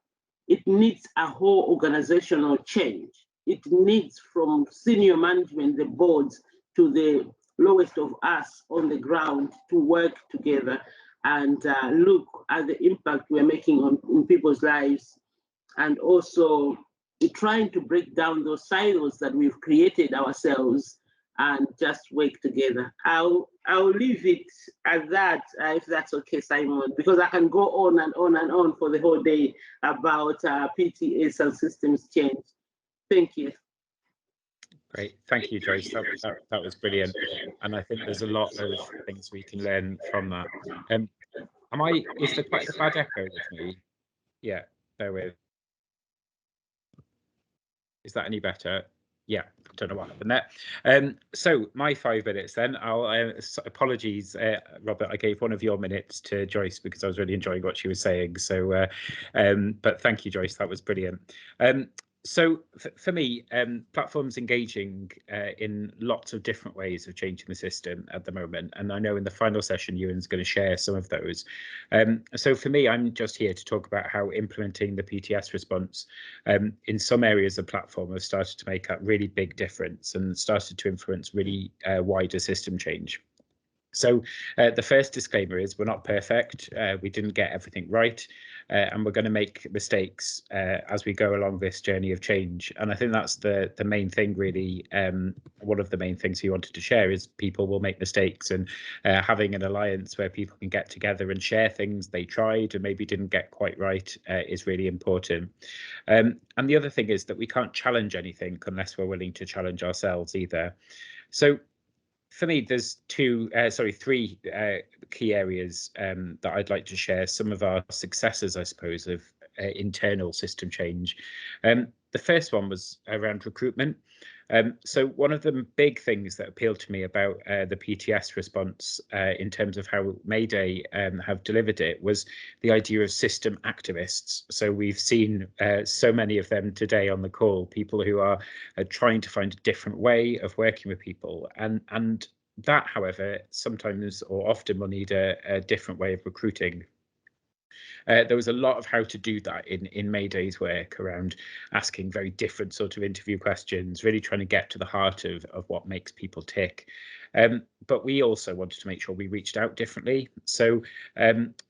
It needs a whole organizational change. It needs from senior management, the boards, to the lowest of us on the ground to work together and look at the impact we're making on people's lives, and also trying to break down those silos that we've created ourselves and just work together. I'll leave it at that, if that's okay, Simon, because I can go on and on and on for the whole day about PTS and systems change. Thank you. Great, thank you, Joyce. That was brilliant, and I think there's a lot of things we can learn from that. Is there quite a bad echo with me? Yeah, bear with. Is that any better? Yeah, I don't know what happened there. So my 5 minutes then. Apologies, Robert, I gave one of your minutes to Joyce because I was really enjoying what she was saying. So, but thank you, Joyce, that was brilliant. So for me, platforms engaging in lots of different ways of changing the system at the moment. And I know in the final session, Ewan's going to share some of those. So for me, I'm just here to talk about how implementing the PTS response in some areas of platform have started to make a really big difference and started to influence really wider system change. So the first disclaimer is we're not perfect. We didn't get everything right, and we're going to make mistakes as we go along this journey of change. And I think that's the main thing, really. One of the main things he wanted to share is people will make mistakes, and having an alliance where people can get together and share things they tried and maybe didn't get quite right is really important. And the other thing is that we can't challenge anything unless we're willing to challenge ourselves either. So for me, there's three key areas that I'd like to share some of our successes, I suppose, of internal system change. The first one was around recruitment. So one of the big things that appealed to me about the PTS response in terms of how Mayday have delivered it was the idea of system activists. So we've seen so many of them today on the call, people who are trying to find a different way of working with people. And that, however, sometimes or often will need a different way of recruiting. There was a lot of how to do that in Mayday's work around asking very different sort of interview questions, really trying to get to the heart of what makes people tick. But we also wanted to make sure we reached out differently. So,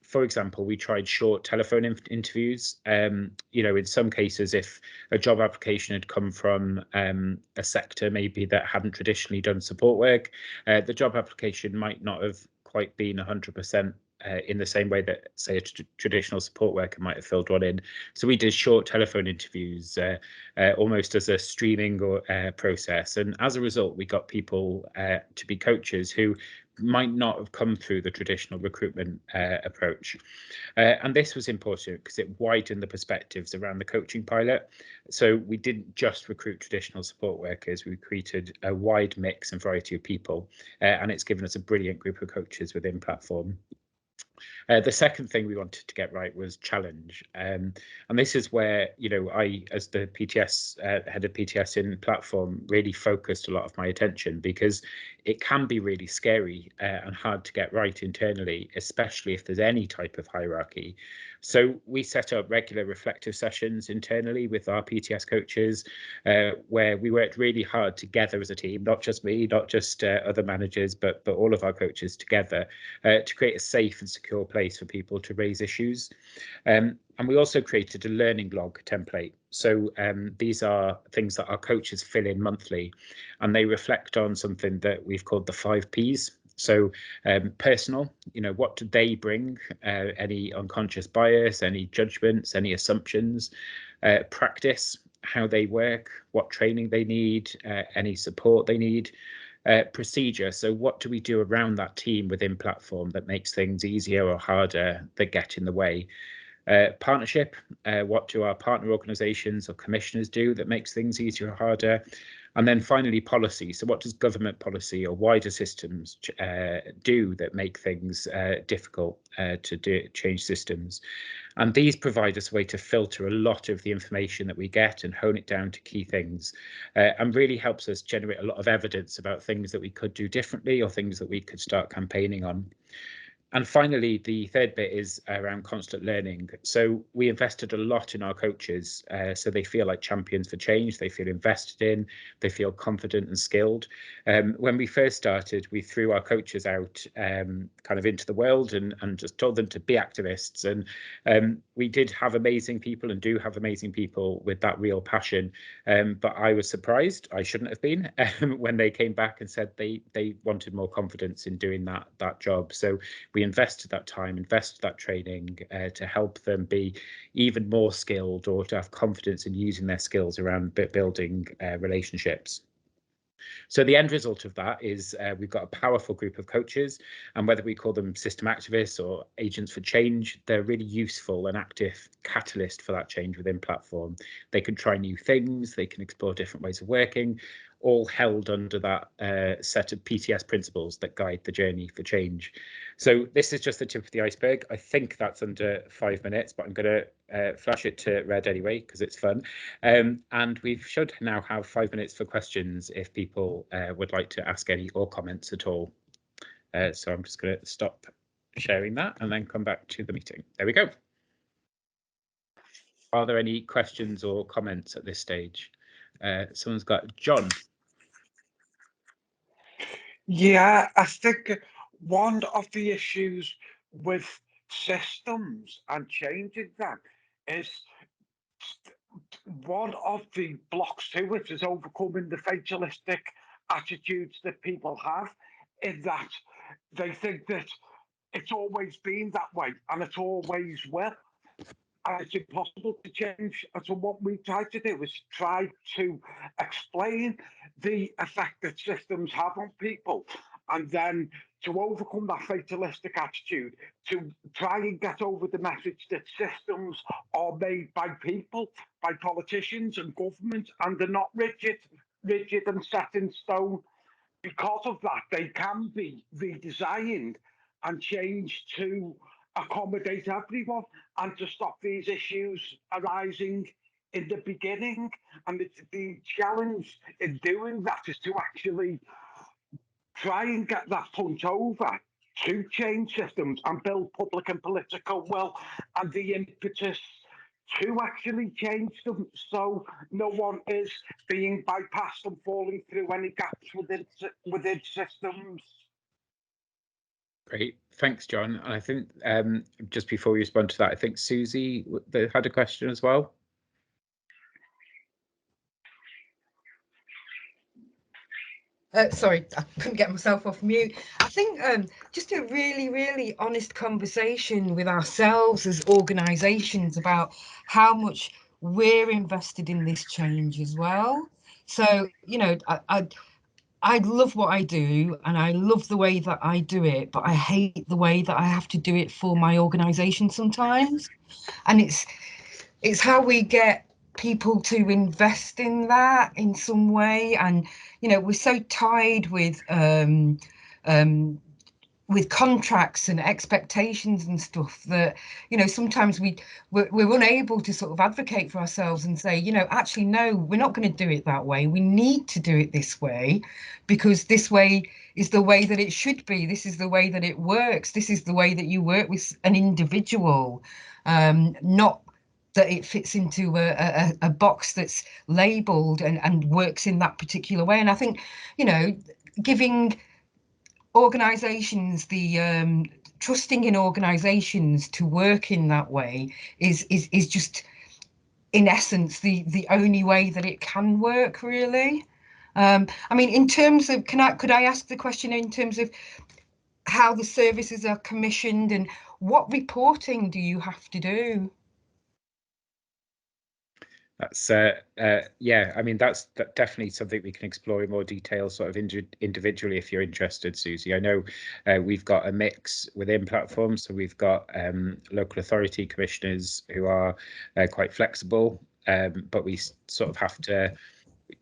for example, we tried short telephone interviews. In some cases, if a job application had come from a sector maybe that hadn't traditionally done support work, the job application might not have quite been 100% in the same way that, say, a traditional support worker might have filled one in. So we did short telephone interviews, almost as a streaming process. And as a result, we got people to be coaches who might not have come through the traditional recruitment approach. And this was important because it widened the perspectives around the coaching pilot. So we didn't just recruit traditional support workers, we recruited a wide mix and variety of people. And it's given us a brilliant group of coaches within platform. The second thing we wanted to get right was challenge. And this is where, you know, I, as the PTS head of PTS in platform, really focused a lot of my attention, because it can be really scary and hard to get right internally, especially if there's any type of hierarchy. So we set up regular reflective sessions internally with our PTS coaches, where we worked really hard together as a team, not just me, not just other managers, but all of our coaches together, to create a safe and secure place for people to raise issues. And we also created a learning log template. So these are things that our coaches fill in monthly, and they reflect on something that we've called the 5 Ps. So personal, you know, what do they bring? Any unconscious bias, any judgments, any assumptions? Practice, how they work, what training they need, any support they need. Procedure, so what do we do around that team within platform that makes things easier or harder, that get in the way? Partnership, what do our partner organisations or commissioners do that makes things easier or harder? And then finally, policy. So what does government policy or wider systems do that make things difficult to change systems? And these provide us a way to filter a lot of the information that we get and hone it down to key things, and really helps us generate a lot of evidence about things that we could do differently or things that we could start campaigning on. And finally, the third bit is around constant learning. So we invested a lot in our coaches, so they feel like champions for change, they feel invested in, they feel confident and skilled. When we first started, we threw our coaches out kind of into the world and just told them to be activists. And we did have amazing people and do have amazing people with that real passion. But I was surprised, I shouldn't have been, when they came back and said they wanted more confidence in doing that job. So we invested that time, invested that training to help them be even more skilled, or to have confidence in using their skills around building relationships. So the end result of that is we've got a powerful group of coaches, and whether we call them system activists or agents for change, they're really useful and active catalyst for that change within platform. They can try new things, they can explore different ways of working, all held under that set of PTS principles that guide the journey for change. So this is just the tip of the iceberg. I think that's under 5 minutes, but I'm going to flash it to Red anyway, because it's fun. And we should now have 5 minutes for questions if people would like to ask any or comments at all. So I'm just going to stop sharing that and then come back to the meeting. There we go. Are there any questions or comments at this stage? Someone's got John. Yeah, I think one of the issues with systems and changing them is one of the blocks to it is overcoming the fatalistic attitudes that people have, in that they think that it's always been that way and it always will. And it's impossible to change. And so what we try to do is try to explain the effect that systems have on people, and then to overcome that fatalistic attitude, to try and get over the message that systems are made by people, by politicians and government, and they're not rigid and set in stone. Because of that, they can be redesigned and changed to accommodate everyone and to stop these issues arising in the beginning. And the challenge in doing that is to actually try and get that punch over to change systems and build public and political will and the impetus to actually change them, so no one is being bypassed and falling through any gaps within systems. Great, thanks, John. I think just before we respond to that, I think Susie had a question as well. Sorry, I couldn't get myself off mute. I think just a really, really honest conversation with ourselves as organisations about how much we're invested in this change as well. So, you know, I love what I do and I love the way that I do it, but I hate the way that I have to do it for my organisation sometimes. And it's how we get people to invest in that in some way. And you know, we're so tied with with contracts and expectations and stuff that, you know, sometimes we're unable to sort of advocate for ourselves and say, you know, actually, no, we're not going to do it that way. We need to do it this way because this way is the way that it should be. This is the way that it works. This is the way that you work with an individual, not that it fits into a box that's labelled and works in that particular way. And I think, you know, giving organisations the trusting in organisations to work in that way is just in essence the only way that it can work, really. I mean, in terms of, could I ask the question in terms of how the services are commissioned and what reporting do you have to do? That's yeah, I mean, that's definitely something we can explore in more detail, sort of individually, if you're interested, Susie. I know we've got a mix within platforms, so we've got local authority commissioners who are quite flexible, but we sort of have to.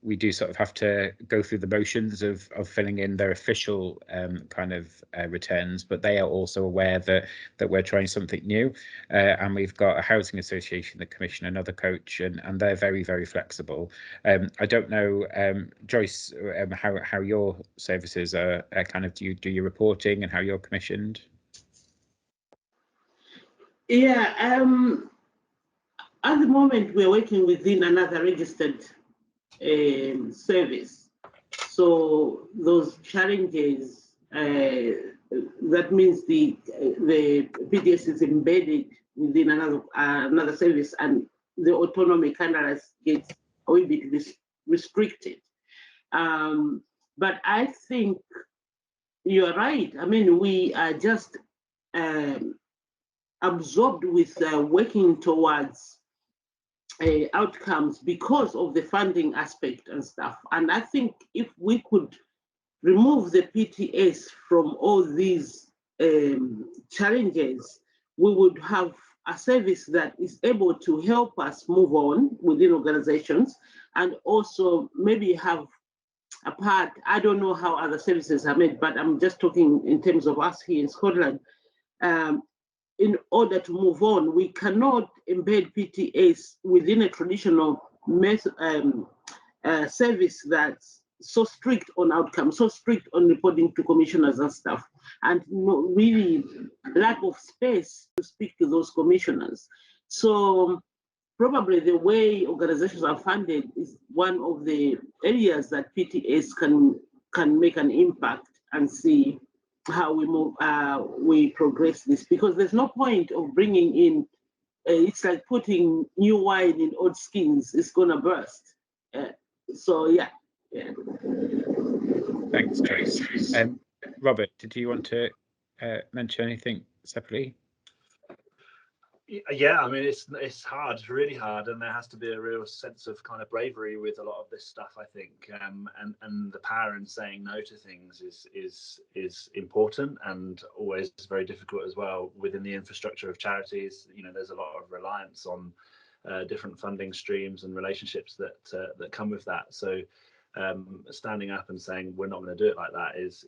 We do sort of have to go through the motions of filling in their official kind of returns, but they are also aware that we're trying something new. And we've got a housing association that commission another coach, and they're very, very flexible. I don't know, Joyce, how your services are kind of do your reporting and how you're commissioned. Yeah, at the moment we're working within another registered service. So those challenges, that means the PTS is embedded within another service, and the autonomy kind of gets a little bit restricted. But I think you're right. I mean, we are just absorbed with working towards outcomes because of the funding aspect and stuff. And I think if we could remove the PTS from all these challenges, we would have a service that is able to help us move on within organizations, and also maybe have a part. I don't know how other services are made, but I'm just talking in terms of us here in Scotland. In order to move on, we cannot embed PTS within a traditional service that's so strict on outcomes, so strict on reporting to commissioners and stuff, and really lack of space to speak to those commissioners. So probably the way organizations are funded is one of the areas that PTS can make an impact and see how we move, we progress this, because there's no point of bringing in, it's like putting new wine in old skins, it's gonna burst. So yeah. Thanks, Joyce. Robert, did you want to mention anything separately? Yeah, I mean, it's hard, it's really hard, and there has to be a real sense of kind of bravery with a lot of this stuff, I think, and the power in saying no to things is important, and always very difficult as well within the infrastructure of charities. You know, there's a lot of reliance on different funding streams and relationships that come with that. So standing up and saying we're not going to do it like that is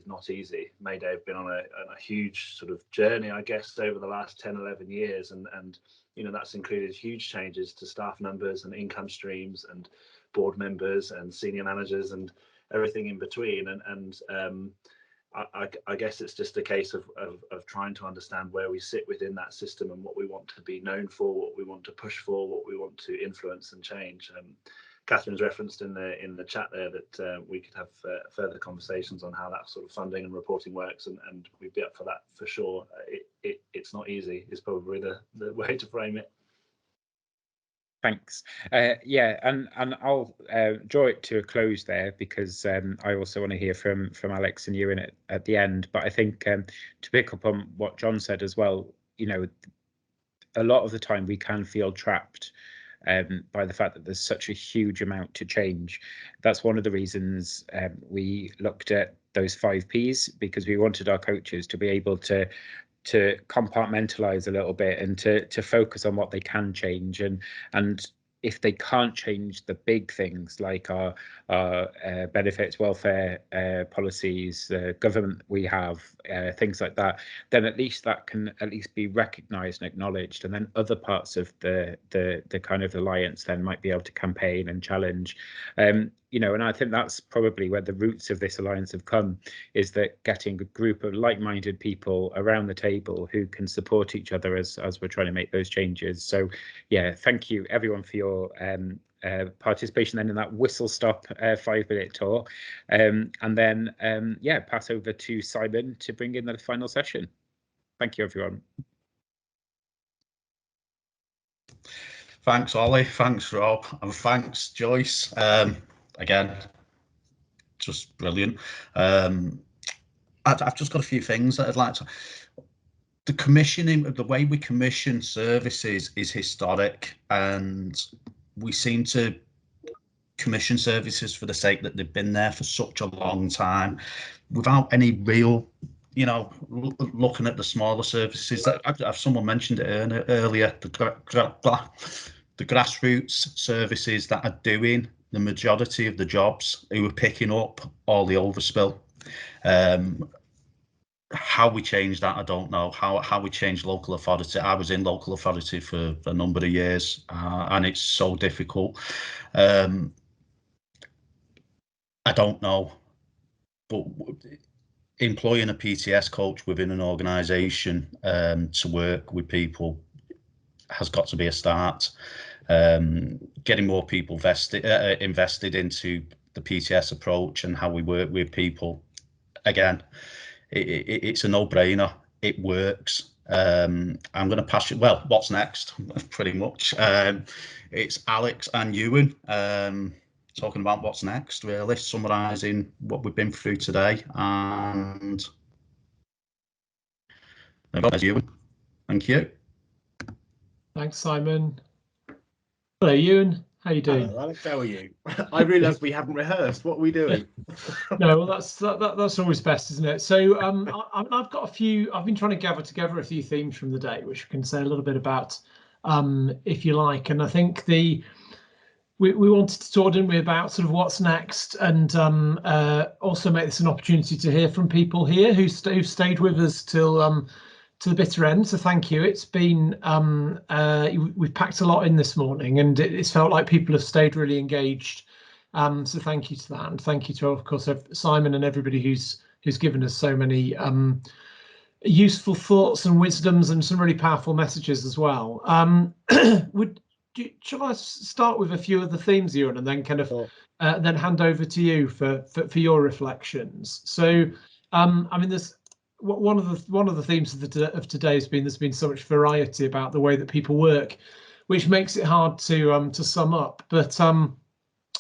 not easy. Mayday have been on a huge sort of journey, I guess, over the last 10-11 years, and you know, that's included huge changes to staff numbers and income streams and board members and senior managers and everything in between, and I guess it's just a case of trying to understand where we sit within that system and what we want to be known for, what we want to push for, what we want to influence and change. Catherine's referenced in the chat there that we could have further conversations on how that sort of funding and reporting works, and we'd be up for that for sure. It's not easy is probably the way to frame it. Thanks. Yeah, and I'll draw it to a close there, because I also want to hear from Alex and Ewan at the end. But I think to pick up on what John said as well, you know, a lot of the time we can feel trapped by the fact that there's such a huge amount to change. That's one of the reasons we looked at those 5 Ps, because we wanted our coaches to be able to compartmentalize a little bit and to focus on what they can change, and if they can't change the big things like our benefits, welfare policies, government we have, things like that, then at least that can at least be recognised and acknowledged, and then other parts of the kind of alliance then might be able to campaign and challenge. You know, and I think that's probably where the roots of this alliance have come, is that getting a group of like-minded people around the table who can support each other as we're trying to make those changes. So yeah, thank you everyone for your participation then in that whistle stop 5-minute tour, and then yeah, pass over to Simon to bring in the final session. Thank you everyone. Thanks Ollie, thanks Rob, and thanks Joyce. Again, just brilliant. I've just got a few things that I'd like to. The commissioning, the way we commission services is historic, and we seem to commission services for the sake that they've been there for such a long time, without any real, you know, looking at the smaller services. That someone mentioned it earlier, the grassroots services that are doing the majority of the jobs, who are picking up all the overspill. How we change that, I don't know. How we change local authority. I was in local authority for a number of years, and it's so difficult. I don't know, but employing a PTS coach within an organisation to work with people has got to be a start. Getting more people invested into the PTS approach and how we work with people, again, it's a no-brainer. It works. I'm going to pass you. Well, what's next? Pretty much. It's Alex and Ewan talking about what's next, really summarising what we've been through today. And there's Ewan. Thank you. Thanks, Simon. Hello, Ewan. How you doing? Hello, Alex. How are you? I realised we haven't rehearsed. What are we doing? No, well, that's always best, isn't it? So I've got a few. I've been trying to gather together a few themes from the day, which I can say a little bit about, if you like. And I think we wanted to talk, didn't we, about sort of what's next, and also make this an opportunity to hear from people here who've stayed with us till to the bitter end. So thank you. It's been we've packed a lot in this morning, and it's felt like people have stayed really engaged. So thank you to that, and thank you to, of course, Simon and everybody who's given us so many useful thoughts and wisdoms and some really powerful messages as well. Shall I start with a few of the themes, Ewan, and then kind of then hand over to you for your reflections? So, I mean, there's one of the themes of today has been there's been so much variety about the way that people work, which makes it hard to sum up. But I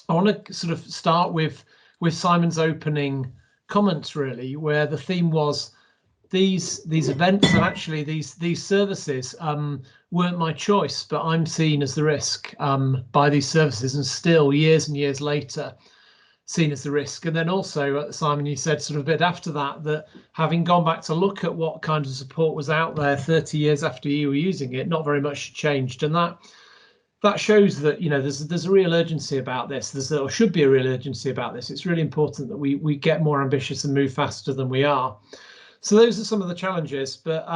want to sort of start with Simon's opening comments, really, where the theme was these events and actually these services weren't my choice, but I'm seen as the risk by these services, and still years and years later seen as the risk. And then also, Simon, you said sort of a bit after that having gone back to look at what kind of support was out there 30 years after you were using it, not very much changed. And that shows that, you know, there's a real urgency about this. Or should be a real urgency about this. It's really important that we get more ambitious and move faster than we are. So those are some of the challenges, but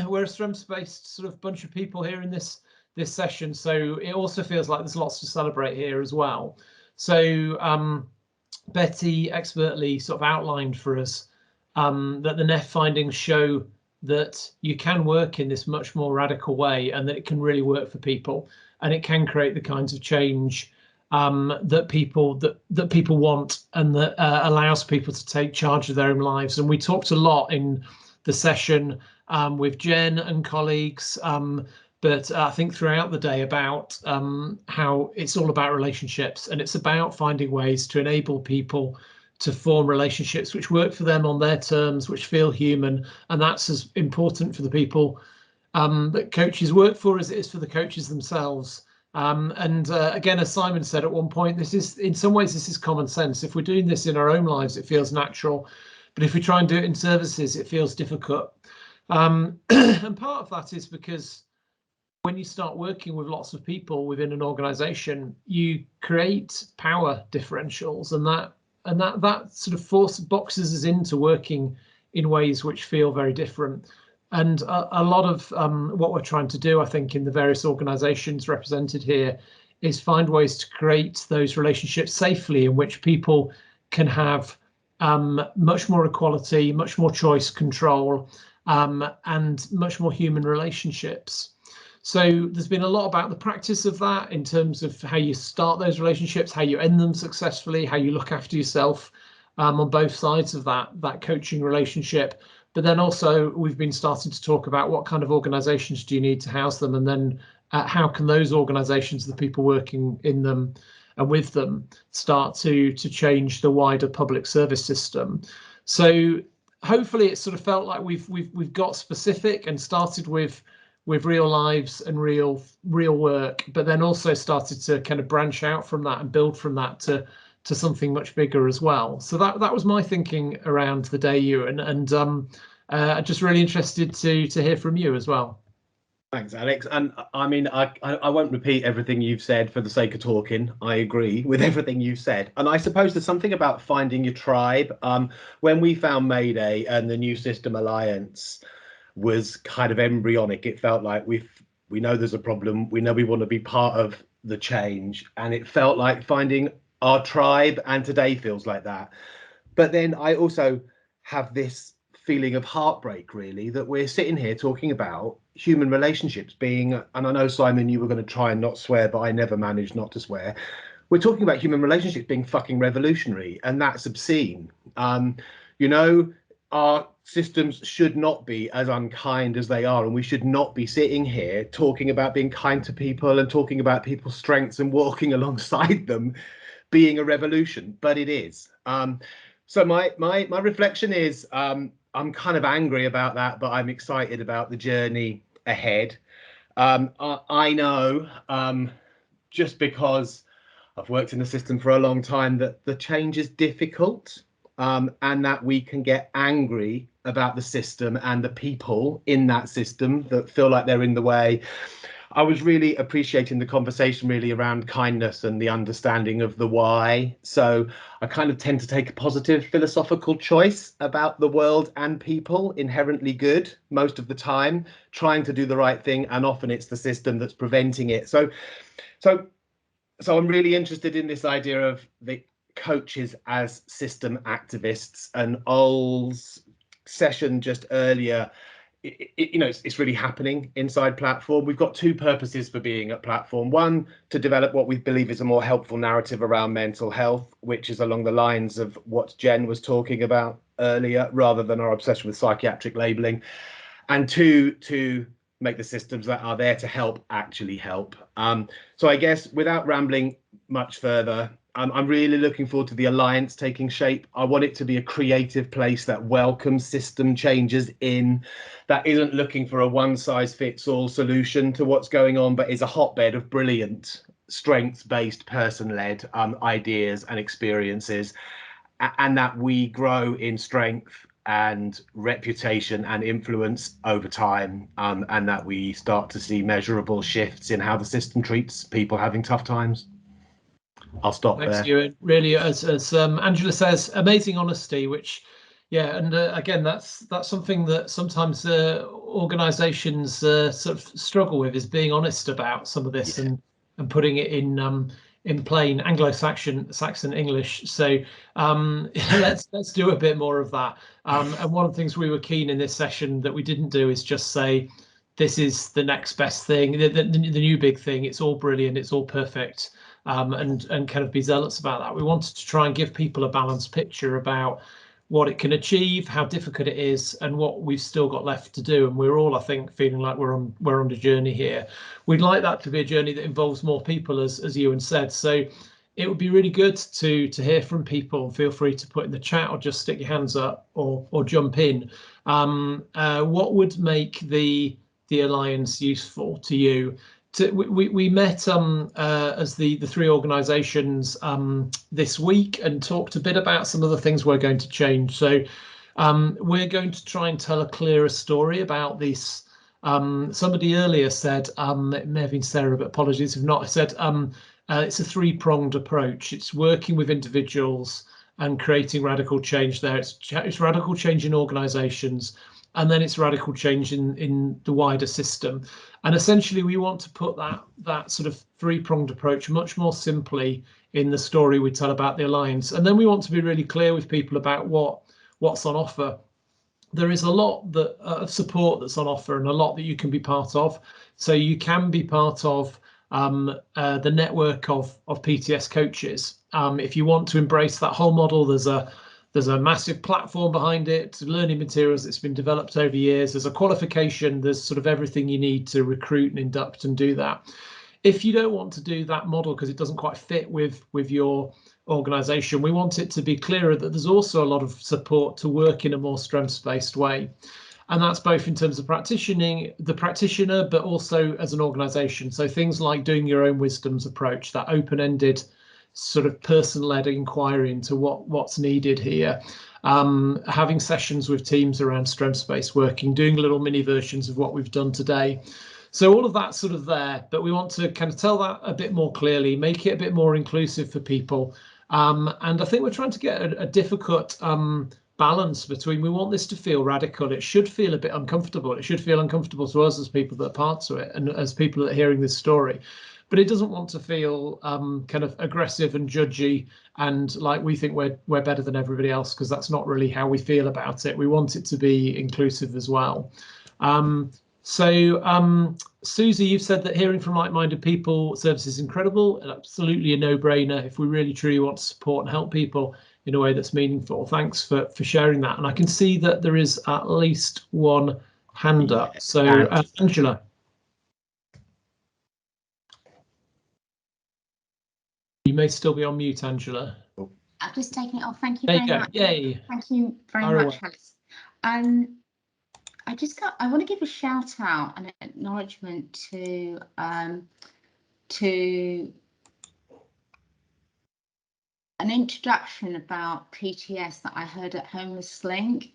we're a strengths-based sort of bunch of people here in this session, so it also feels like there's lots to celebrate here as well. So Betty expertly sort of outlined for us that the NEF findings show that you can work in this much more radical way, and that it can really work for people, and it can create the kinds of change that people want, and that allows people to take charge of their own lives. And we talked a lot in the session with Jen and colleagues, but I think throughout the day about how it's all about relationships, and it's about finding ways to enable people to form relationships which work for them on their terms, which feel human, and that's as important for the people that coaches work for as it is for the coaches themselves. Again, as Simon said at one point, this is, in some ways, this is common sense. If we're doing this in our own lives, it feels natural, but if we try and do it in services, it feels difficult. And part of that is because when you start working with lots of people within an organization, you create power differentials, and that sort of boxes us into working in ways which feel very different. And a lot of what we're trying to do, I think, in the various organizations represented here is find ways to create those relationships safely in which people can have much more equality, much more choice, control, and much more human relationships. So there's been a lot about the practice of that in terms of how you start those relationships, how you end them successfully, how you look after yourself on both sides of that coaching relationship. But then also we've been starting to talk about what kind of organizations do you need to house them, and then how can those organizations, the people working in them and with them, start to change the wider public service system. So hopefully it sort of felt like we've got specific and started with real lives and real work, but then also started to kind of branch out from that and build from that to something much bigger as well. So that was my thinking around the day, Ewan, and just really interested to hear from you as well. Thanks, Alex. And I mean, I won't repeat everything you've said for the sake of talking. I agree with everything you've said. And I suppose there's something about finding your tribe. When we found Mayday and the New System Alliance was kind of embryonic, it felt like we know there's a problem. We know we want to be part of the change. And it felt like finding our tribe, and today feels like that. But then I also have this feeling of heartbreak, really, that we're sitting here talking about human relationships being, and I know, Simon, you were going to try and not swear, but I never managed not to swear. We're talking about human relationships being fucking revolutionary, and that's obscene. You know, our systems should not be as unkind as they are, and we should not be sitting here talking about being kind to people and talking about people's strengths and walking alongside them being a revolution, but it is. So my reflection is, I'm kind of angry about that, but I'm excited about the journey ahead. I know, just because I've worked in the system for a long time, that the change is difficult, and that we can get angry about the system and the people in that system that feel like they're in the way. I was really appreciating the conversation really around kindness and the understanding of the why. So I kind of tend to take a positive philosophical choice about the world and people, inherently good most of the time, trying to do the right thing, and often it's the system that's preventing it. So I'm really interested in this idea of the coaches as system activists. And Ol's session just earlier, you know, it's really happening inside Platform. We've got two purposes for being at Platform. One, to develop what we believe is a more helpful narrative around mental health, which is along the lines of what Jen was talking about earlier, rather than our obsession with psychiatric labeling. And two, to make the systems that are there to help actually help. So I guess without rambling much further, I'm really looking forward to the Alliance taking shape. I want it to be a creative place that welcomes system changes in, that isn't looking for a one-size-fits-all solution to what's going on, but is a hotbed of brilliant, strengths-based, person-led ideas and experiences, and that we grow in strength and reputation and influence over time, and that we start to see measurable shifts in how the system treats people having tough times. I'll stop there. Thanks, Ewan. Really, as Angela says, amazing honesty, which, yeah, and again, that's something that sometimes organisations sort of struggle with, is being honest about some of this, and putting it in plain Anglo-Saxon English. So let's do a bit more of that. And one of the things we were keen in this session that we didn't do is just say, this is the next best thing, the new big thing. It's all brilliant. It's all perfect. And kind of be zealous about that. We wanted to try and give people a balanced picture about what it can achieve, how difficult it is, and what we've still got left to do. And we're all, I think, feeling like we're on a journey here. We'd like that to be a journey that involves more people, as Ewan said. So it would be really good to hear from people. Feel free to put in the chat, or just stick your hands up, or jump in. What would make the Alliance useful to you? We met as the three organisations this week, and talked a bit about some of the things we're going to change. So we're going to try and tell a clearer story about this Somebody earlier said, it may have been Sarah, but apologies if not, said it's a three-pronged approach. It's working with individuals and creating radical change there. It's radical change in organisations, and then it's radical change in the wider system. And essentially, we want to put that sort of three-pronged approach much more simply in the story we tell about the Alliance. And then we want to be really clear with people about what's on offer. There is a lot of support that's on offer and a lot that you can be part of. So you can be part of the network of PTS coaches. If you want to embrace that whole model, there's a massive platform behind it, learning materials that's been developed over years. There's a qualification, there's sort of everything you need to recruit and induct and do that. If you don't want to do that model because it doesn't quite fit with your organisation, we want it to be clearer that there's also a lot of support to work in a more strengths-based way. And that's both in terms of the practitioner, but also as an organisation. So things like doing your own wisdoms approach, that open-ended sort of person-led inquiry into what's needed here, having sessions with teams around strengths-based working, doing little mini versions of what we've done today. So all of that's sort of there, but we want to kind of tell that a bit more clearly, make it a bit more inclusive for people. And I think we're trying to get a difficult balance between, we want this to feel radical. It should feel a bit uncomfortable. It should feel uncomfortable to us as people that are parts of it and as people that are hearing this story. But it doesn't want to feel kind of aggressive and judgy and like we think we're better than everybody else, because that's not really how we feel about it. We want it to be inclusive as well. Susie, you've said that hearing from like-minded people service is incredible and absolutely a no-brainer if we really truly want to support and help people in a way that's meaningful. Thanks for sharing that. And I can see that there is at least one hand up. So Angela. You may still be on mute, Angela. I've just taken it off. Thank you there very you go. much. Yay. Thank you very much, Alice. I want to give a shout out and an acknowledgement to an introduction about PTS that I heard at Homeless Link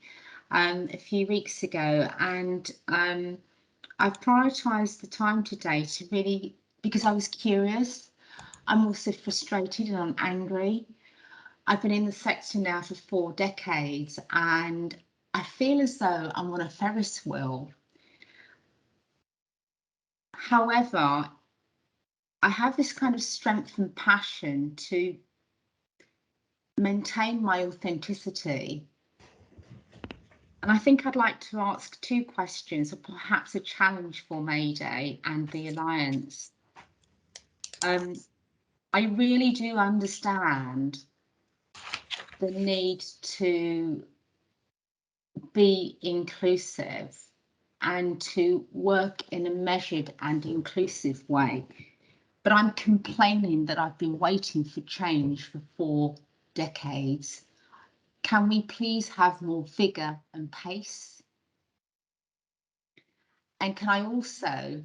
a few weeks ago, and I've prioritised the time today to really, because I was curious. I'm also frustrated and I'm angry. I've been in the sector now for 4 decades and I feel as though I'm on a Ferris wheel. However, I have this kind of strength and passion to maintain my authenticity. And I think I'd like to ask 2 questions, or perhaps a challenge for Mayday and the Alliance. I really do understand the need to be inclusive and to work in a measured and inclusive way. But I'm complaining that I've been waiting for change for 4 decades. Can we please have more vigour and pace? And can I also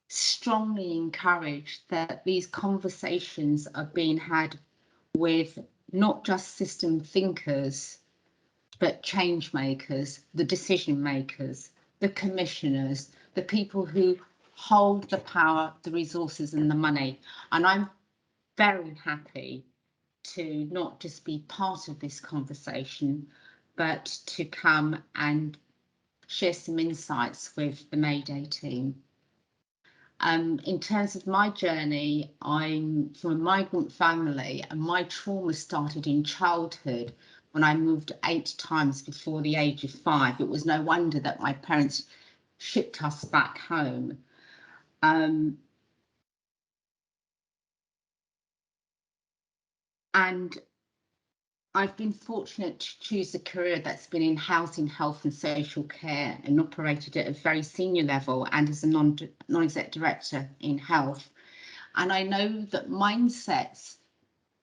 strongly encourage that these conversations are being had with not just system thinkers, but change makers, the decision makers, the commissioners, the people who hold the power, the resources and the money. And I'm very happy to not just be part of this conversation, but to come and share some insights with the Mayday team. In terms of my journey, I'm from a migrant family and my trauma started in childhood when I moved 8 times before the age of 5. It was no wonder that my parents shipped us back home. And I've been fortunate to choose a career that's been in housing, health and social care and operated at a very senior level and as a non-exec director in health. And I know that mindsets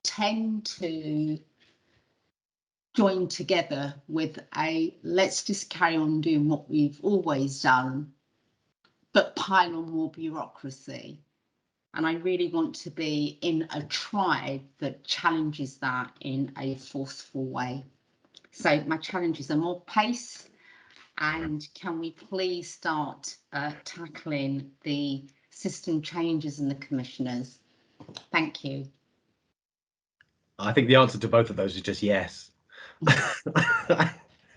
tend to join together with a let's just carry on doing what we've always done, but pile on more bureaucracy. And I really want to be in a tribe that challenges that in a forceful way. So my challenges are more pace And can we please start tackling the system changes in the commissioners? Thank you. I think the answer to both of those is just yes.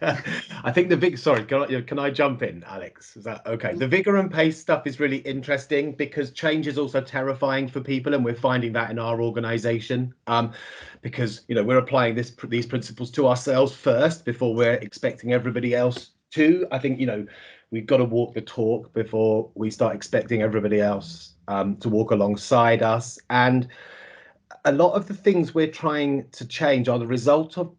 I think the big, sorry, can I jump in, Alex? Is that okay? The vigor and pace stuff is really interesting because change is also terrifying for people, and we're finding that in our organisation, because we're applying these principles to ourselves first before we're expecting everybody else to. I think we've got to walk the talk before we start expecting everybody else to walk alongside us. And a lot of the things we're trying to change are the result of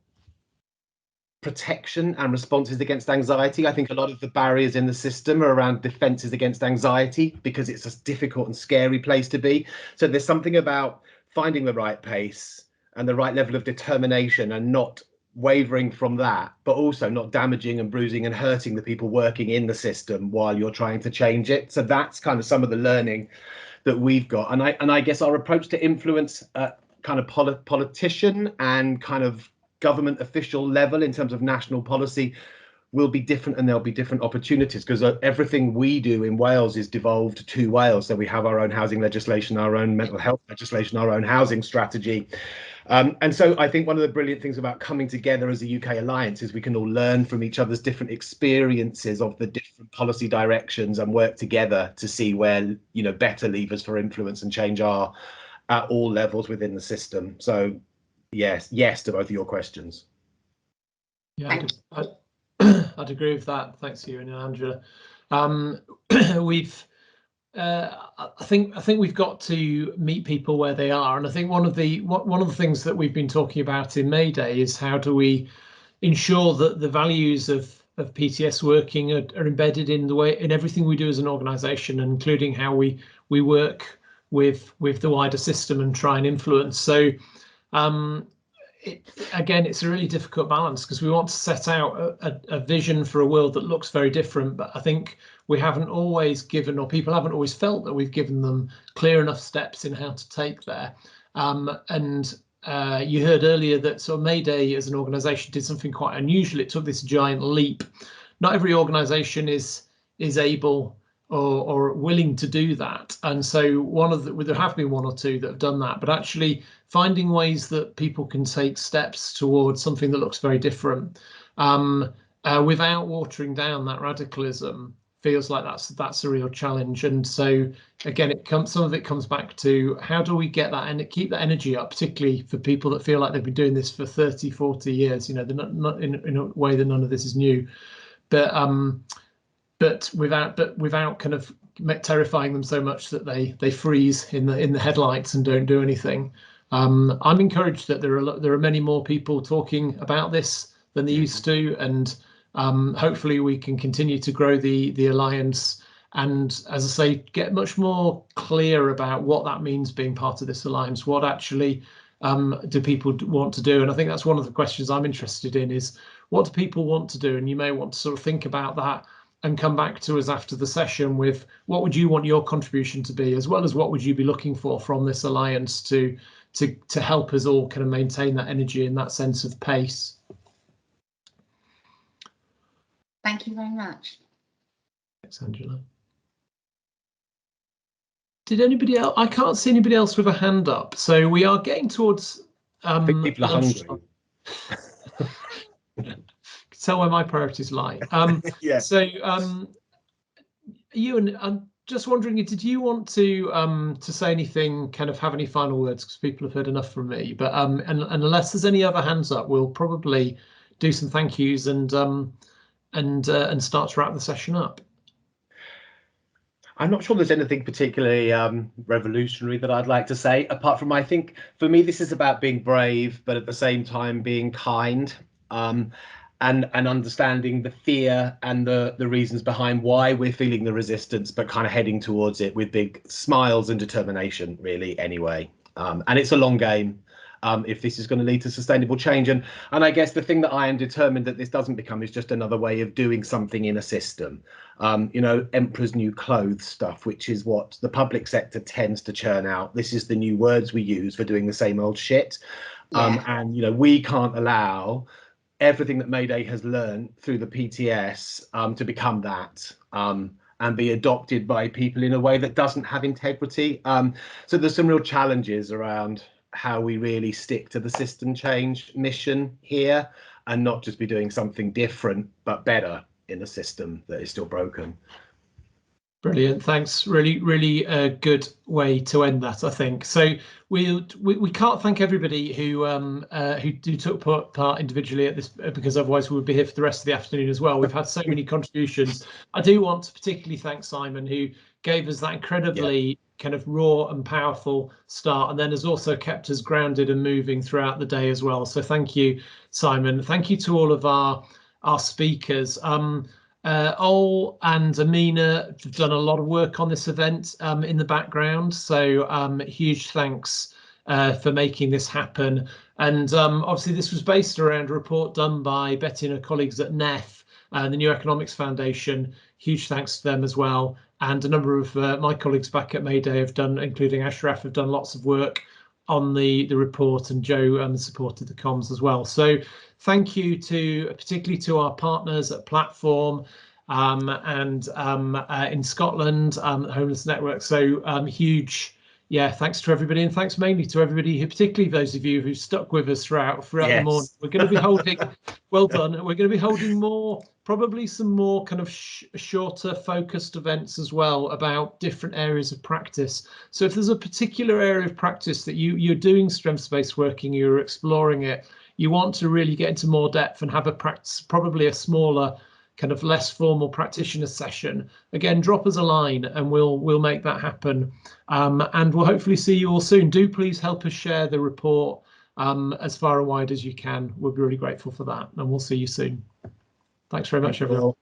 protection and responses against anxiety. I think a lot of the barriers in the system are around defenses against anxiety because it's a difficult and scary place to be. So there's something about finding the right pace and the right level of determination and not wavering from that, but also not damaging and bruising and hurting the people working in the system while you're trying to change it. So that's kind of some of the learning that we've got. And I guess our approach to influence kind of politician and kind of government official level in terms of national policy will be different, and there'll be different opportunities because everything we do in Wales is devolved to Wales. So we have our own housing legislation, our own mental health legislation, our own housing strategy. And so I think one of the brilliant things about coming together as a UK alliance is we can all learn from each other's different experiences of the different policy directions and work together to see where better levers for influence and change are at all levels within the system. So yes to both of your questions. Yeah, I'd agree with that. Thanks, Ewan and Angela. I think we've got to meet people where they are, and I think one of the things that we've been talking about in Mayday is how do we ensure that the values of PTS working are embedded in everything we do as an organisation, including how we work with the wider system and try and influence. So again, it's a really difficult balance because we want to set out a vision for a world that looks very different, but I think we haven't always given, or people haven't always felt that we've given them clear enough steps in how to take there. You heard earlier that sort of Mayday as an organisation did something quite unusual. It took this giant leap. Not every organisation is able or willing to do that, and so there have been one or two that have done that, but actually finding ways that people can take steps towards something that looks very different without watering down that radicalism feels like that's a real challenge. And so again, some of it comes back to how do we get that and keep that energy up, particularly for people that feel like they've been doing this for 30-40 years. They're not in a way that none of this is new, but without kind of terrifying them so much that they freeze in the headlights and don't do anything. I'm encouraged that there are many more people talking about this than they used to, and hopefully we can continue to grow the alliance and, as I say, get much more clear about what that means being part of this alliance. What actually do people want to do? And I think that's one of the questions I'm interested in is what do people want to do? And you may want to sort of think about that and come back to us after the session with what would you want your contribution to be, as well as what would you be looking for from this alliance to help us all kind of maintain that energy and that sense of pace. Thank you very much. Thanks, Angela. Did anybody else? I can't see anybody else with a hand up, so we are getting towards. I think people are hungry. Tell where my priorities lie. Yeah. So, Ewan, I'm just wondering, did you want to say anything? Kind of have any final words? Because people have heard enough from me. But and unless there's any other hands up, we'll probably do some thank yous and start to wrap the session up. I'm not sure there's anything particularly revolutionary that I'd like to say, apart from I think for me this is about being brave, but at the same time being kind, and understanding the fear and the reasons behind why we're feeling the resistance, but kind of heading towards it with big smiles and determination, really, anyway. And it's a long game. If this is going to lead to sustainable change. And I guess the thing that I am determined that this doesn't become is just another way of doing something in a system. Emperor's new clothes stuff, which is what the public sector tends to churn out. This is the new words we use for doing the same old shit. And, we can't allow everything that Mayday has learned through the PTS to become that and be adopted by people in a way that doesn't have integrity. So there's some real challenges around how we really stick to the system change mission here and not just be doing something different but better in a system that is still broken. Brilliant, thanks. Really a good way to end that, I think. So we can't thank everybody who took part individually at this, because otherwise we would be here for the rest of the afternoon as well. We've had so many contributions. I do want to particularly thank Simon, who gave us that incredibly kind of raw and powerful start, and then has also kept us grounded and moving throughout the day as well. So thank you, Simon. Thank you to all of our speakers. Ol and Amina have done a lot of work on this event in the background, so huge thanks for making this happen. And obviously this was based around a report done by Betty and her colleagues at NEF, the New Economics Foundation. Huge thanks to them as well. And a number of my colleagues back at Mayday have done, including Ashraf, have done lots of work on the report, and Joe supported the comms as well. So thank you particularly to our partners at Platform and in Scotland, Homeless Network. So huge, thanks to everybody, and thanks mainly to everybody who, particularly those of you who stuck with us throughout the morning. We're going to be holding, well done. We're going to be holding probably some more kind of shorter focused events as well about different areas of practice. So if there's a particular area of practice that you're doing strengths-based working, you're exploring it, you want to really get into more depth and have a practice, probably a smaller, kind of less formal practitioner session, again, drop us a line and we'll make that happen. And we'll hopefully see you all soon. Do please help us share the report as far and wide as you can. We'll be really grateful for that, and we'll see you soon. Thanks very much, everyone.